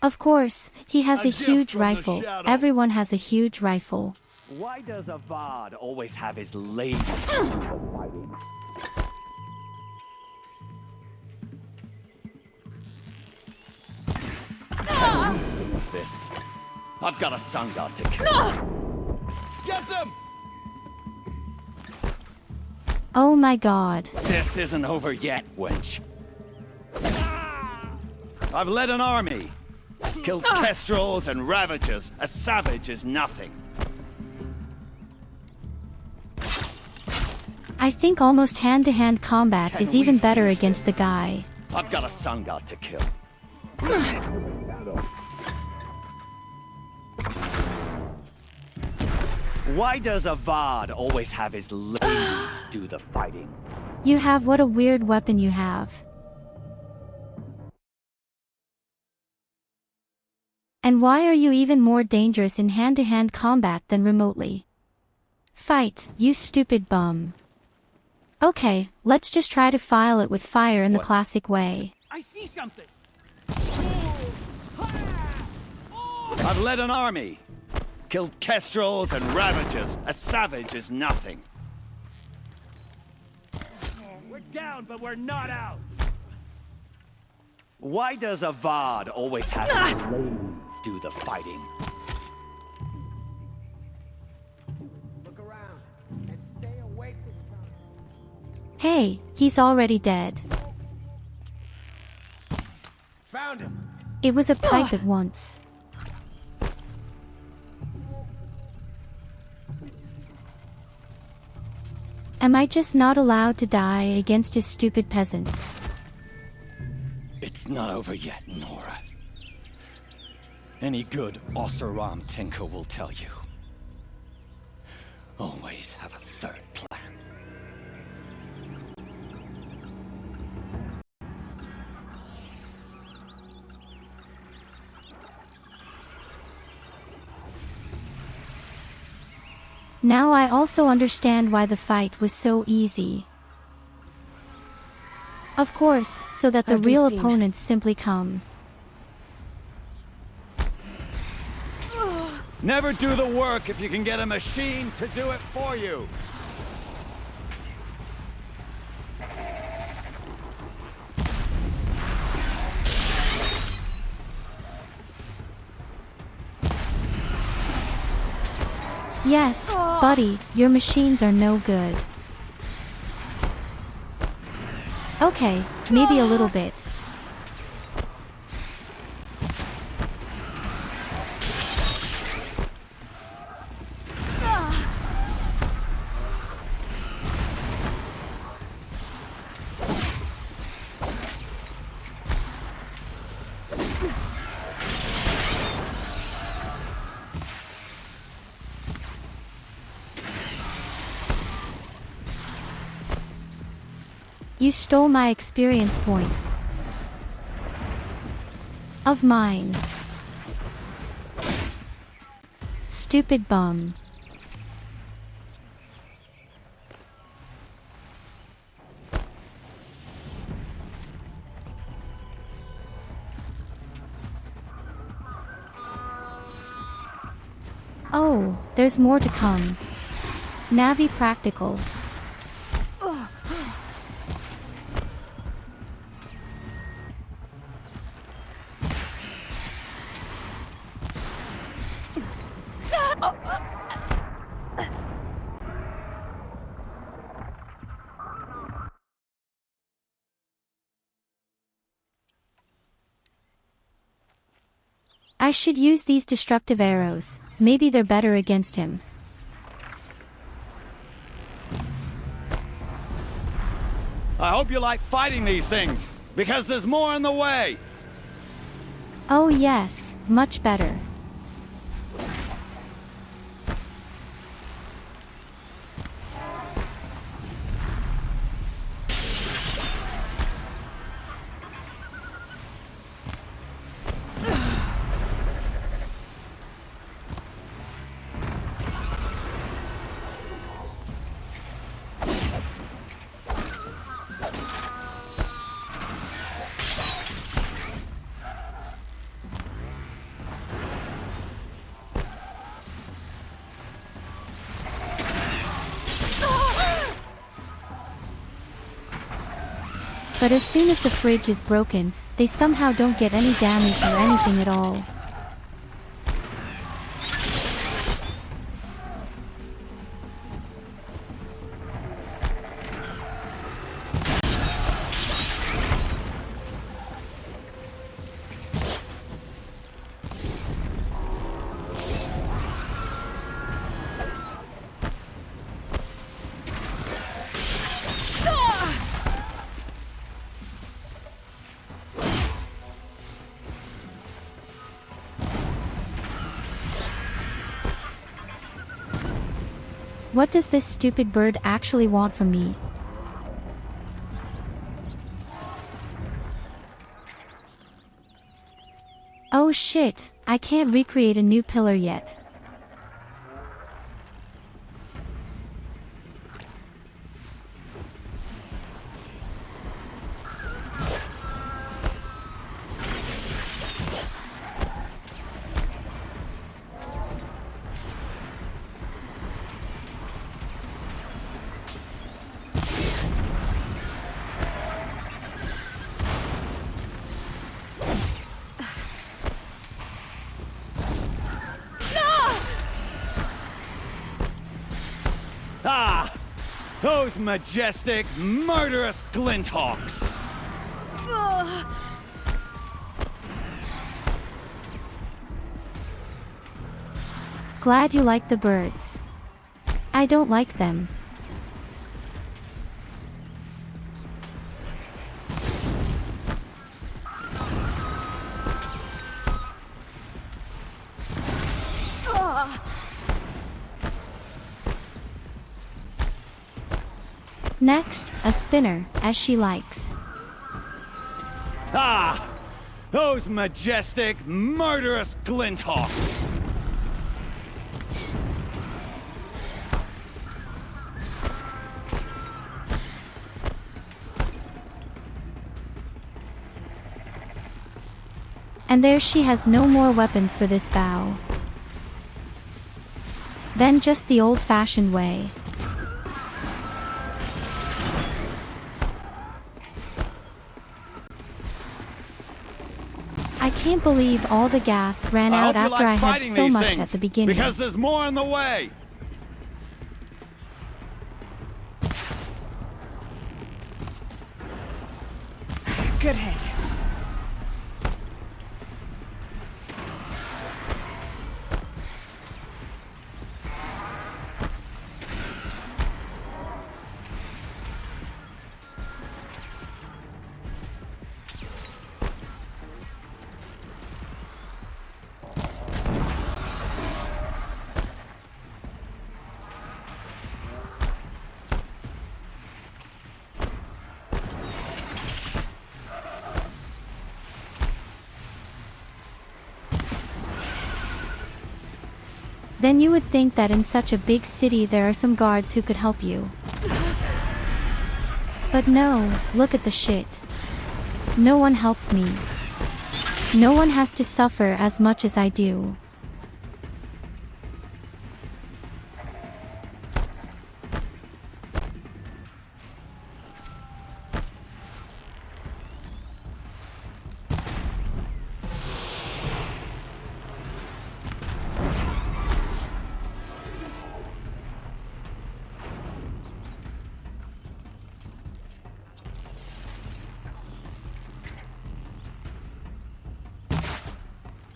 Of course, he has A a gift huge from the rifle. shadow. Everyone has a huge rifle. Why does Avad always have his lady fighting? this. I've got a sun god to kill. Get them! Oh my god. This isn't over yet, wench. I've led an army. Killed kestrels and ravagers. A savage is nothing. I think almost hand-to-hand combat is even better against the guy. I've got a sun god to kill. Why does a VoD always have his ladies do the fighting? You have what a weird weapon you have. And why are you even more dangerous in hand-to-hand combat than remotely? Fight, you stupid bum. Okay, let's just try to file it with fire in the classic way. I see something! I've led an army. Killed kestrels and ravagers. A savage is nothing. We're down, but we're not out! Why does a VoD always have his ladies do the fighting? Look around, and stay awake this time. Hey, he's already dead. Found him! It was a pipe at once. Am I just not allowed to die against his stupid peasants? It's not over yet, Nora. Any good Oseram tinker will tell you. Always have a third plan. Now I also understand why the fight was so easy. Of course, so that the real opponents simply come. Never do the work if you can get a machine to do it for you. Yes, buddy, your machines are no good. Okay, maybe a little bit. You stole my experience points. Of mine. Stupid bum. Oh, there's more to come. Navi practical. I should use these destructive arrows. Maybe they're better against him. I hope you like fighting these things, because there's more in the way. Oh yes, much better. But as soon as the fridge is broken, they somehow don't get any damage or anything at all. What does this stupid bird actually want from me? Oh shit, I can't recreate a new pillar yet. Ah! Those majestic, murderous glinthawks! Glad you like the birds. I don't like them. Next, a spinner, as she likes. Ah! Those majestic, murderous glinthawks! And there she has no more weapons for this bow. Then just the old-fashioned way. I can't believe all the gas ran out after I had so much at the beginning. Because there's more on the way! Good hit. Then you would think that in such a big city there are some guards who could help you. But no, look at the shit. No one helps me. No one has to suffer as much as I do.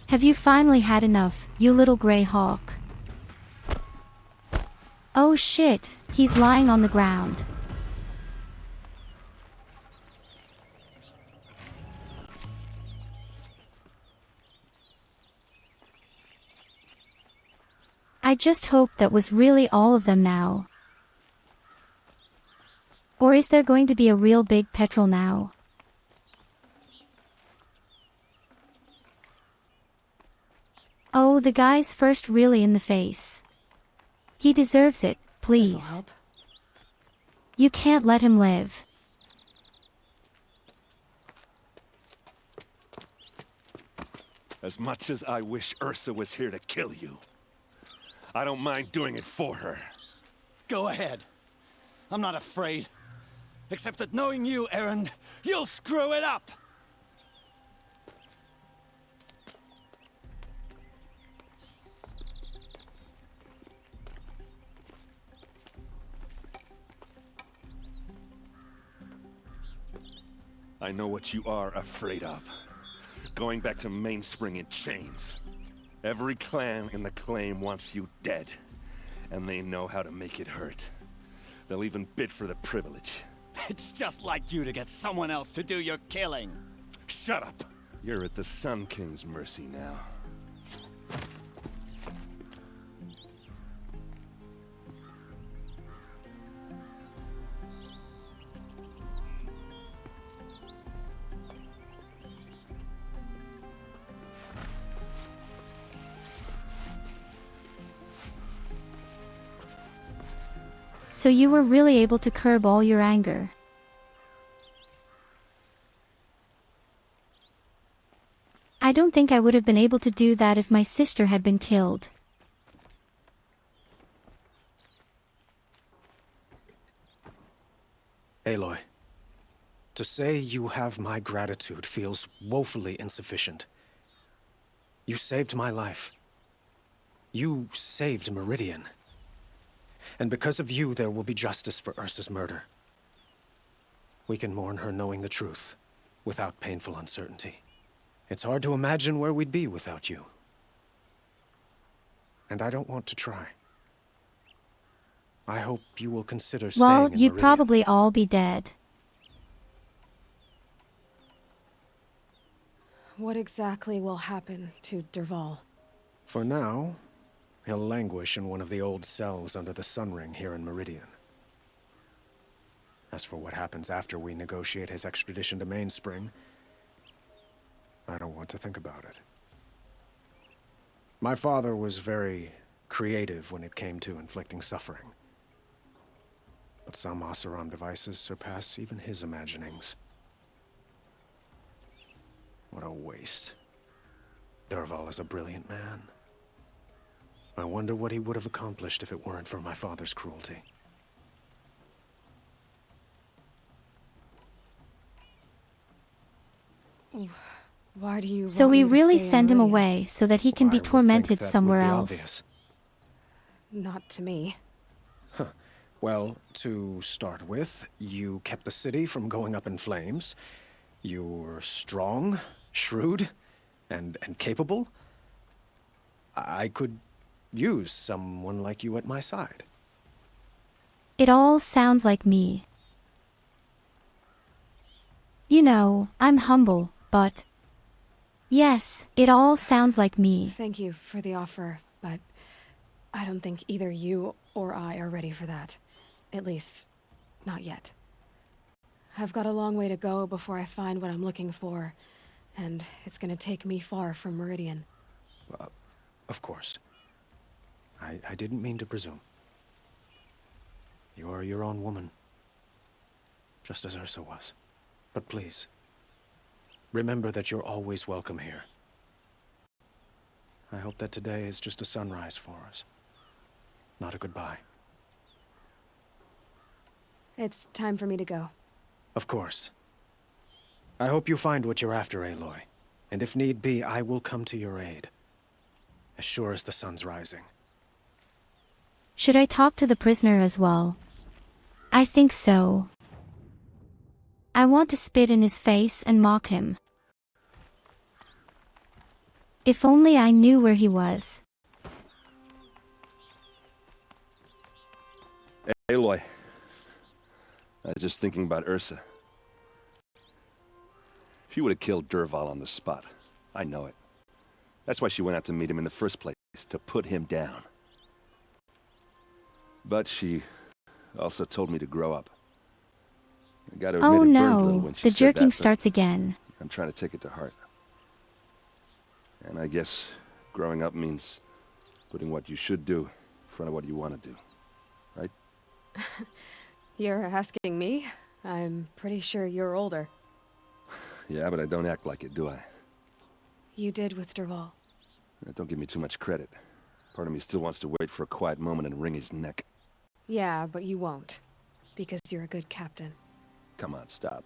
Have you finally had enough, you little gray hawk? Oh shit, he's lying on the ground. I just hope that was really all of them now. Or is there going to be a real big petrol now? Oh, the guy's first really in the face. He deserves it, please. This'll help. You can't let him live. As much as I wish Ursa was here to kill you, I don't mind doing it for her. Go ahead. I'm not afraid. Except that knowing you, Erend, you'll screw it up! I know what you are afraid of. Going back to Mainspring in chains. Every clan in the claim wants you dead. And they know how to make it hurt. They'll even bid for the privilege. It's just like you to get someone else to do your killing. Shut up! You're at the Sun King's mercy now. So you were really able to curb all your anger. I don't think I would have been able to do that if my sister had been killed. Aloy, to say you have my gratitude feels woefully insufficient. You saved my life. You saved Meridian. And because of you, there will be justice for Ursa's murder. We can mourn her knowing the truth, without painful uncertainty. It's hard to imagine where we'd be without you. And I don't want to try. I hope you will consider staying Well, in you'd Meridian. probably all be dead. What exactly will happen to Dervahl? For now, he'll languish in one of the old cells under the Sun Ring here in Meridian. As for what happens after we negotiate his extradition to Mainspring, I don't want to think about it. My father was very creative when it came to inflicting suffering. But some Oseram devices surpass even his imaginings. What a waste. Dervahl is a brilliant man. I wonder what he would have accomplished if it weren't for my father's cruelty. Why do you So want we me to really stay in send him Meridian? away so that he can be I would think tormented that would somewhere be else. obvious. Not to me. Well, to start with, you kept the city from going up in flames. You were strong, shrewd, and capable. I could use someone like you at my side. It all sounds like me. You know, I'm humble, but... Yes, it all sounds like me. Thank you for the offer, but I don't think either you or I are ready for that. At least, not yet. I've got a long way to go before I find what I'm looking for, and it's gonna take me far from Meridian. Of course. I didn't mean to presume. You are your own woman, just as Ursa was. But please, remember that you're always welcome here. I hope that today is just a sunrise for us, not a goodbye. It's time for me to go. Of course. I hope you find what you're after, Aloy. And if need be, I will come to your aid. As sure as the sun's rising. Should I talk to the prisoner as well? I think so. I want to spit in his face and mock him. If only I knew where he was. Aloy. I was just thinking about Ursa. She would have killed Dervahl on the spot. I know it. That's why she went out to meet him in the first place, to put him down. But she also told me to grow up. I gotta admit, Oh it burned a little no, when she the said jerking that, but starts again. I'm trying to take it to heart. And I guess growing up means putting what you should do in front of what you want to do. Right? You're asking me? I'm pretty sure you're older. Yeah, but I don't act like it, do I? You did with Dervahl. Don't give me too much credit. Part of me still wants to wait for a quiet moment and wring his neck. Yeah, but you won't. Because you're a good captain. Come on, stop.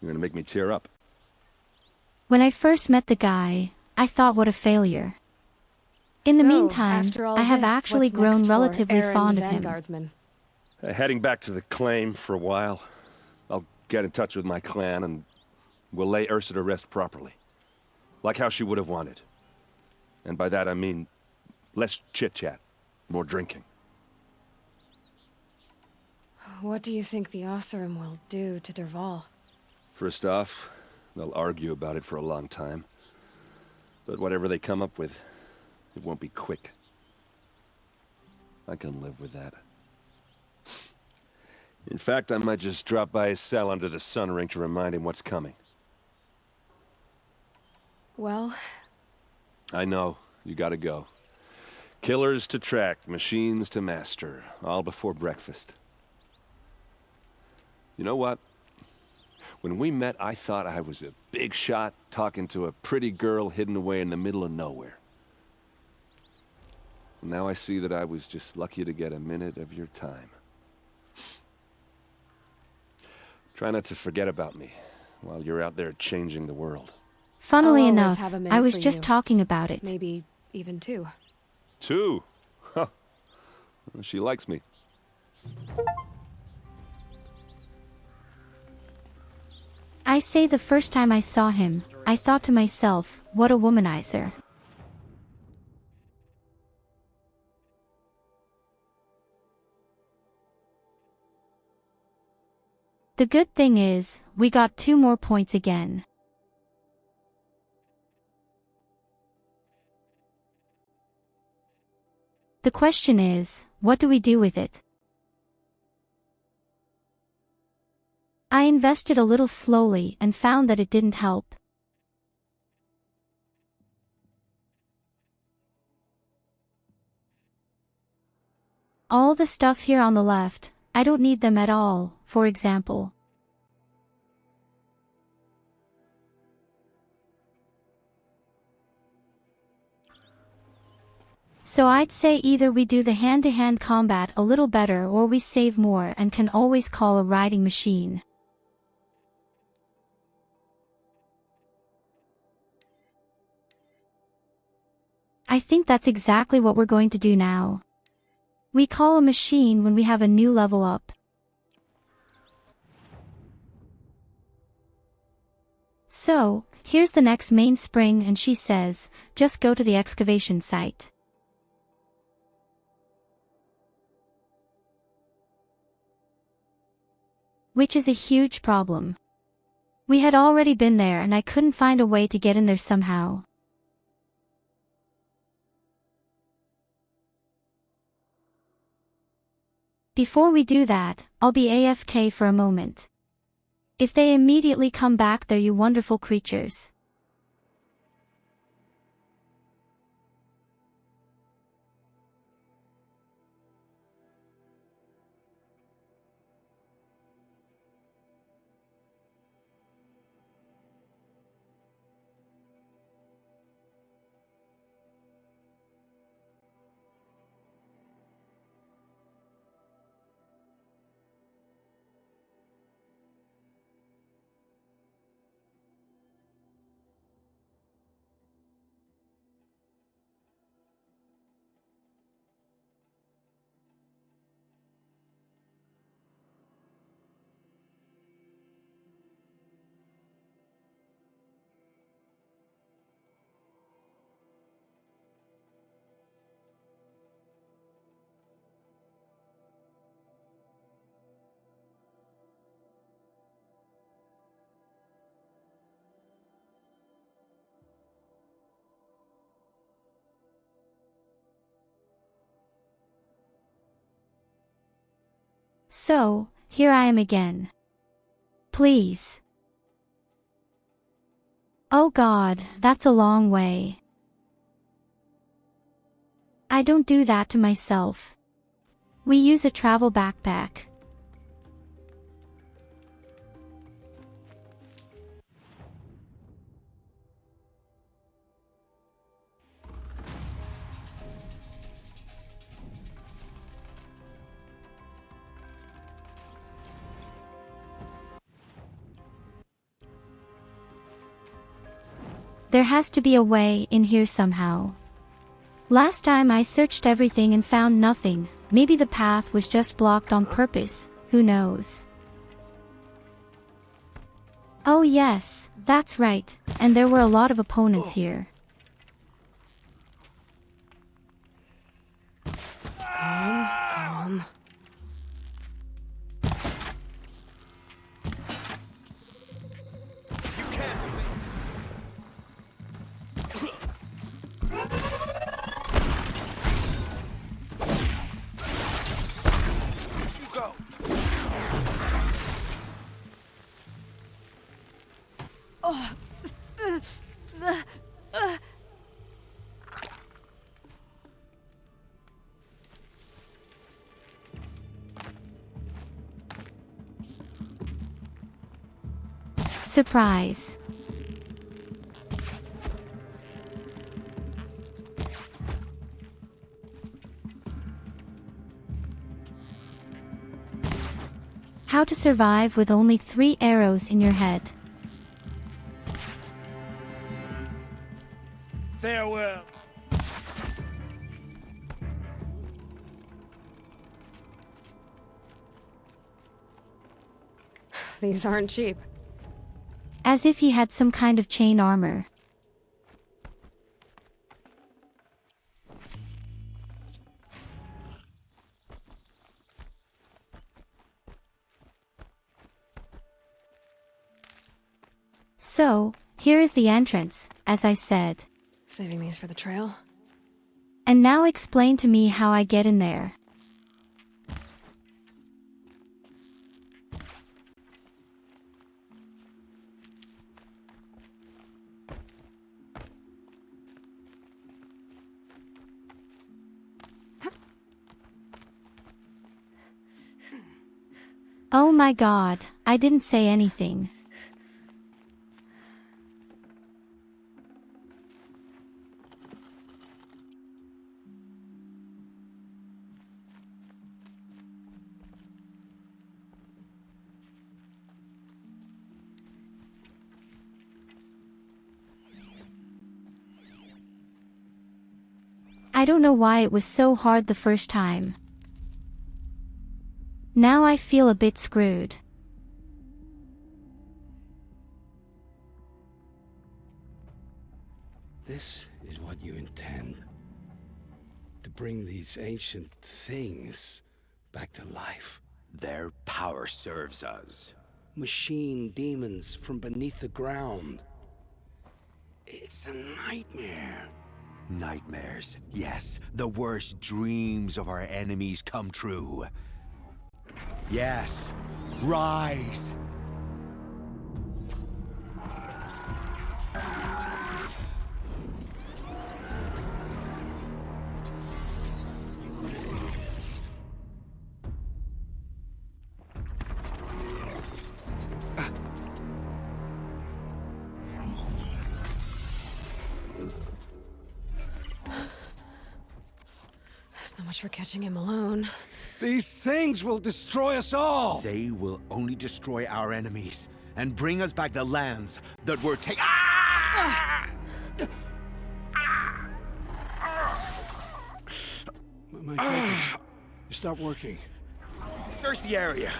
You're gonna make me tear up. When I first met the guy, I thought what a failure. In the So, meantime, after all I have this, actually what's grown next for relatively Aaron fond the of him. Vanguardsman? Heading back to the claim for a while. I'll get in touch with my clan and we'll lay Ursa to rest properly. Like how she would have wanted. And by that I mean less chit-chat, more drinking. What do you think the Oseram will do to Dervahl? First off, they'll argue about it for a long time. But whatever they come up with, it won't be quick. I can live with that. In fact, I might just drop by his cell under the Sun Ring to remind him what's coming. Well... I know. You gotta go. Killers to track, machines to master, all before breakfast. You know what? When we met, I thought I was a big shot talking to a pretty girl hidden away in the middle of nowhere. Now I see that I was just lucky to get a minute of your time. Try not to forget about me while you're out there changing the world. Funnily I'll always enough, have a minute I was for just you. talking about it. Maybe even 2. 2? Huh. Well, she likes me. I say the first time I saw him, I thought to myself, what a womanizer. The good thing is, we got 2 more points again. The question is, what do we do with it? I invested a little slowly and found that it didn't help. All the stuff here on the left, I don't need them at all, for example. So I'd say either we do the hand-to-hand combat a little better or we save more and can always call a riding machine. I think that's exactly what we're going to do now. We call a machine when we have a new level up. So, here's the next mainspring and she says, just go to the excavation site. Which is a huge problem. We had already been there and I couldn't find a way to get in there somehow. Before we do that, I'll be AFK for a moment. If they immediately come back, they're you wonderful creatures. So, here I am again. Please. Oh God, that's a long way. I don't do that to myself. We use a travel backpack. There has to be a way in here somehow. Last time I searched everything and found nothing. Maybe the path was just blocked on purpose, who knows? Oh yes, that's right, and there were a lot of opponents here. Calm, calm. Surprise. How to survive with only 3 arrows in your head. Farewell. These aren't cheap. As if he had some kind of chain armor. So, here is the entrance, as I said. Saving these for the trail? And now explain to me how I get in there. Oh my god, I didn't say anything. I don't know why it was so hard the first time. Now I feel a bit screwed. This is what you intend? To bring these ancient things back to life? Their power serves us. Machine demons from beneath the ground. It's a nightmare. Nightmares, yes. The worst dreams of our enemies come true. Yes, rise! So much for catching him alone. These things will destroy us all! They will only destroy our enemies and bring us back the lands that were taken. My focus. You stop working. Search the area.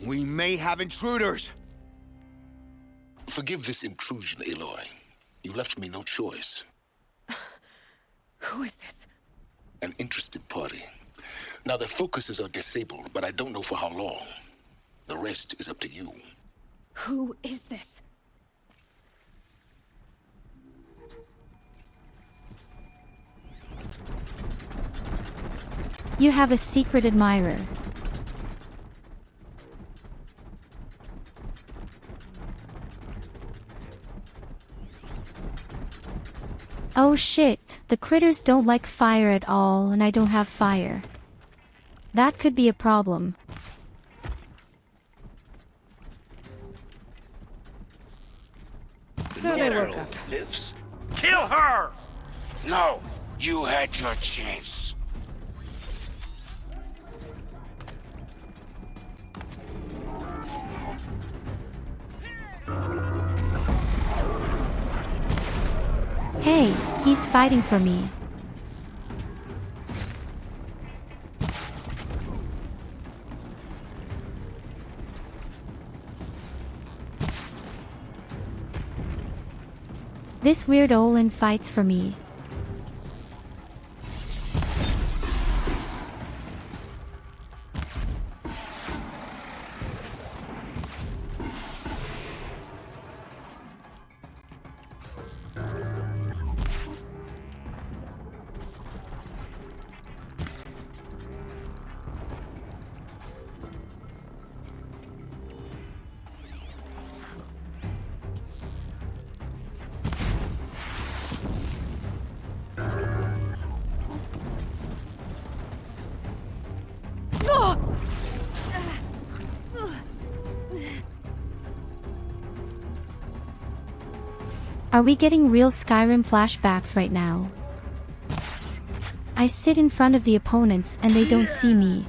We may have intruders. Forgive this intrusion, Aloy. You left me no choice. Who is this? An interested party. Now, their focuses are disabled, but I don't know for how long. The rest is up to you. Who is this? You have a secret admirer. Oh shit, the critters don't like fire at all and I don't have fire. That could be a problem. So they woke up. Lives. Kill her! No, you had your chance. Hey, he's fighting for me. This weird Olin fights for me. Are we getting real Skyrim flashbacks right now? I sit in front of the opponents and they don't see me.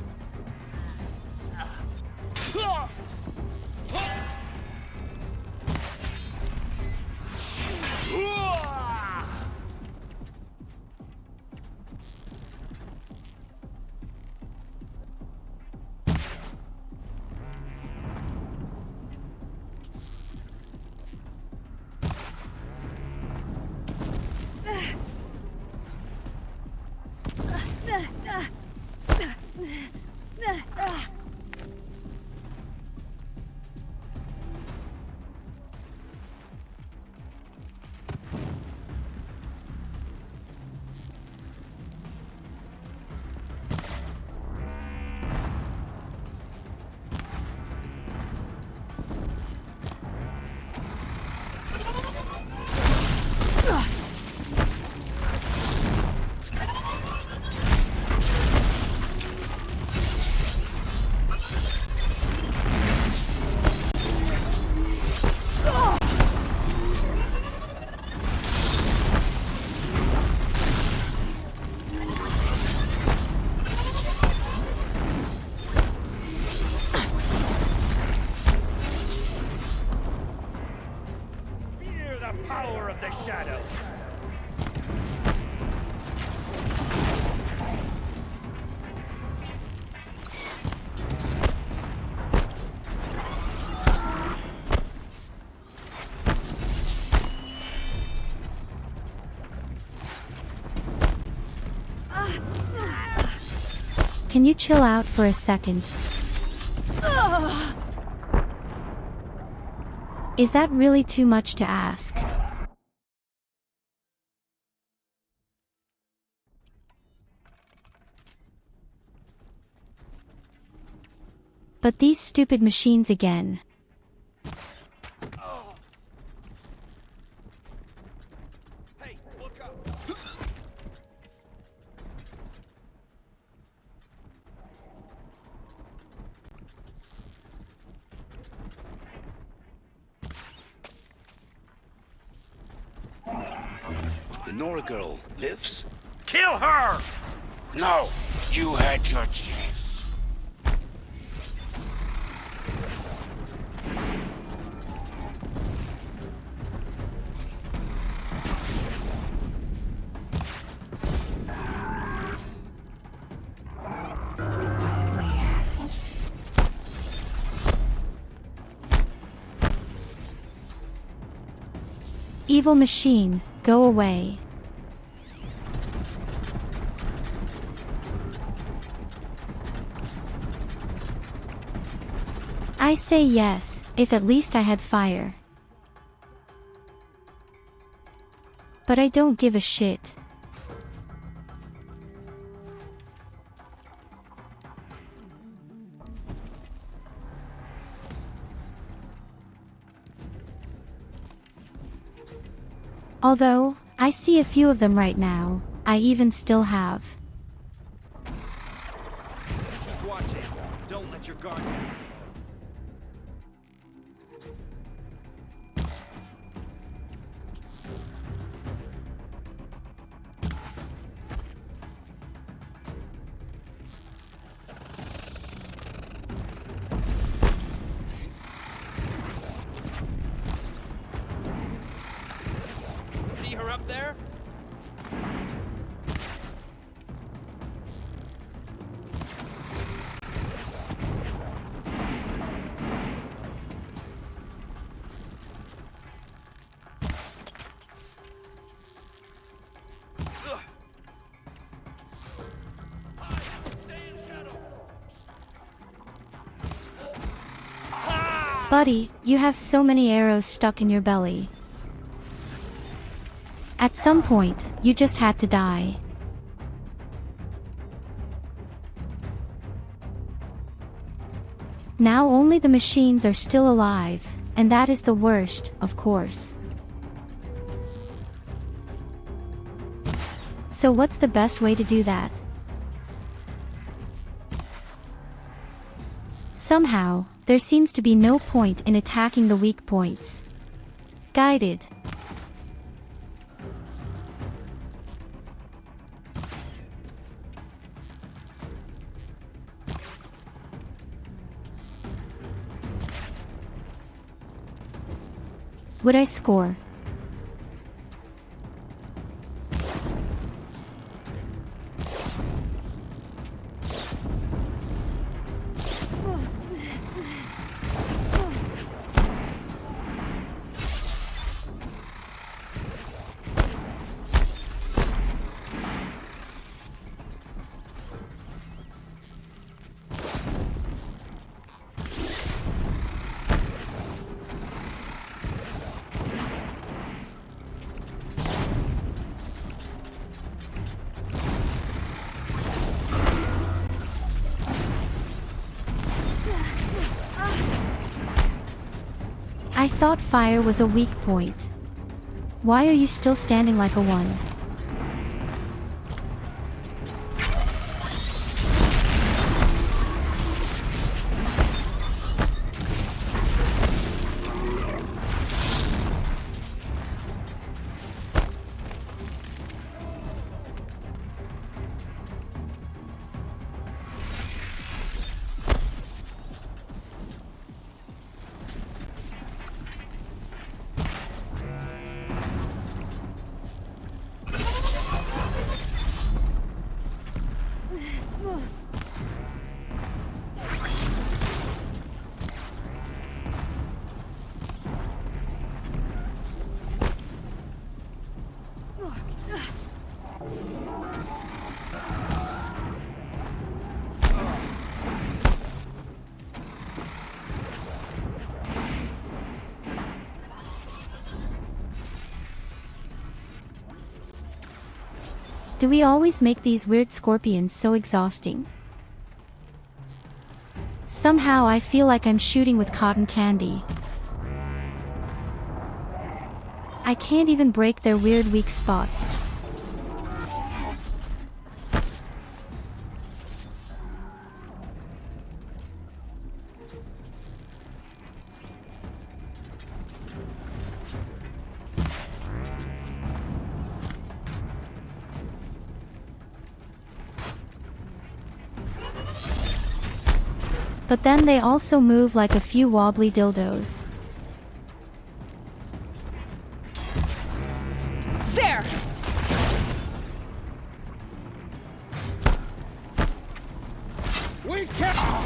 Power of the shadow. Can you chill out for a second? Is that really too much to ask? But these stupid machines again. Hey, look up. The Nora girl lives? Kill her! No, you had your chance. Evil machine, go away. I say yes, if at least I had fire. But I don't give a shit. Although, I see a few of them right now, I even still have. Watch it. Don't let your guard down. See her up there? Buddy, you have so many arrows stuck in your belly. At some point, you just had to die. Now only the machines are still alive, and that is the worst, of course. So what's the best way to do that? Somehow, there seems to be no point in attacking the weak points. Guided. Would I score? I thought fire was a weak point. Why are you still standing like a one? Do we always make these weird scorpions so exhausting? Somehow I feel like I'm shooting with cotton candy. I can't even break their weird weak spots. But then they also move like a few wobbly dildos. There! We can.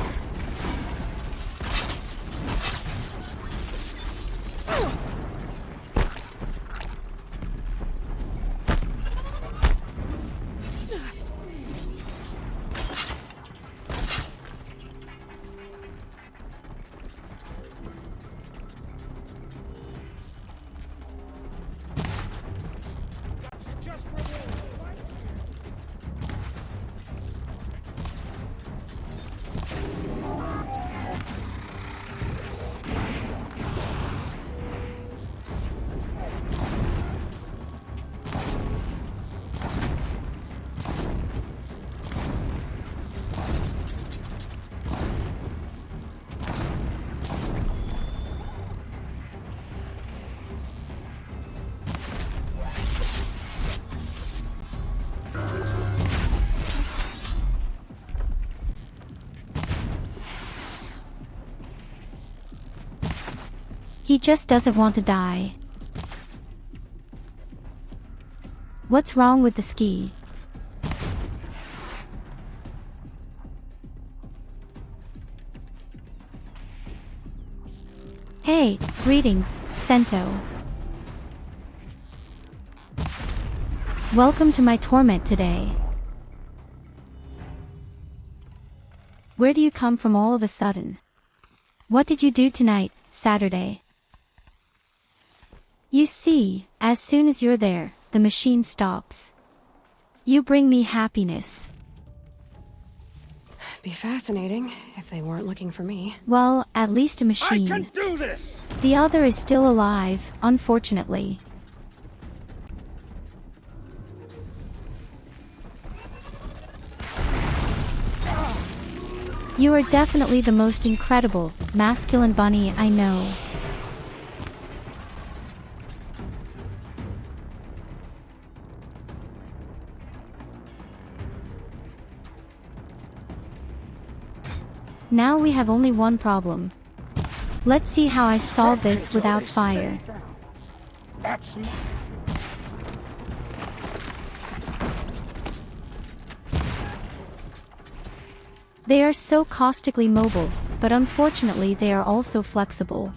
He just doesn't want to die. What's wrong with the ski? Hey, greetings, Sento. Welcome to my torment today. Where do you come from all of a sudden? What did you do tonight, Saturday? You see, as soon as you're there, the machine stops. You bring me happiness. Be fascinating if they weren't looking for me. Well, at least a machine. I can do this! The other is still alive, unfortunately. You are definitely the most incredible, masculine bunny I know. Now we have only one problem. Let's see how I solve this without fire. That's my... They are so caustically mobile, but unfortunately they are also flexible.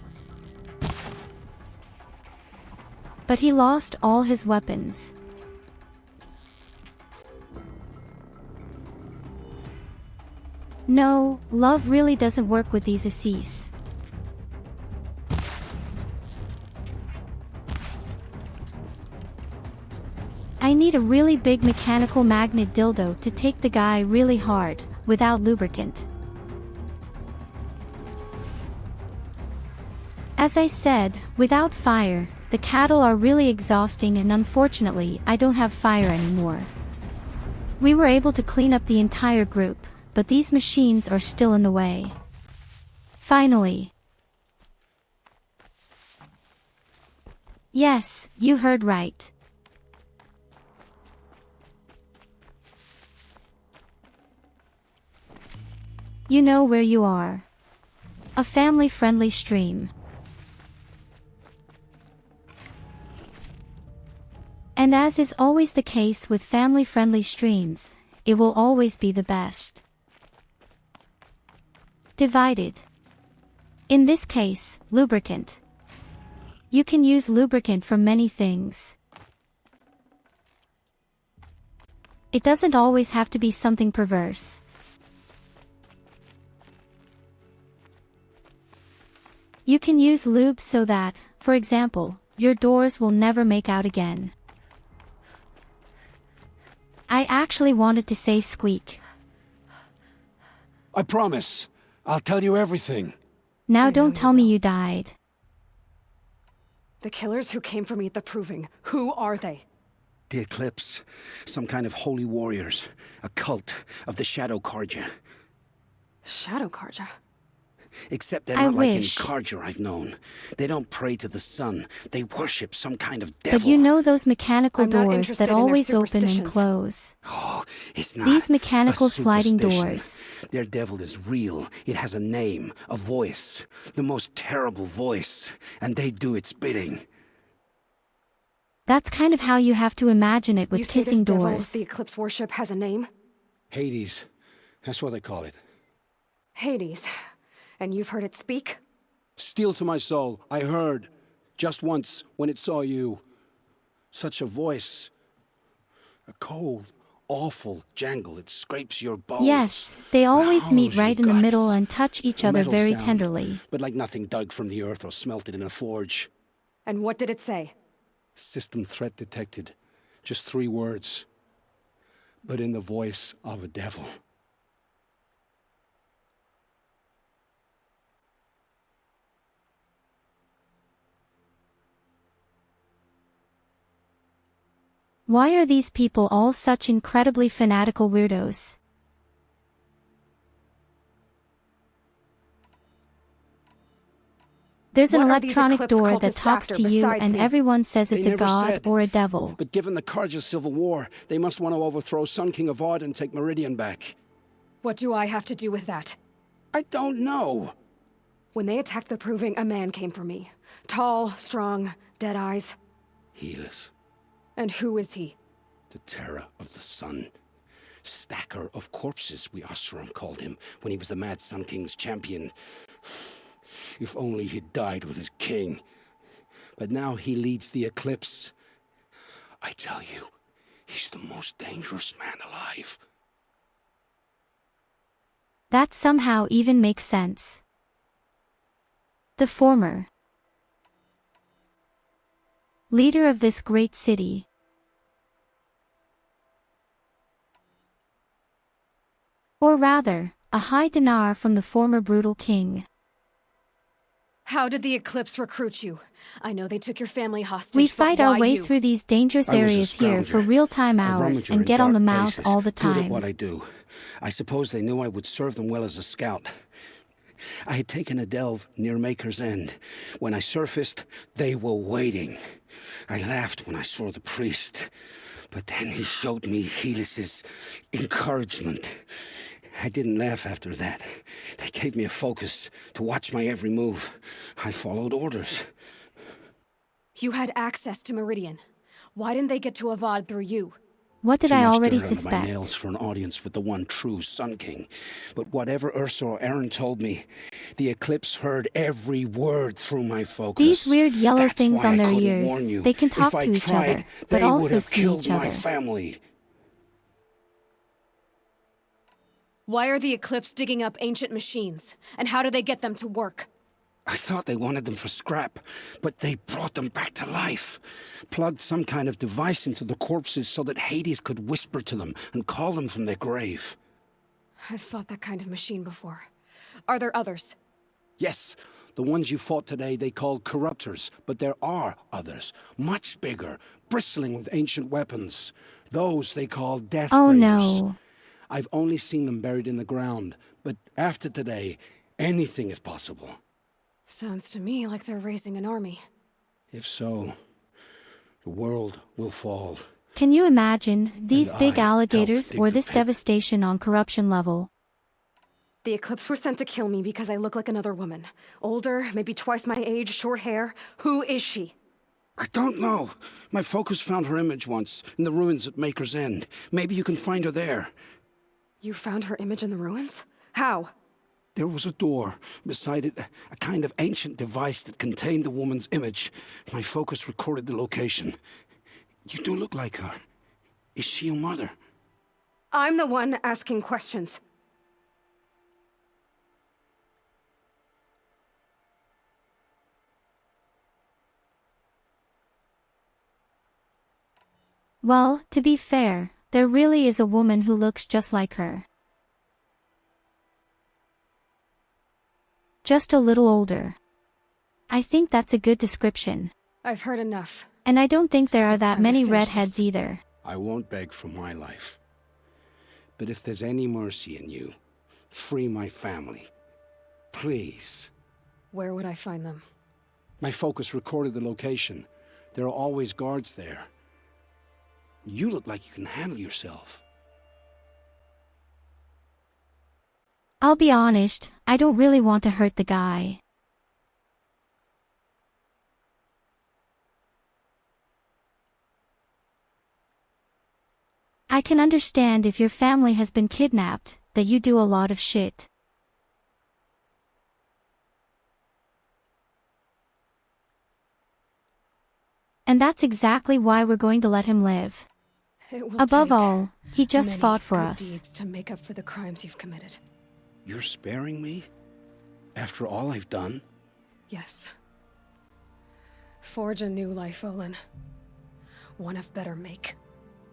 But he lost all his weapons. No, love really doesn't work with these Assis. I need a really big mechanical magnet dildo to take the guy really hard, without lubricant. As I said, without fire, the cattle are really exhausting, and unfortunately, I don't have fire anymore. We were able to clean up the entire group, but these machines are still in the way. Finally. Yes, you heard right. You know where you are. A family-friendly stream. And as is always the case with family-friendly streams, it will always be the best. Divided. In this case, lubricant. You can use lubricant for many things. It doesn't always have to be something perverse. You can use lube so that, for example, your doors will never make out again. I actually wanted to say squeak. I promise. I'll tell you everything. Now don't tell me you died. The killers who came for me at the Proving, who are they? The Eclipse. Some kind of holy warriors. A cult of the Shadow Karja. Shadow Karja? Except they're I not like any wish. Karja I've known. They don't pray to the sun. They worship some kind of devil. But you know those mechanical I'm not doors interested that in their always open and superstitions. close. Oh, it's not These mechanical a sliding superstition. doors. Their devil is real. It has a name, a voice. The most terrible voice. And they do its bidding. That's kind of how you have to imagine it with You say kissing this devil doors. the Eclipse worship has a name? Hades. That's what they call it. Hades. And you've heard it speak? Steel to my soul, I heard. Just once, when it saw you. Such a voice. A cold, awful jangle. It scrapes your bones. Yes, they always meet hollows your right in the guts. middle and touch each A other metal very sound, tenderly. But like nothing dug from the earth or smelted in a forge. And what did it say? System threat detected. Just 3 words. But in the voice of a devil. Why are these people all such incredibly fanatical weirdos? There's an What are these electronic Eclipse door that cultists talks after to you besides and me? everyone says it's They a never god said. or a devil. But given the Karja civil war, they must want to overthrow Sun King of VoD and take Meridian back. What do I have to do with that? I don't know. When they attacked the Proving, a man came for me. Tall, strong, dead eyes. Helis, And who is he? the terror of the sun. Stacker of corpses, we Oseram called him, when he was the Mad Sun King's champion. If only he'd died with his king. But now he leads the Eclipse. I tell you, he's the most dangerous man alive. That somehow even makes sense. The former leader of this great city. Or rather, a high dinar from the former brutal king. How did the Eclipse recruit you? I know they took your family hostage. We but fight our why way you? through these dangerous I was a areas here for scrounger, real-time a hours rummager and in get on the dark mouth places, all the good at time. what I do. I suppose they knew I would serve them well as a scout. I had taken a delve near Maker's End. When I surfaced, they were waiting. I laughed when I saw the priest, but then he showed me Helis's encouragement. I didn't laugh after that. They gave me a focus to watch my every move. I followed orders. You had access to Meridian. Why didn't they get to a VoD through you? What did Too I much already dirt under my suspect? nails for an audience with the one true Sun King. But whatever Ursa or Aaron told me, the Eclipse heard every word through my focus. These weird yellow That's things why on I their couldn't ears, warn you. they can talk If I to each tried, other, but they would also have see killed each my other. family. Why are the Eclipse digging up ancient machines? And how do they get them to work? I thought they wanted them for scrap, but they brought them back to life. Plugged some kind of device into the corpses so that Hades could whisper to them and call them from their grave. I've fought that kind of machine before. Are there others? Yes, the ones you fought today they called corruptors, but there are others, much bigger, bristling with ancient weapons. Those they call death Oh raiders. no. I've only seen them buried in the ground, but after today, anything is possible. Sounds to me like they're raising an army. If so, the world will fall. Can you imagine these And big I alligators helped dig or the this pit. devastation on corruption level? The Eclipse were sent to kill me because I look like another woman. Older, maybe twice my age, short hair. Who is she? I don't know. My focus found her image once, in the ruins at Maker's End. Maybe you can find her there. You found her image in the ruins? How? There was a door. Beside it, a kind of ancient device that contained the woman's image. My focus recorded the location. You do look like her. Is she your mother? I'm the one asking questions. Well, to be fair, there really is a woman who looks just like her. Just a little older. I think that's a good description. I've heard enough. And I don't think there are It's that time to many finish redheads this. either. I won't beg for my life. But if there's any mercy in you, free my family. Please. Where would I find them? My focus recorded the location. There are always guards there. You look like you can handle yourself. I'll be honest, I don't really want to hurt the guy. I can understand if your family has been kidnapped, that you do a lot of shit. And that's exactly why we're going to let him live. It will Above take all, he just many fought for good us. deeds to make up for the crimes you've committed. You're sparing me? After all I've done? Yes. Forge a new life, Olin. One of better make.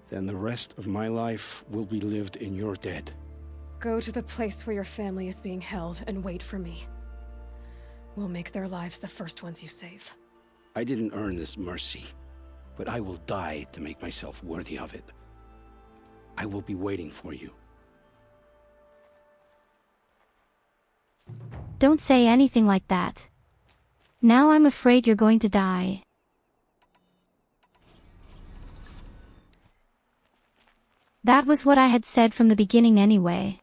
Then the rest of my life will be lived in your debt. Go to the place where your family is being held and wait for me. We'll make their lives the first ones you save. I didn't earn this mercy, but I will die to make myself worthy of it. I will be waiting for you. Don't say anything like that. Now I'm afraid you're going to die. That was what I had said from the beginning anyway.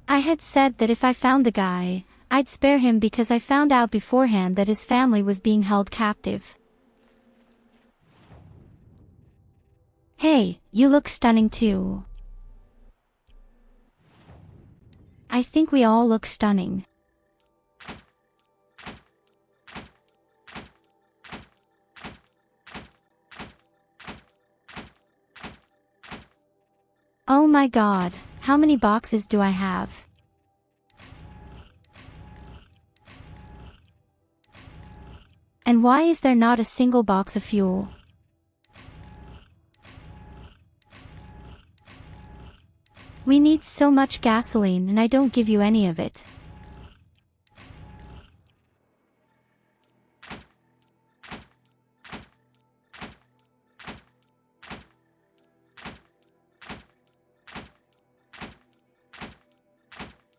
I had said that if I found the guy, I'd spare him because I found out beforehand that his family was being held captive. Hey, you look stunning too. I think we all look stunning. Oh my god, how many boxes do I have? And why is there not a single box of fuel? We need so much gasoline and I don't give you any of it.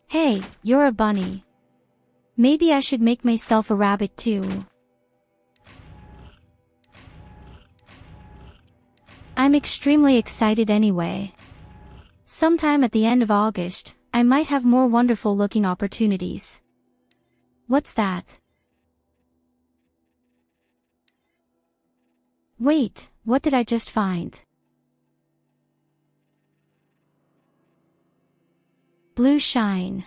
Hey, you're a bunny. Maybe I should make myself a rabbit too. I'm extremely excited anyway. Sometime at the end of August, I might have more wonderful-looking opportunities. What's that? Wait, what did I just find? Blue shine.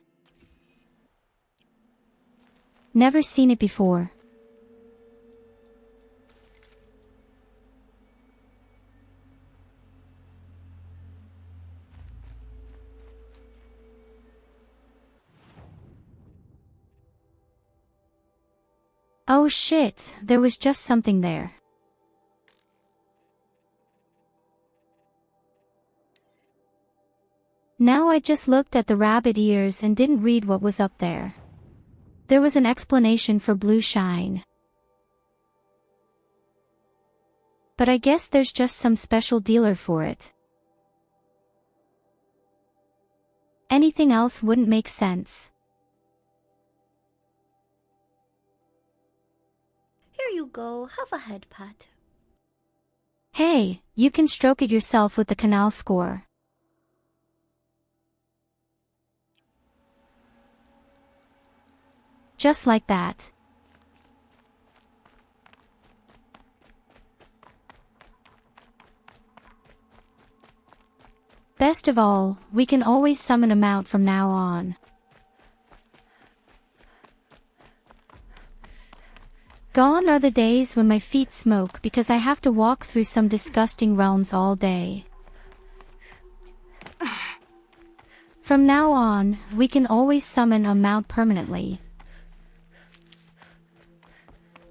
Never seen it before. Oh shit, there was just something there. Now I just looked at the rabbit ears and didn't read what was up there. There was an explanation for blue shine. But I guess there's just some special dealer for it. Anything else wouldn't make sense. Here you go, have a head pat. Hey, you can stroke it yourself with the canal score. Just like that. Best of all, we can always summon a mount from now on. Gone are the days when my feet smoke because I have to walk through some disgusting realms all day. From now on, we can always summon a mount permanently.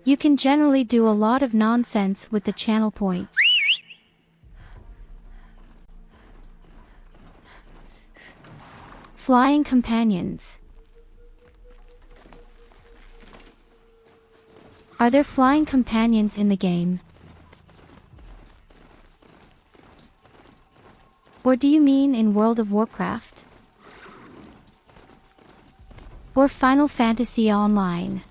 You can generally do a lot of nonsense with the channel points. Flying companions. Are there flying companions in the game? Or do you mean in World of Warcraft? Or Final Fantasy Online?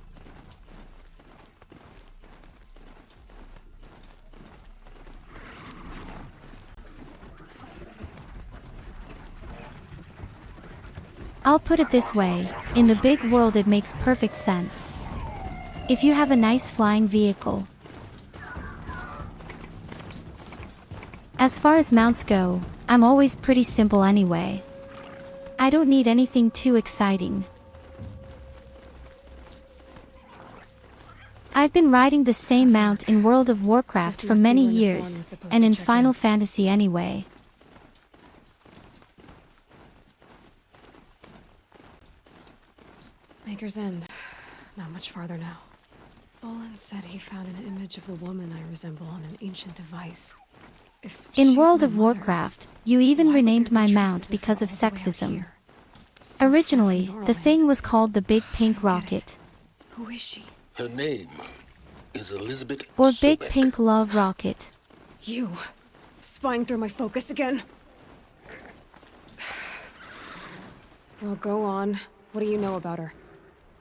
I'll put it this way, in the big world it makes perfect sense. If you have a nice flying vehicle. As far as mounts go, I'm always pretty simple anyway. I don't need anything too exciting. I've been riding the same mount in World of Warcraft for many years, and in Final Fantasy anyway. Maker's End. Not much farther now. Olin said he found an image of the woman I resemble on an ancient device. In World of Warcraft, you even renamed my mount because of sexism. Originally, the thing was called the Big Pink Rocket. Who is she? Her name is Elizabeth Or Big Sobek. Pink Love Rocket. You! Spying through my focus again? Well, go on. What do you know about her?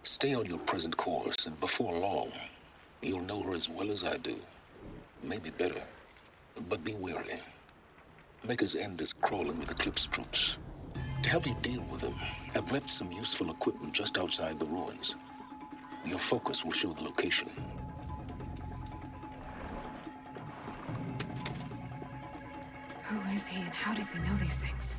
Stay on your present course, and before long, you'll know her as well as I do. Maybe better. But be wary. Maker's End is crawling with Eclipse troops. To help you deal with them, I've left some useful equipment just outside the ruins. Your focus will show the location. Who is he and how does he know these things?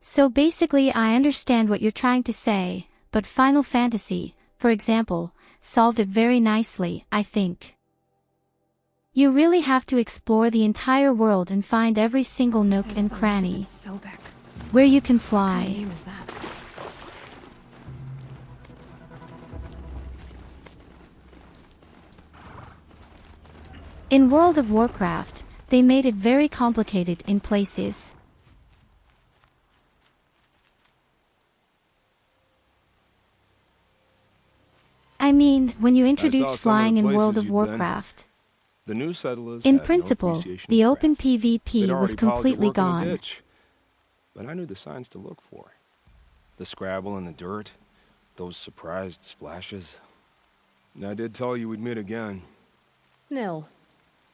So basically I understand what you're trying to say, but Final Fantasy, for example, solved it very nicely, I think. You really have to explore the entire world and find every single nook and cranny where you can fly. What kind of name is that? In World of Warcraft, they made it very complicated in places. I mean, when you introduced flying in World of Warcraft. The new settlers In had no principle, appreciation the for open craft. They'd PvP already was piled their completely work in a gone. ditch. But I knew the signs to look for. The scrabble in the dirt, those surprised splashes. I did tell you we'd meet again. Nil.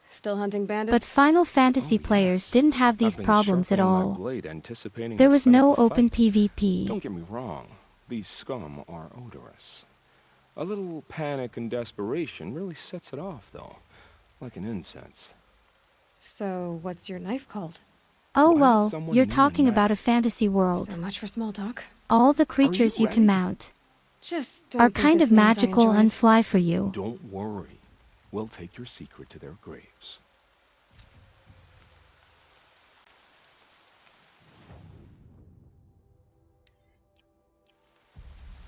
Still hunting bandits? But Final Fantasy players didn't have these problems at all. Blade, anticipating There the was setup no of open fight. PvP. Don't get me wrong. These scum are odorous. A little panic and desperation really sets it off, though. Like an incense. So, what's your knife called? Oh Why would well, someone you're name a talking about a knife? fantasy world. So much for small talk. All the creatures you can ready? mount Just don't are think kind this of means I magical enjoy and it. fly for you. Don't worry. We'll take your secret to their graves.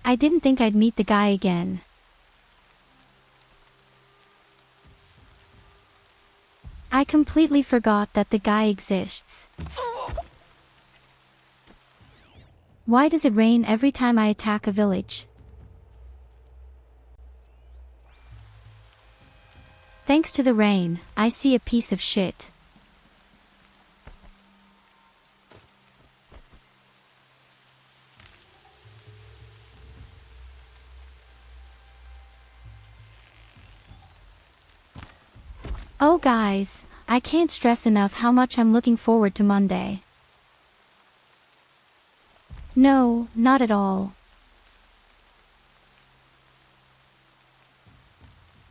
I didn't think I'd meet the guy again. I completely forgot that the guy exists. Why does it rain every time I attack a village? Thanks to the rain, I see a piece of shit. Oh guys, I can't stress enough how much I'm looking forward to Monday. No, not at all.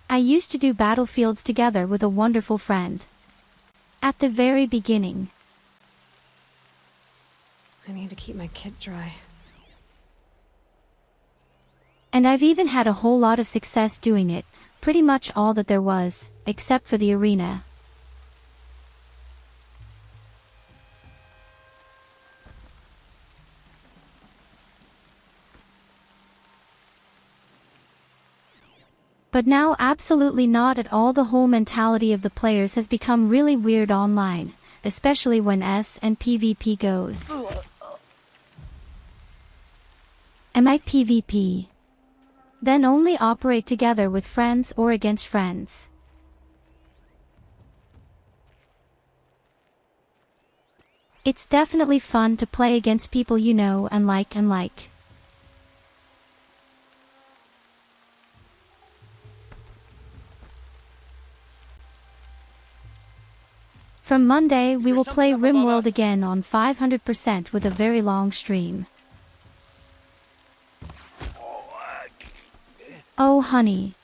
I used to do battlefields together with a wonderful friend. At the very beginning. I need to keep my kit dry. And I've even had a whole lot of success doing it, pretty much all that there was, except for the arena. But now absolutely not at all. The whole mentality of the players has become really weird online, especially when S and PvP goes. Am I PvP? Then only operate together with friends or against friends. It's definitely fun to play against people you know and like. From Monday, we will play RimWorld again on 500% with a very long stream. Oh honey.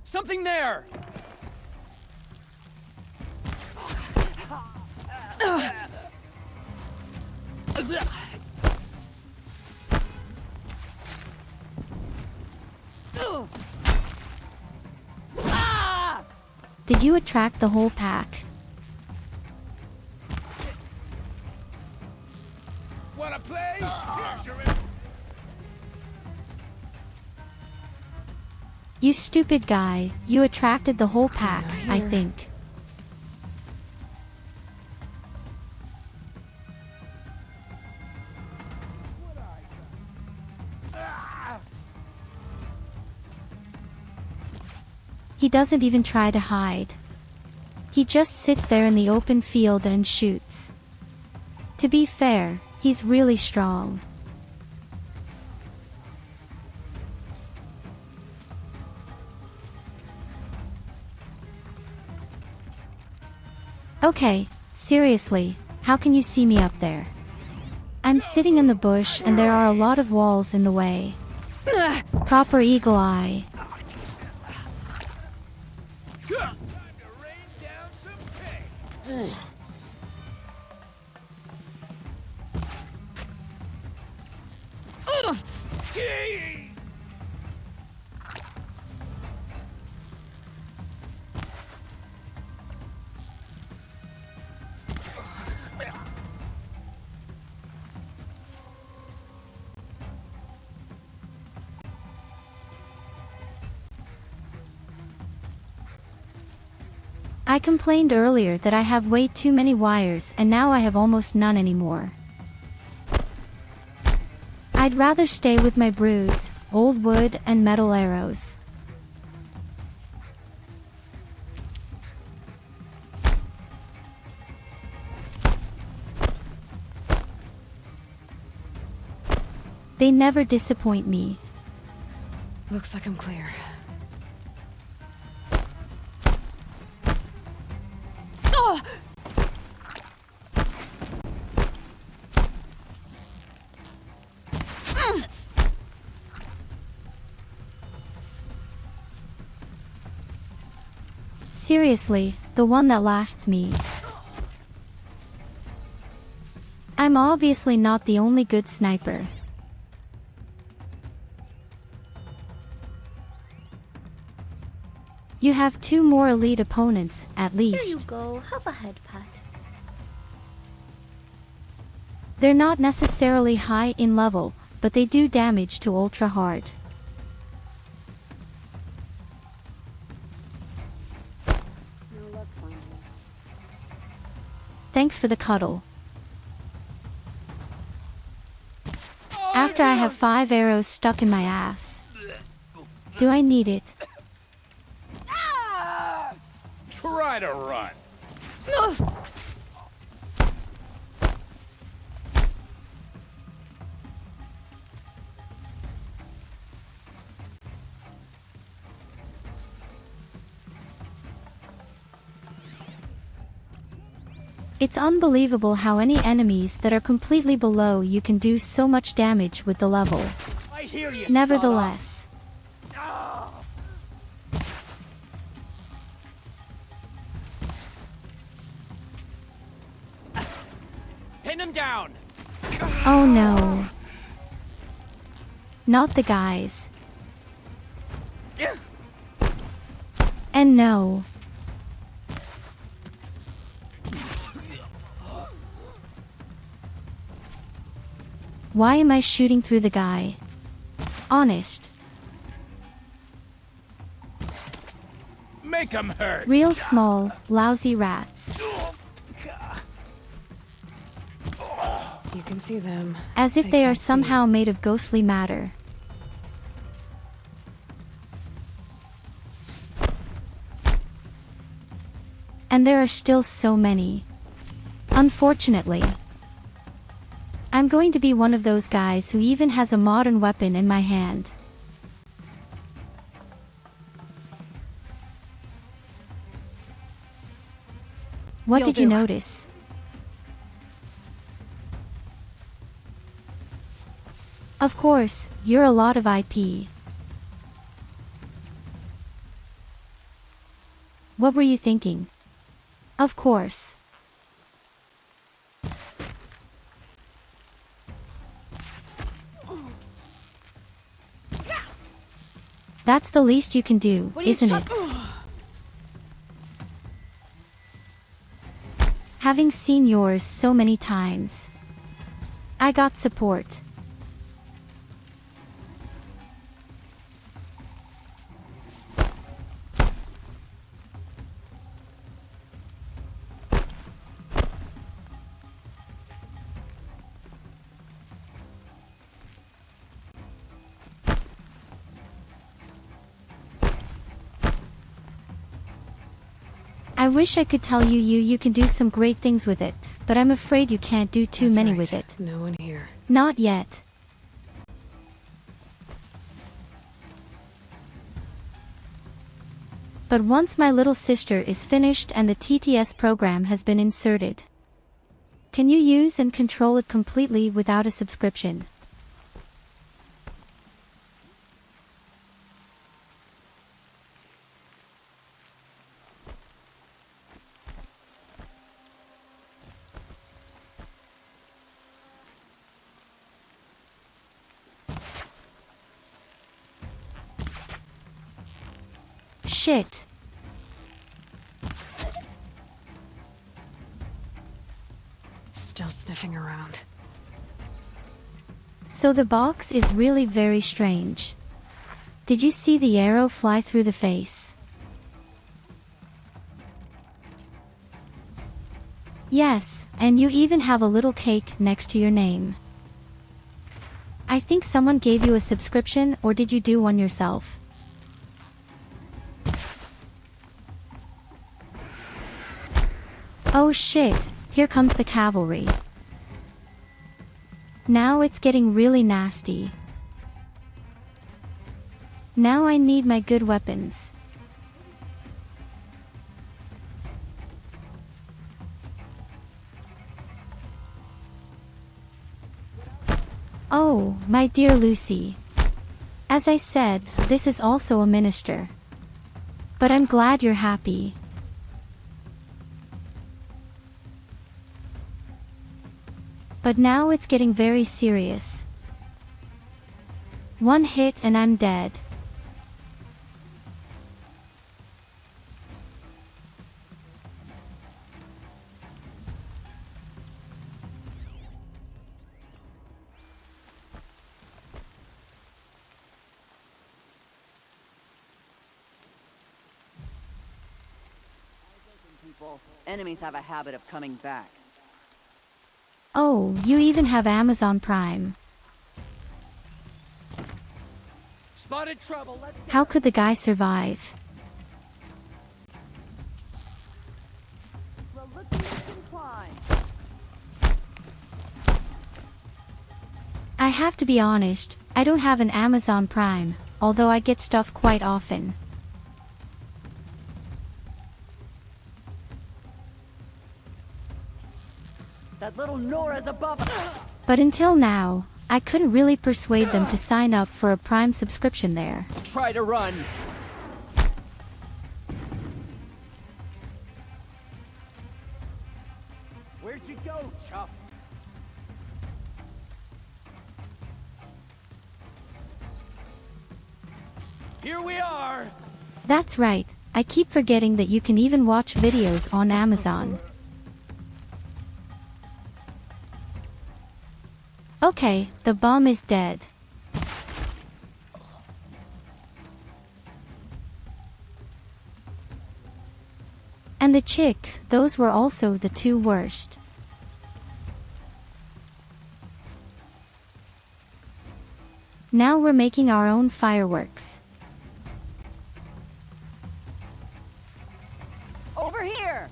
Something there! Did you attract the whole pack? Wanna play? Here's your You stupid guy, you attracted the whole pack, I think. He doesn't even try to hide. He just sits there in the open field and shoots. To be fair, he's really strong. Okay, seriously, how can you see me up there? I'm sitting in the bush and there are a lot of walls in the way. Proper eagle eye. I complained earlier that I have way too many wires and now I have almost none anymore. I'd rather stay with my broods, old wood and metal arrows. They never disappoint me. Looks like I'm clear. Oh! Seriously, the one that lasts me. I'm obviously not the only good sniper. You have 2 more elite opponents, at least. Here you go, have a head pat. They're not necessarily high in level, but they do damage to Ultrahard. Thanks for the cuddle. After I have 5 arrows stuck in my ass. Do I need it? Try to run. It's unbelievable how any enemies that are completely below you can do so much damage with the level. I hear you, Nevertheless. Pin him down. Oh no. Not the guys. And no. Why am I shooting through the guy? Honest. Make him hurt. Real small, lousy rats. You can see them. As if they are somehow made of ghostly matter. And there are still so many. Unfortunately. I'm going to be one of those guys who even has a modern weapon in my hand. What did you notice? Of course, you're a lot of IP. What were you thinking? Of course. That's the least you can do, isn't it? Having seen yours so many times. I got support. I wish I could tell you can do some great things with it, but I'm afraid you can't do too many with it. No one here. Not yet. But once my little sister is finished and the TTS program has been inserted, can you use and control it completely without a subscription? Shit. Still sniffing around. So the box is really very strange. Did you see the arrow fly through the face? Yes, and you even have a little cake next to your name. I think someone gave you a subscription, or did you do one yourself? Oh shit, here comes the cavalry. Now it's getting really nasty. Now I need my good weapons. Oh, my dear Lucy. As I said, this is also a minister. But I'm glad you're happy. But now it's getting very serious. One hit and I'm dead. Enemies have a habit of coming back. Oh, you even have Amazon Prime. Spotted trouble. How could the guy survive? I have to be honest, I don't have an Amazon Prime, although I get stuff quite often. That little Nora's above us. But until now, I couldn't really persuade them to sign up for a Prime subscription there. Try to run. Where'd you go, Chuck? Here we are. That's right, I keep forgetting that you can even watch videos on Amazon. Okay, the bomb is dead. And the chick, those were also the two worst. Now we're making our own fireworks. Over here.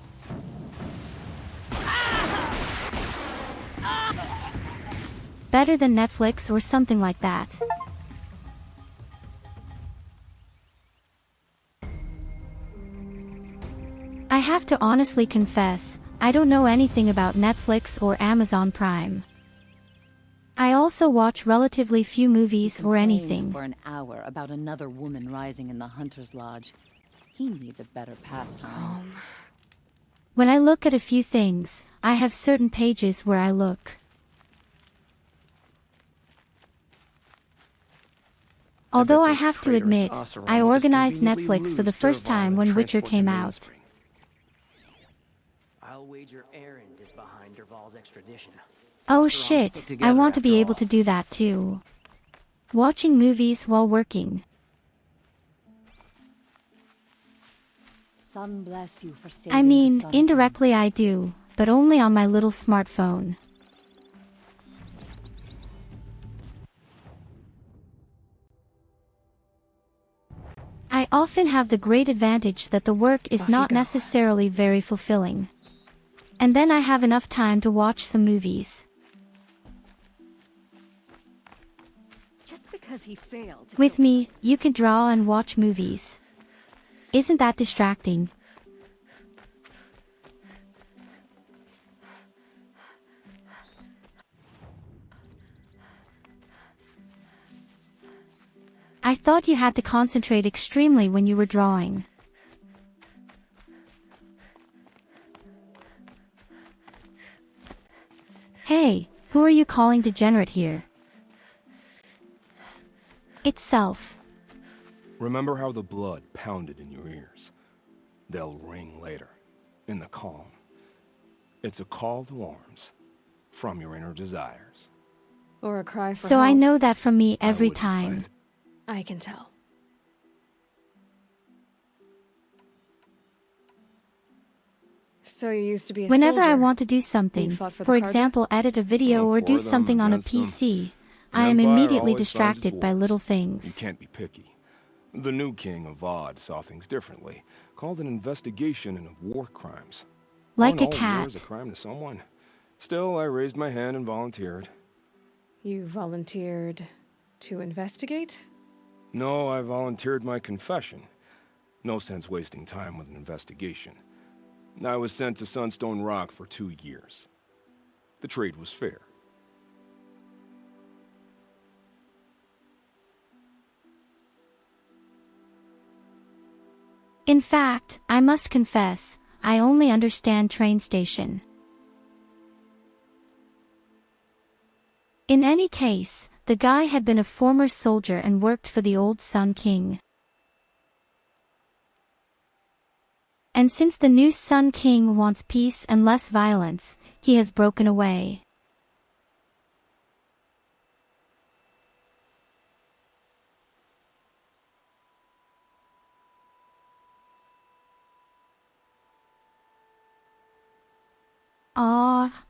Better than Netflix or something like that. I have to honestly confess, I don't know anything about Netflix or Amazon Prime. I also watch relatively few movies or anything. For an hour about another woman rising in the Hunter's Lodge. He needs a better pastime. When I look at a few things, I have certain pages where I look. Although I have to admit, I organized Netflix for the first time when Witcher came out. I'll wager Erend is behind Dervahl's extradition. Oh shit, I want to be able to do that too. Watching movies while working. Sun bless you for saving I mean, the sun. indirectly I do, but only on my little smartphone. I often have the great advantage that the work is not necessarily very fulfilling. And then I have enough time to watch some movies. Just because he failed. With me, you can draw and watch movies. Isn't that distracting? I thought you had to concentrate extremely when you were drawing. Hey, who are you calling degenerate here? It's Self. Remember how the blood pounded in your ears? They'll ring later, in the calm. It's a call to arms, from your inner desires. Or a cry for So help. I know that from me every time. I can tell. So you used to be a Whenever soldier. I want to do something, fought for the for Carja? example edit a video or do something on a PC, I am Empire immediately always finds distracted its by wars. little You things. can't be picky. The new king of VoD saw things differently, called an investigation into war crimes. Like All a in all, cat. war is a crime to someone. Still, I raised my hand and volunteered. You volunteered to investigate? No, I volunteered my confession. No sense wasting time with an investigation. I was sent to Sunstone Rock for 2 years. The trade was fair. In fact, I must confess, I only understand train station. In any case, the guy had been a former soldier and worked for the old Sun King. And since the new Sun King wants peace and less violence, he has broken away.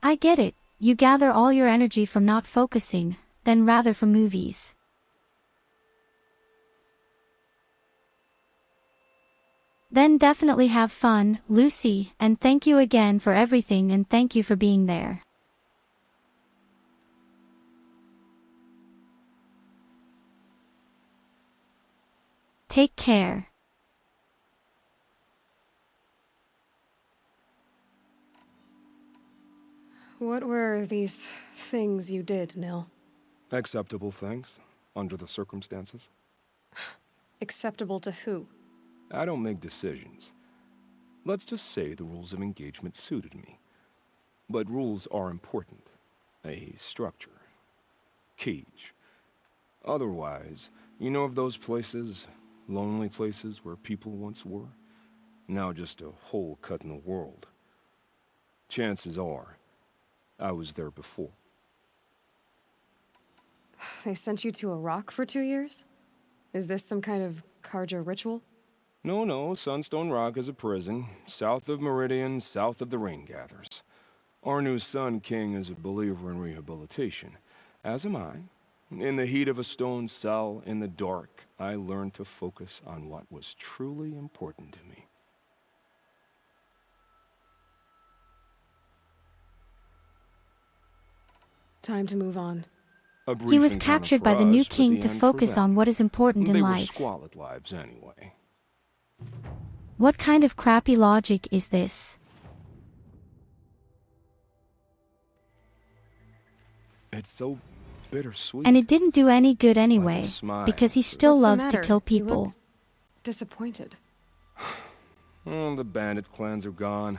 I get it. You gather all your energy from not focusing, then rather from movies. Then definitely have fun, Lucy, and thank you again for everything and thank you for being there. Take care. What were these things you did, Nil? Acceptable things, under the circumstances. Acceptable to who? I don't make decisions. Let's just say the rules of engagement suited me. But rules are important. A structure. Cage. Otherwise, you know of those places, lonely places where people once were? Now just a hole cut in the world. Chances are, I was there before. They sent you to a rock for 2 years? Is this some kind of Karja ritual? No, Sunstone Rock is a prison, south of Meridian, south of the Rain Gathers. Our new Sun King is a believer in rehabilitation, as am I. In the heat of a stone cell, in the dark, I learned to focus on what was truly important to me. Time to move on. He was captured by the new king to focus on what is important in life. They were squalid lives anyway. What kind of crappy logic is this? It's so bittersweet. And it didn't do any good anyway, because he still loves to kill people. You look disappointed. Oh, the bandit clans are gone.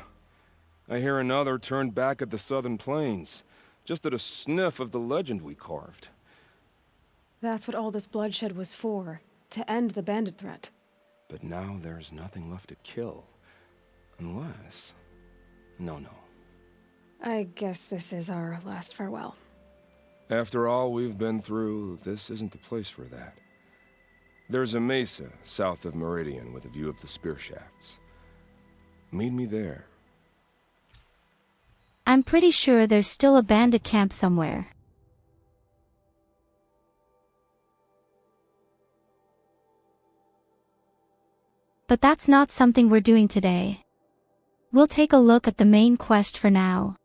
I hear another turned back at the southern plains, just at a sniff of the legend we carved. That's what all this bloodshed was for, to end the bandit threat. But now there's nothing left to kill. Unless... No. I guess this is our last farewell. After all we've been through, this isn't the place for that. There's a mesa south of Meridian with a view of the spear shafts. Meet me there. I'm pretty sure there's still a bandit camp somewhere. But that's not something we're doing today. We'll take a look at the main quest for now.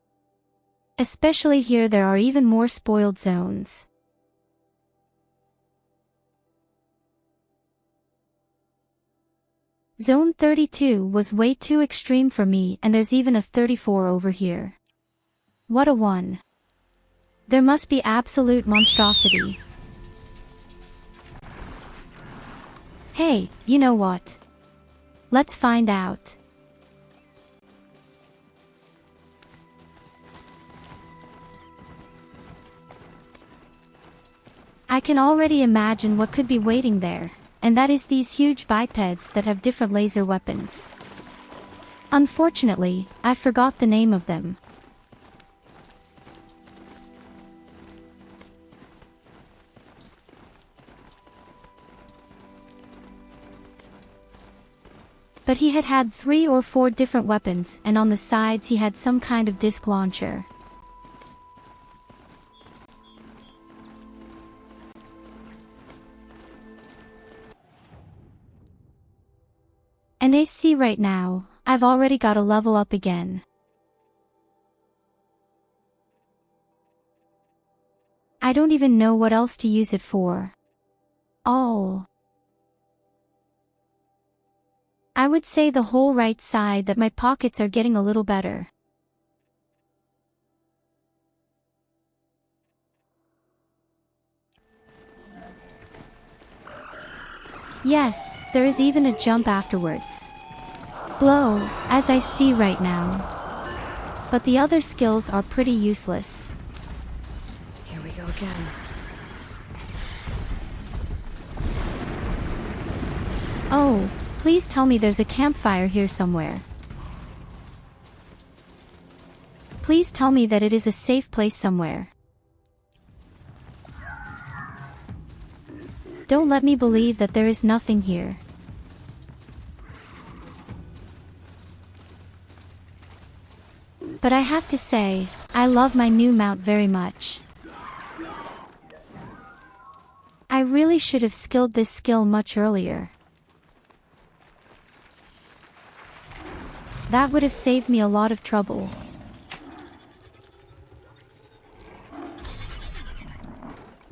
Especially here there are even more spoiled zones. Zone 32 was way too extreme for me and there's even a 34 over here. What a one. There must be absolute monstrosity. Hey, you know what? Let's find out. I can already imagine what could be waiting there, and that is these huge bipeds that have different laser weapons. Unfortunately, I forgot the name of them. But he had 3 or 4 different weapons, and on the sides he had some kind of disc launcher. And I see right now, I've already got a level up again. I don't even know what else to use it for. Oh. I would say the whole right side that my pockets are getting a little better. Yes, there is even a jump afterwards. Blow, as I see right now. But the other skills are pretty useless. Here we go again. Oh, please tell me there's a campfire here somewhere. Please tell me that it is a safe place somewhere. Don't let me believe that there is nothing here. But I have to say, I love my new mount very much. I really should have skilled this skill much earlier. That would have saved me a lot of trouble.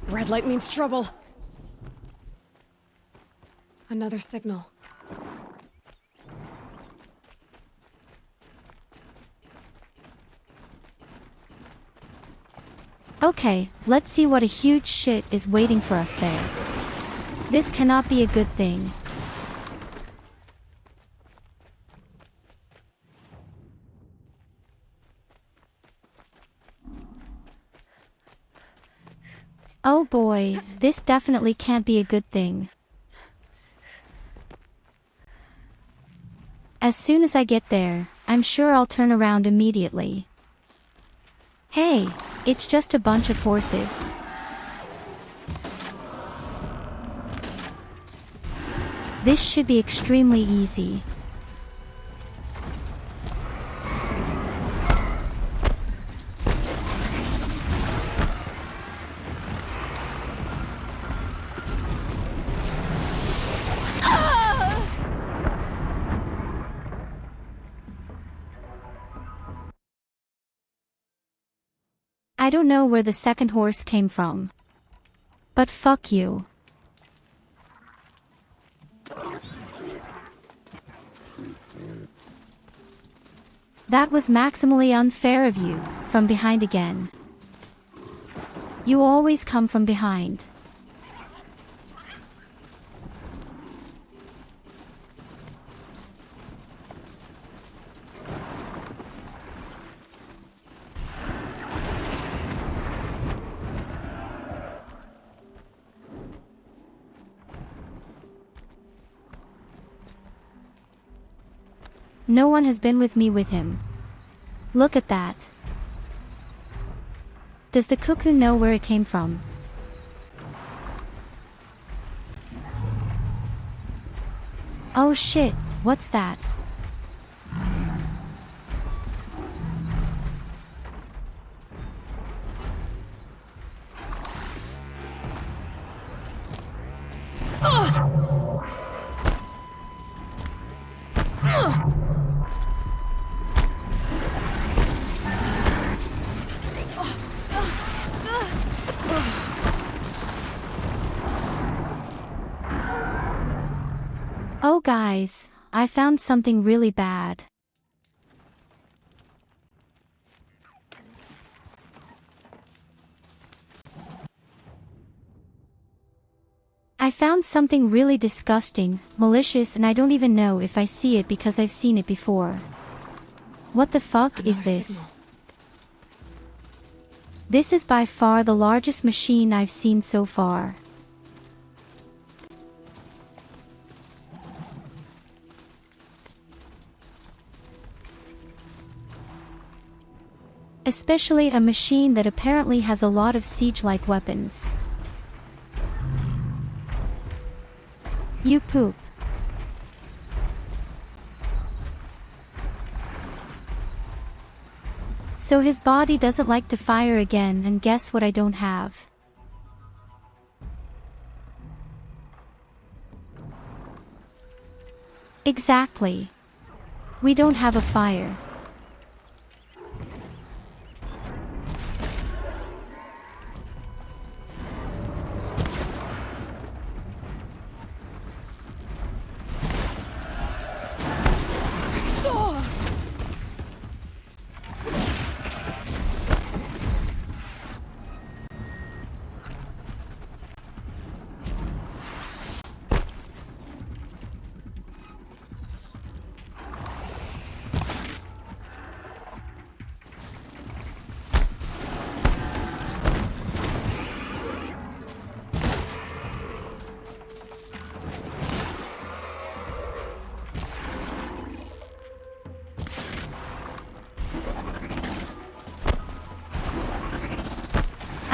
Red light means trouble. Another signal. Okay, let's see what a huge shit is waiting for us there. This cannot be a good thing. Oh boy, this definitely can't be a good thing. As soon as I get there, I'm sure I'll turn around immediately. Hey, it's just a bunch of horses. This should be extremely easy. I don't know where the second horse came from. But fuck you. That was maximally unfair of you, from behind again. You always come from behind. No one has been with me with him. Look at that. Does the cuckoo know where it came from? Oh shit, what's that? Oh guys, I found something really bad. I found something really disgusting, malicious, and I don't even know if I see it because I've seen it before. What the fuck is this? Signal. This is by far the largest machine I've seen so far. Especially a machine that apparently has a lot of siege-like weapons. You poop. So his body doesn't like to fire again, and guess what I don't have? Exactly. We don't have a fire.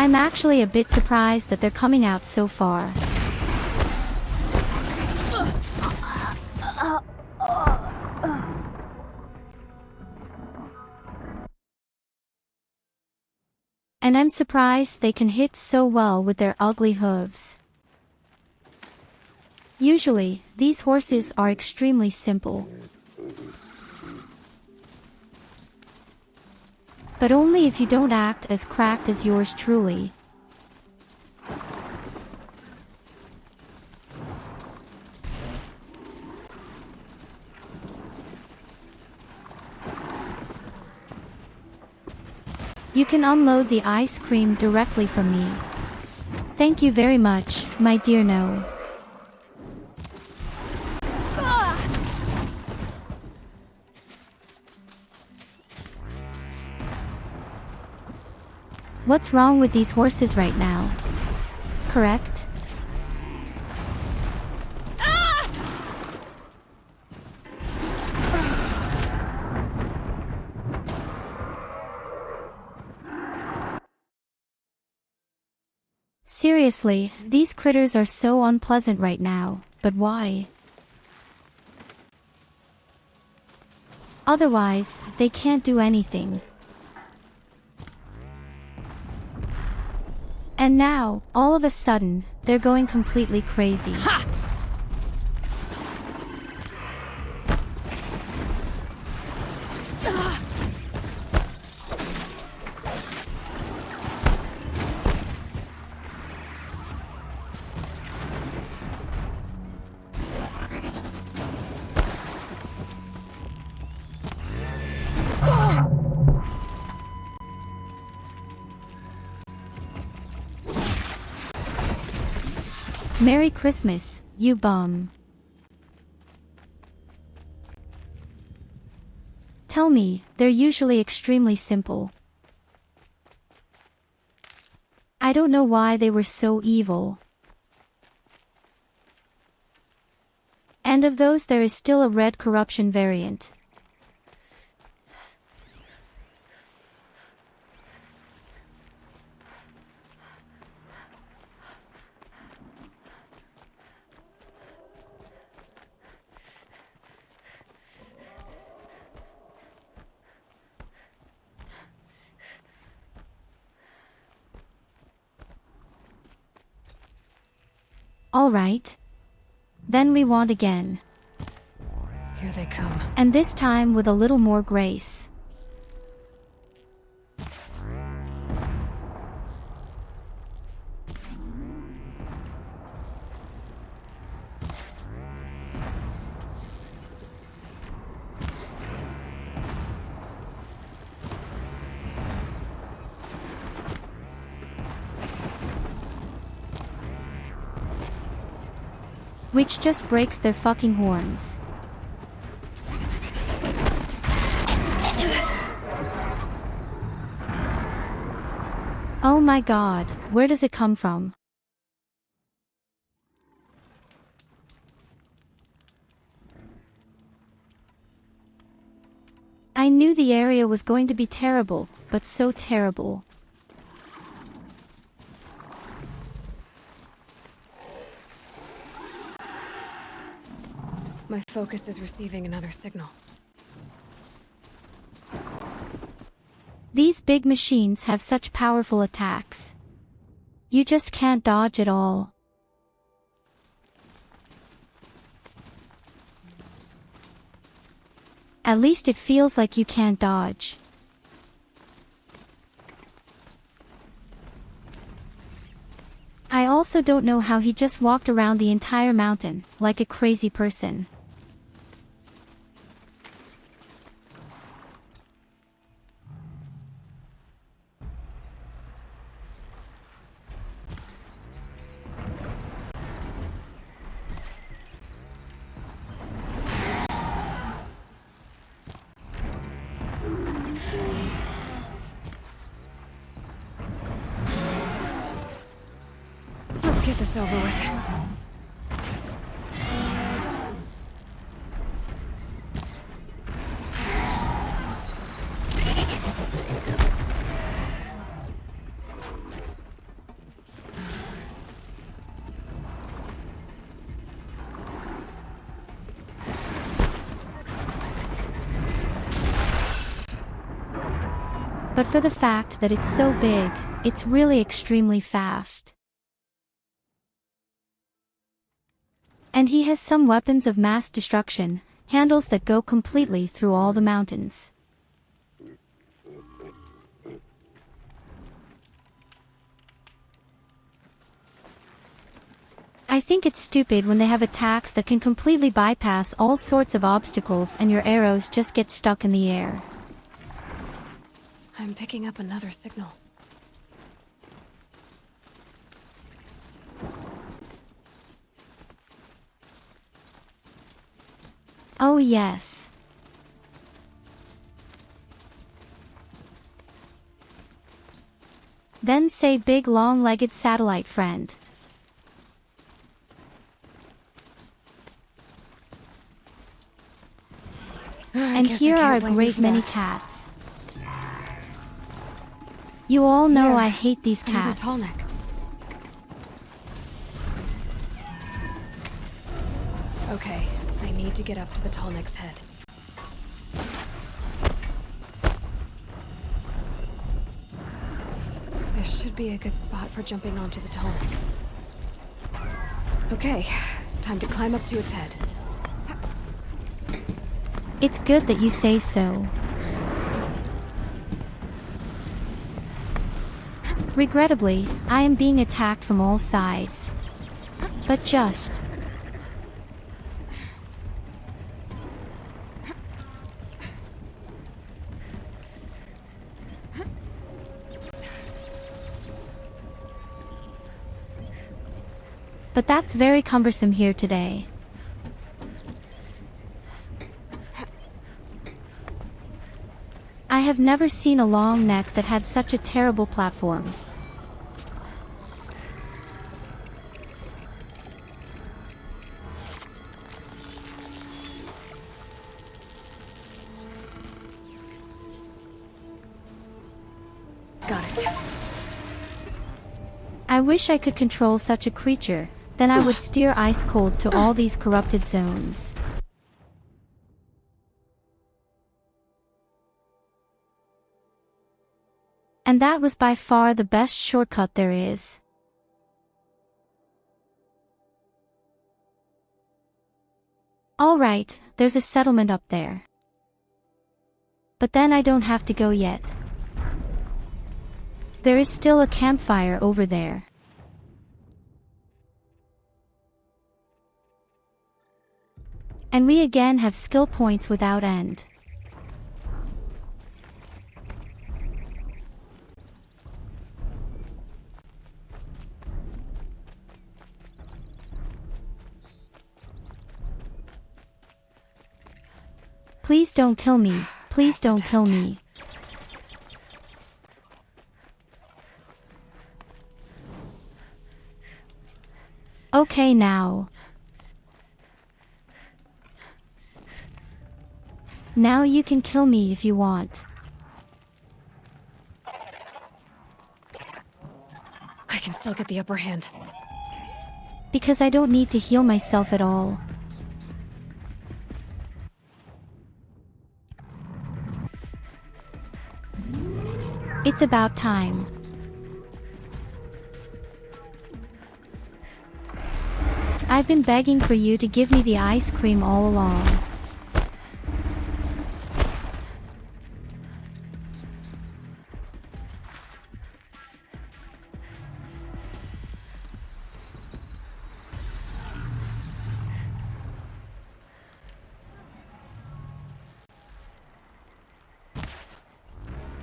I'm actually a bit surprised that they're coming out so far. And I'm surprised they can hit so well with their ugly hooves. Usually, these horses are extremely simple. But only if you don't act as cracked as yours truly. You can unload the ice cream directly from me. Thank you very much, my dear No. What's wrong with these horses right now? Correct? Seriously, these critters are so unpleasant right now, but why? Otherwise, they can't do anything. And now, all of a sudden, they're going completely crazy. Ha! Merry Christmas, you bum. Tell me, they're usually extremely simple. I don't know why they were so evil. And of those there is still a red corruption variant. All right. Then we want again. Here they come. And this time with a little more grace. Which just breaks their fucking horns. Oh my god, where does it come from? I knew the area was going to be terrible, but so terrible. My focus is receiving another signal. These big machines have such powerful attacks. You just can't dodge at all. At least it feels like you can't dodge. I also don't know how he just walked around the entire mountain, like a crazy person. Let's get this over with. But for the fact that it's so big, it's really extremely fast. And he has some weapons of mass destruction, handles that go completely through all the mountains. I think it's stupid when they have attacks that can completely bypass all sorts of obstacles and your arrows just get stuck in the air. I'm picking up another signal. Oh yes. Then say big long-legged satellite friend. And here are a great many cats. You all know I hate these cats. Another tallneck. Okay, I need to get up to the tallneck's head. This should be a good spot for jumping onto the tallneck. Okay, time to climb up to its head. It's good that you say so. Regrettably, I am being attacked from all sides. But just... But that's very cumbersome here today. I have never seen a long neck that had such a terrible platform. Got it. I wish I could control such a creature, then I would steer ice cold to all these corrupted zones. And that was by far the best shortcut there is. Alright, there's a settlement up there. But then I don't have to go yet. There is still a campfire over there. And we again have skill points without end. Please don't kill me. Please don't kill me. Okay now. Now you can kill me if you want. I can still get the upper hand. Because I don't need to heal myself at all. It's about time. I've been begging for you to give me the ice cream all along.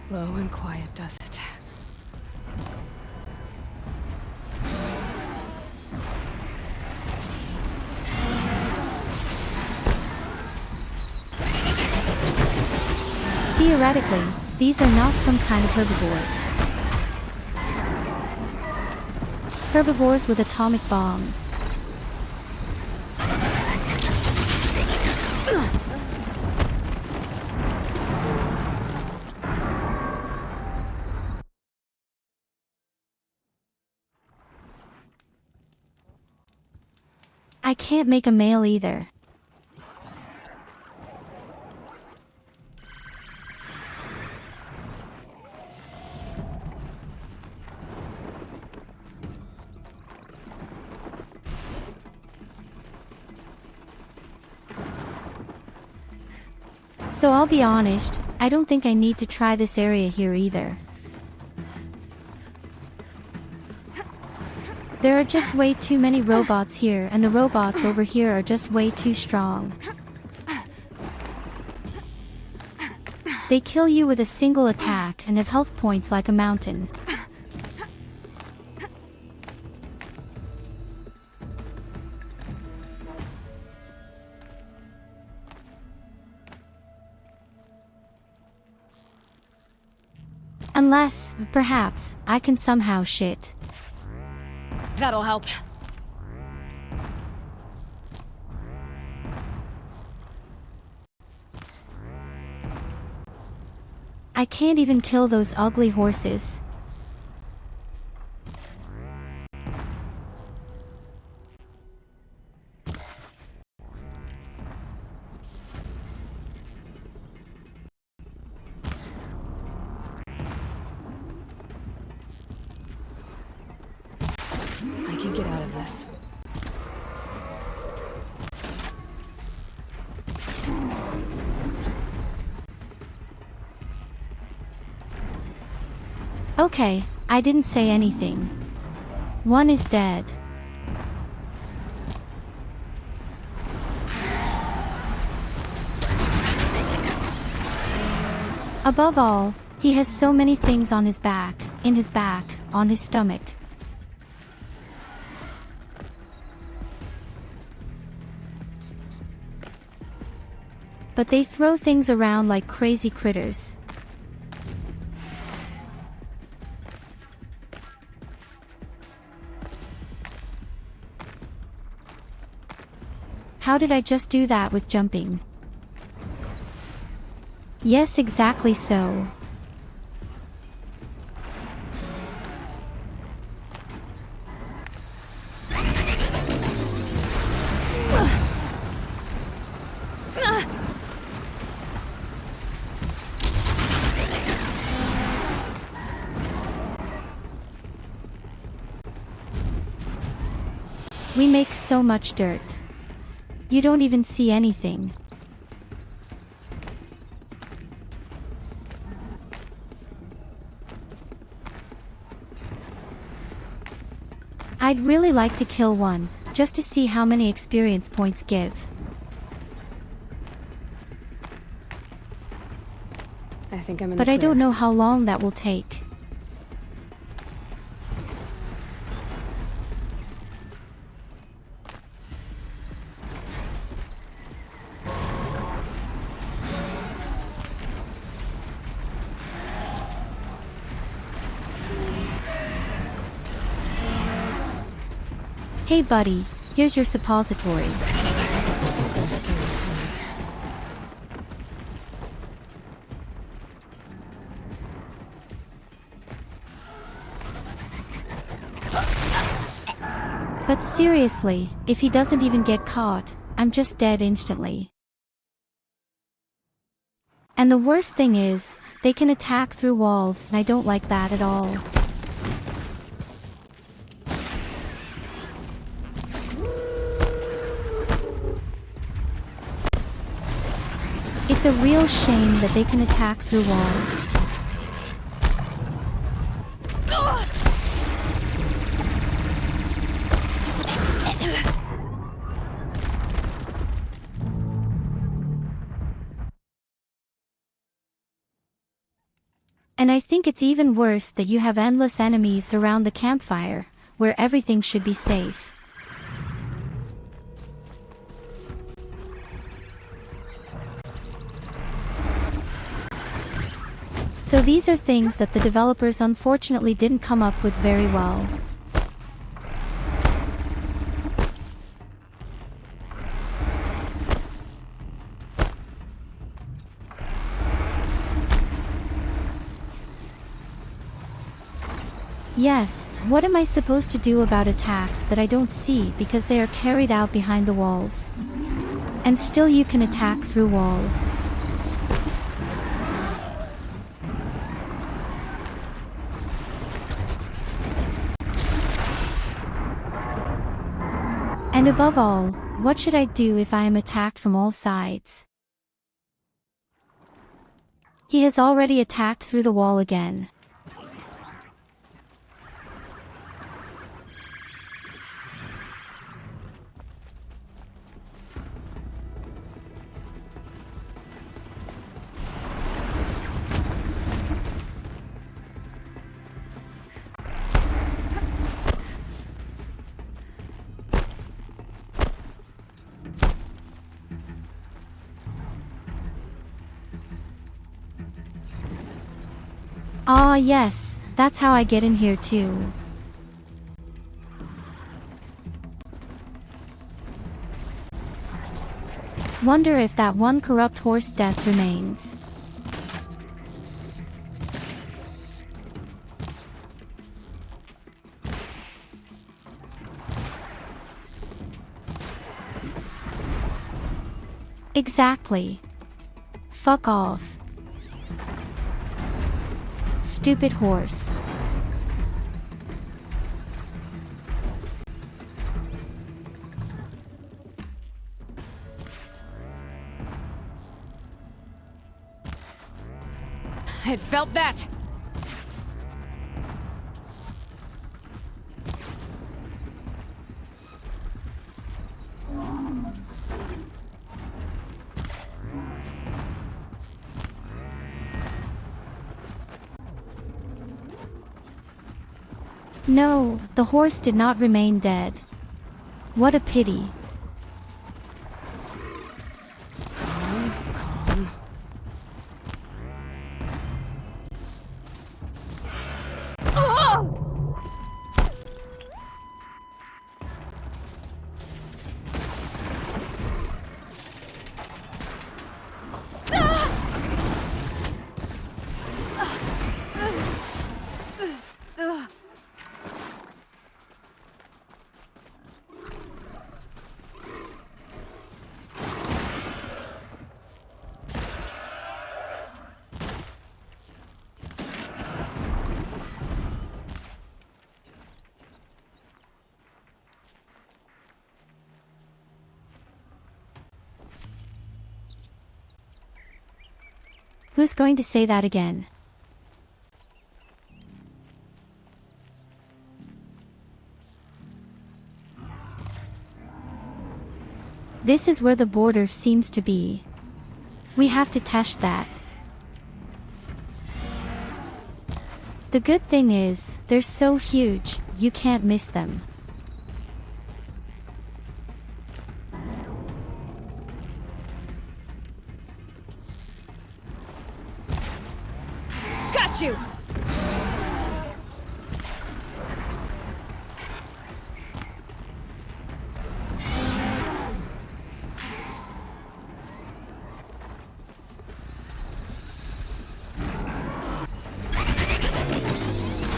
Low and quiet does it. Theoretically, these are not some kind of herbivores. Herbivores with atomic bombs. I can't make a male either. So I'll be honest, I don't think I need to try this area here either. There are just way too many robots here, and the robots over here are just way too strong. They kill you with a single attack and have health points like a mountain. Unless, perhaps, I can somehow shit. That'll help. I can't even kill those ugly horses. I can get out of this. Okay, I didn't say anything. One is dead. Above all, he has so many things on his back, in his back, on his stomach. But they throw things around like crazy critters. How did I just do that with jumping? Yes, exactly so. We make so much dirt. You don't even see anything. I'd really like to kill one, just to see how many experience points give. I think I'm in the But I clear. don't know how long that will take. Hey buddy, here's your suppository. But seriously, if he doesn't even get caught, I'm just dead instantly. And the worst thing is, they can attack through walls, and I don't like that at all. It's a real shame that they can attack through walls. And I think it's even worse that you have endless enemies around the campfire, where everything should be safe. So these are things that the developers unfortunately didn't come up with very well. Yes, what am I supposed to do about attacks that I don't see because they are carried out behind the walls? And still you can attack through walls. And above all, what should I do if I am attacked from all sides? He has already attacked through the wall again. Ah, yes, that's how I get in here too. Wonder if that one corrupt horse death remains. Exactly. Fuck off. Stupid horse. It felt that! No, the horse did not remain dead. What a pity. Who's going to say that again? This is where the border seems to be. We have to test that. The good thing is, they're so huge, you can't miss them. Got you!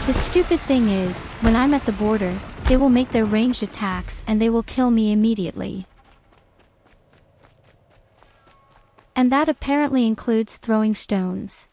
The stupid thing is, when I'm at the border, they will make their ranged attacks and they will kill me immediately. And that apparently includes throwing stones.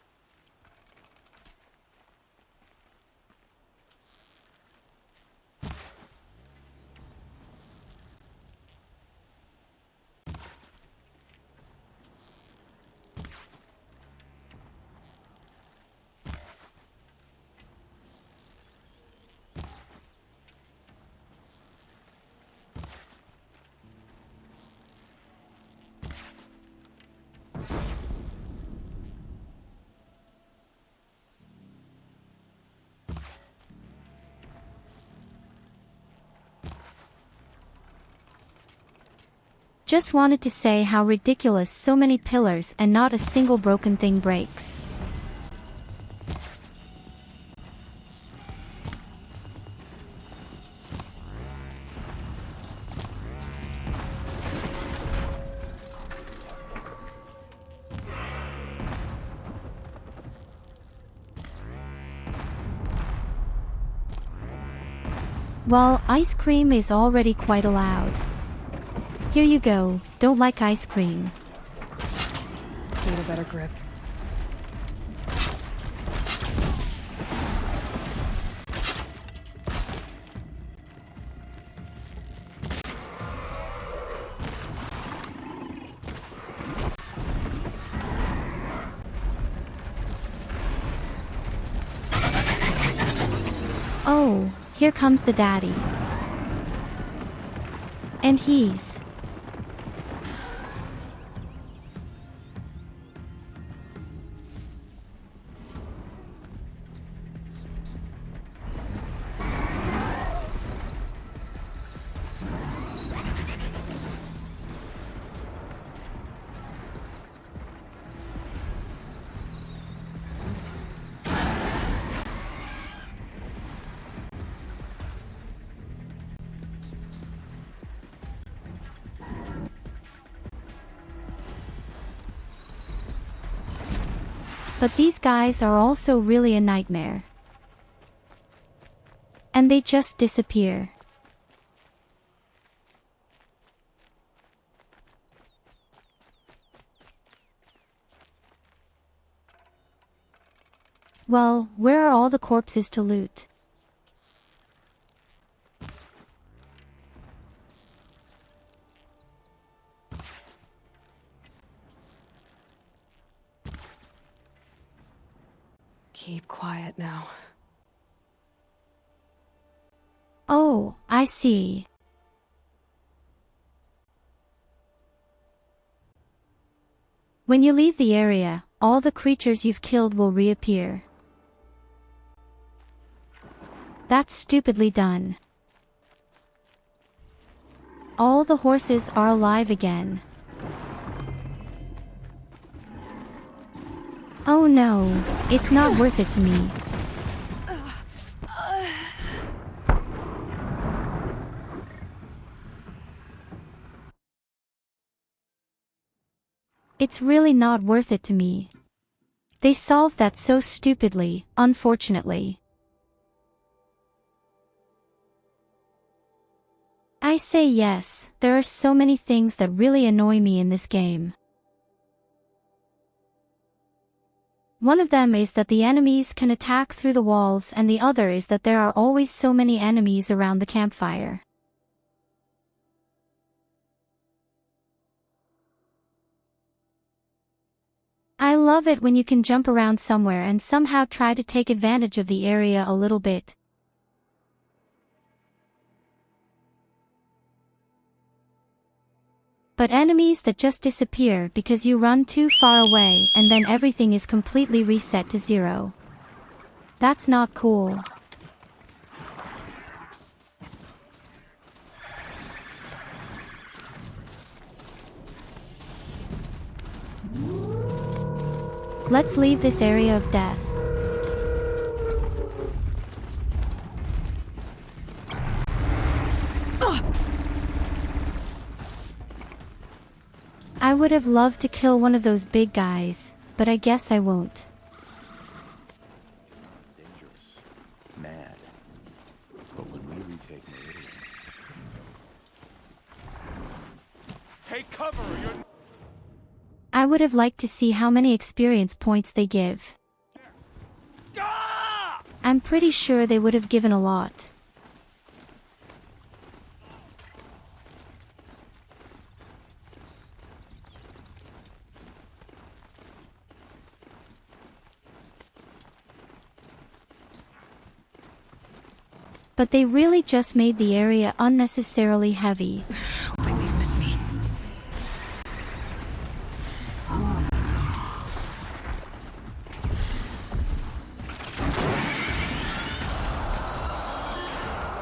Just wanted to say how ridiculous so many pillars and not a single broken thing breaks. Well, ice cream is already quite allowed. Here you go, don't like ice cream. Need a better grip. here comes the daddy. And he's... But these guys are also really a nightmare. And they just disappear. Well, where are all the corpses to loot? Keep quiet now. Oh, I see. When you leave the area, all the creatures you've killed will reappear. That's stupidly done. All the horses are alive again. Oh no, it's not worth it to me. It's really not worth it to me. They solved that so stupidly, unfortunately. I say yes, there are so many things that really annoy me in this game. One of them is that the enemies can attack through the walls, and the other is that there are always so many enemies around the campfire. I love it when you can jump around somewhere and somehow try to take advantage of the area a little bit. But enemies that just disappear because you run too far away and then everything is completely reset to 0. That's not cool. Let's leave this area of death. I would have loved to kill one of those big guys, but I guess I won't. Dangerous. Mad. But when we retake Meridian... Take cover, you're... I would have liked to see how many experience points they give. I'm pretty sure they would have given a lot. But they really just made the area unnecessarily heavy.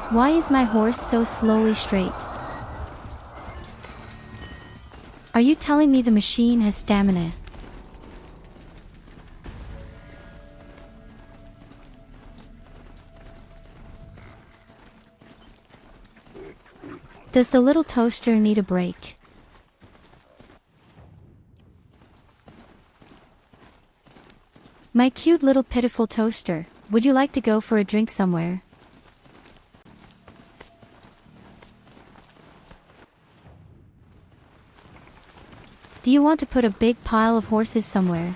Why is my horse so slowly straight? Are you telling me the machine has stamina? Does the little toaster need a break? My cute little pitiful toaster, would you like to go for a drink somewhere? Do you want to put a big pile of horses somewhere?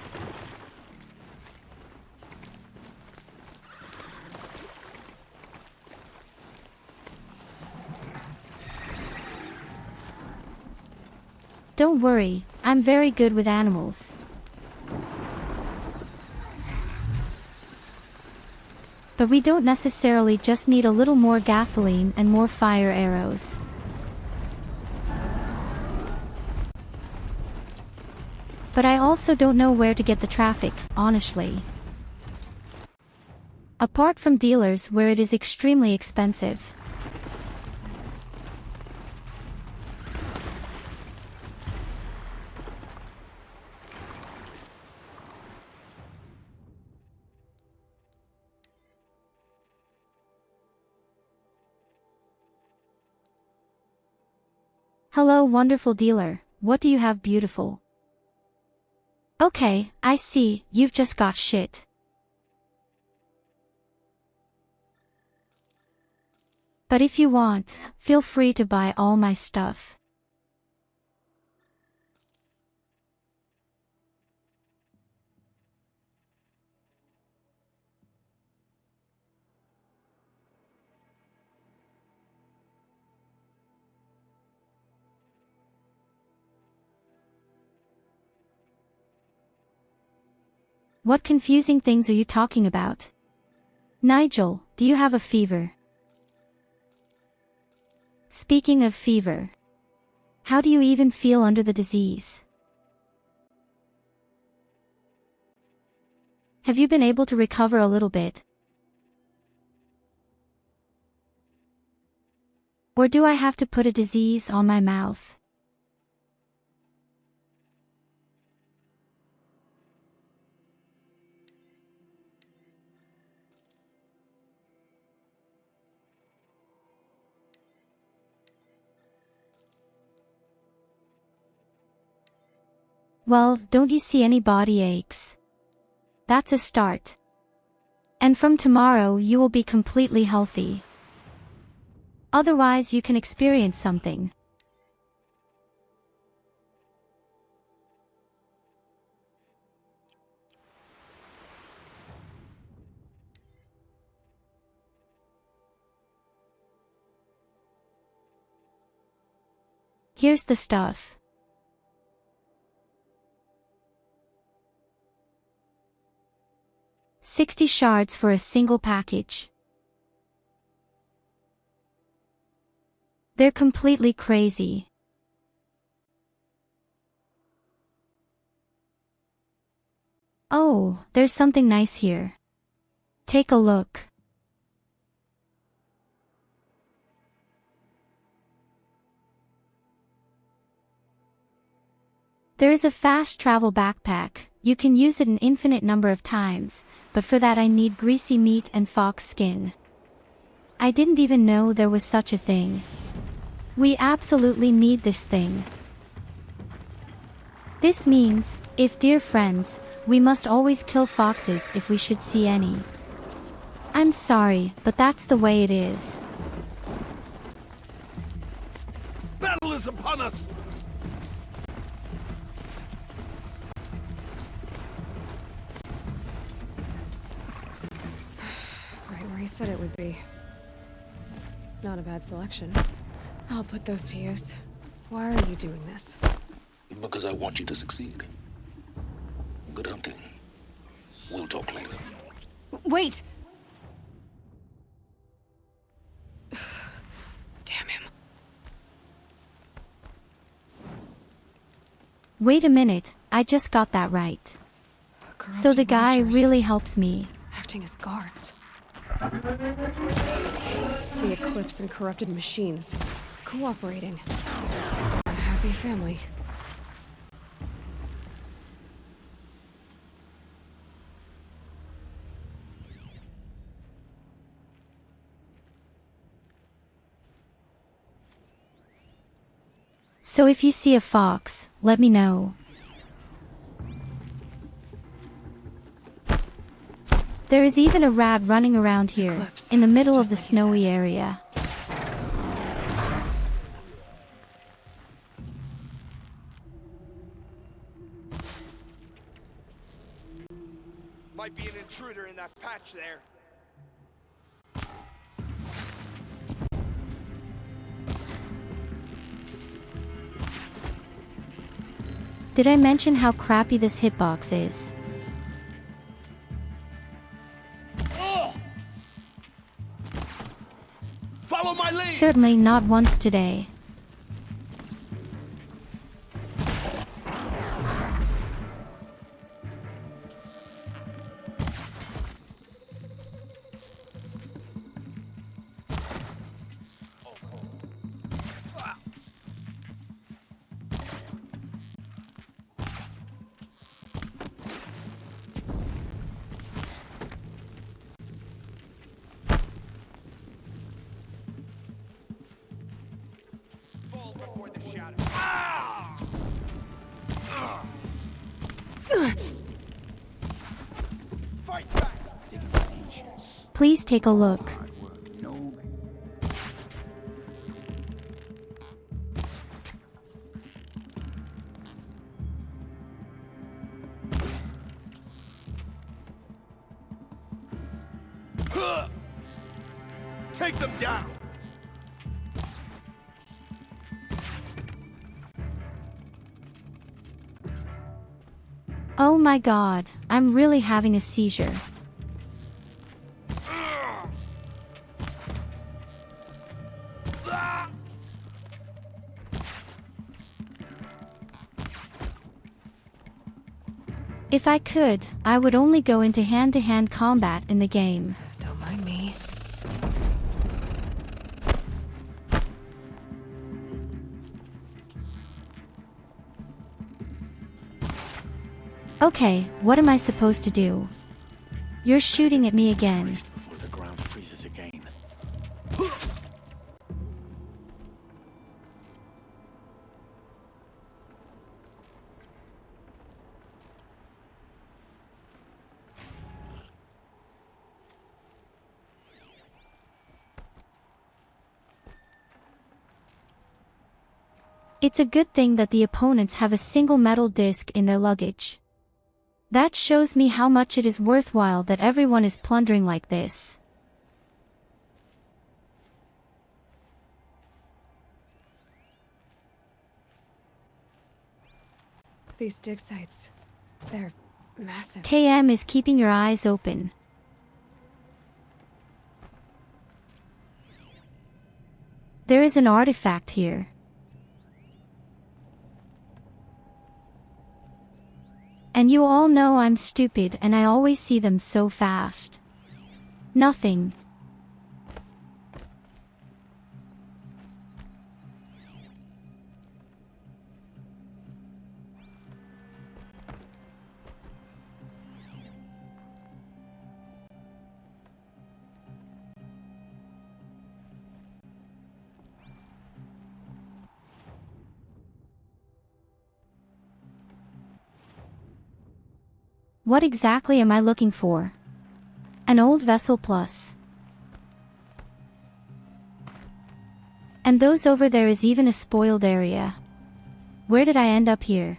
Don't worry, I'm very good with animals. But we don't necessarily just need a little more gasoline and more fire arrows. But I also don't know where to get the traffic, honestly. Apart from dealers where it is extremely expensive. Hello, wonderful dealer. What do you have, beautiful? Okay, I see, you've just got shit. But if you want, feel free to buy all my stuff. What confusing things are you talking about? Nigel, do you have a fever? Speaking of fever, how do you even feel under the disease? Have you been able to recover a little bit? Or do I have to put a disease on my mouth? Well, don't you see any body aches? That's a start. And from tomorrow you will be completely healthy. Otherwise you can experience something. Here's the stuff. $60 shards for a single package. They're completely crazy. Oh, there's something nice here. Take a look. There is a fast travel backpack. You can use it an infinite number of times, but for that I need greasy meat and fox skin. I didn't even know there was such a thing. We absolutely need this thing. This means, dear friends, we must always kill foxes if we should see any. I'm sorry, but that's the way it is. Battle is upon us! Right where he said it would be. Not a bad selection. I'll put those to use. Why are you doing this? Because I want you to succeed. Good hunting. We'll talk later. Wait! Damn him. Wait a minute, I just got that right. So the guy really helps me. Acting as guards. The Eclipse and corrupted machines. Cooperating. A happy family. So if you see a fox, let me know. There is even a rat running around here, in the middle of the snowy area. Might be an intruder in that patch there. Did I mention how crappy this hitbox is? certainly not once today. Please take a look. Take them down! Oh my god, I'm really having a seizure. If I could, I would only go into hand-to-hand combat in the game. Don't mind me. Okay, what am I supposed to do? You're shooting at me again. Before the ground freezes again. It's a good thing that the opponents have a single metal disc in their luggage. That shows me how much it is worthwhile that everyone is plundering like this. These dig sites, they're massive. KM is keeping your eyes open. There is an artifact here. And you all know I'm stupid and I always see them so fast. Nothing. What exactly am I looking for? An old vessel plus. And those over there is even a spoiled area. Where did I end up here?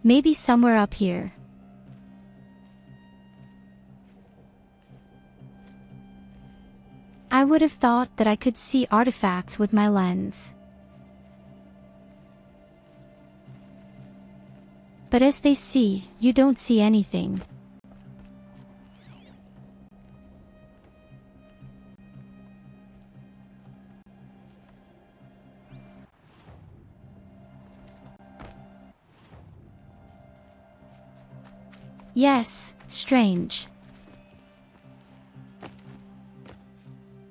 Maybe somewhere up here. I would have thought that I could see artifacts with my lens. But as they see, you don't see anything. Yes, strange.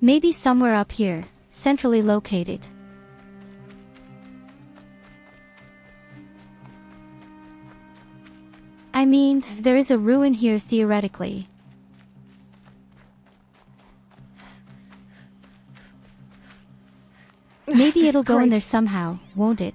Maybe somewhere up here, centrally located. I mean, there is a ruin here theoretically. Maybe it'll go in there somehow, won't it?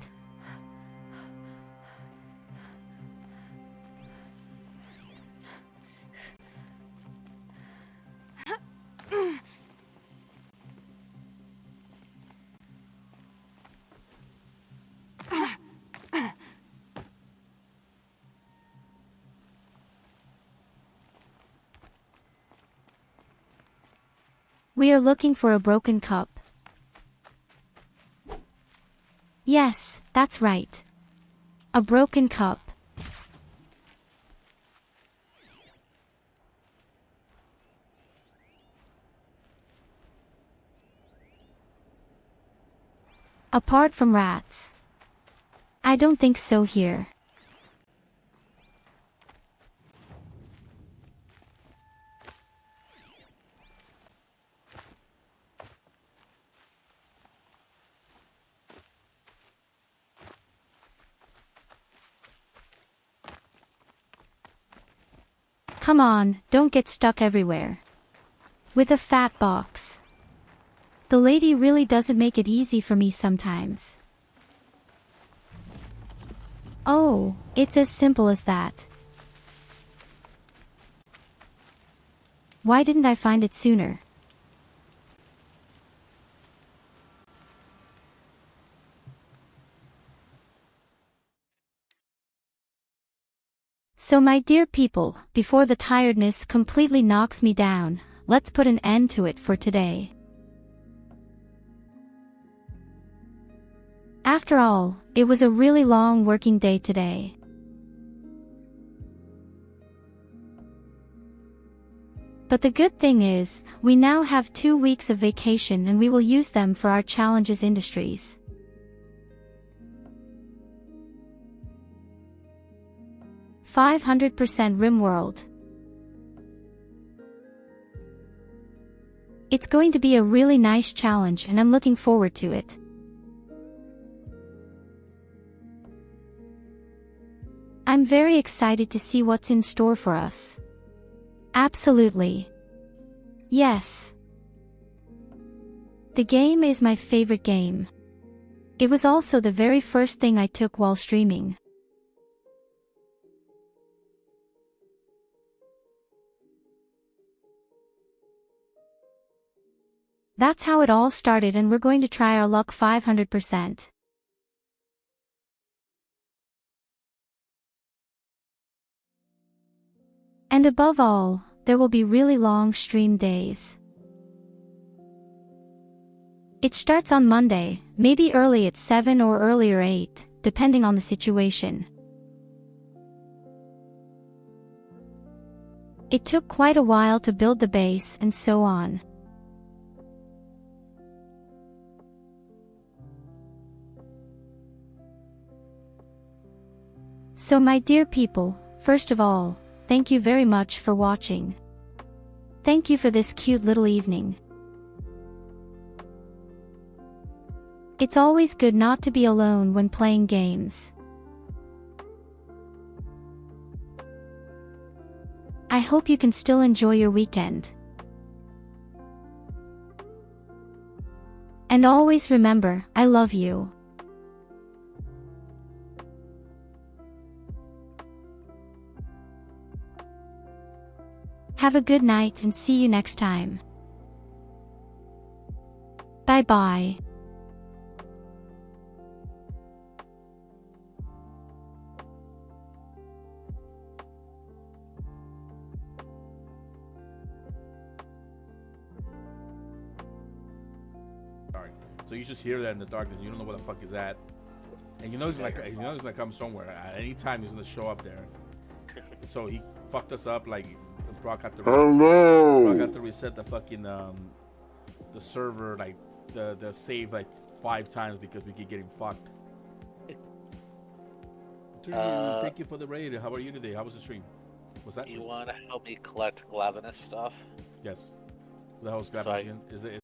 We are looking for a broken cup. Yes, that's right. A broken cup. Apart from rats. I don't think so here. Come on, don't get stuck everywhere. With a fat box. The lady really doesn't make it easy for me sometimes. Oh, it's as simple as that. Why didn't I find it sooner? So my dear people, before the tiredness completely knocks me down, let's put an end to it for today. After all, it was a really long working day today. But the good thing is, we now have 2 weeks of vacation and we will use them for our challenges industries. $500% RimWorld. It's going to be a really nice challenge and I'm looking forward to it. I'm very excited to see what's in store for us. Absolutely. Yes. The game is my favorite game. It was also the very first thing I took while streaming. That's how it all started and we're going to try our luck 500%. And above all, there will be really long stream days. It starts on Monday, maybe early at 7 or earlier 8, depending on the situation. It took quite a while to build the base and so on. So my dear people, first of all, thank you very much for watching. Thank you for this cute little evening. It's always good not to be alone when playing games. I hope you can still enjoy your weekend. And always remember, I love you. Have a good night and see you next time. Bye bye. So you just hear that in the darkness. You don't know what the fuck is that, and you know he's like, he's gonna come somewhere. At any time he's gonna show up there. So he fucked us up. Like Brock had to. Brock had to reset the fucking the server, like the save like 5 times because we keep getting fucked. Thank you for the raid. How are you today? How was the stream? Was that? You want to help me collect Glavinus stuff? Yes. The hell's Glavinus? Is it?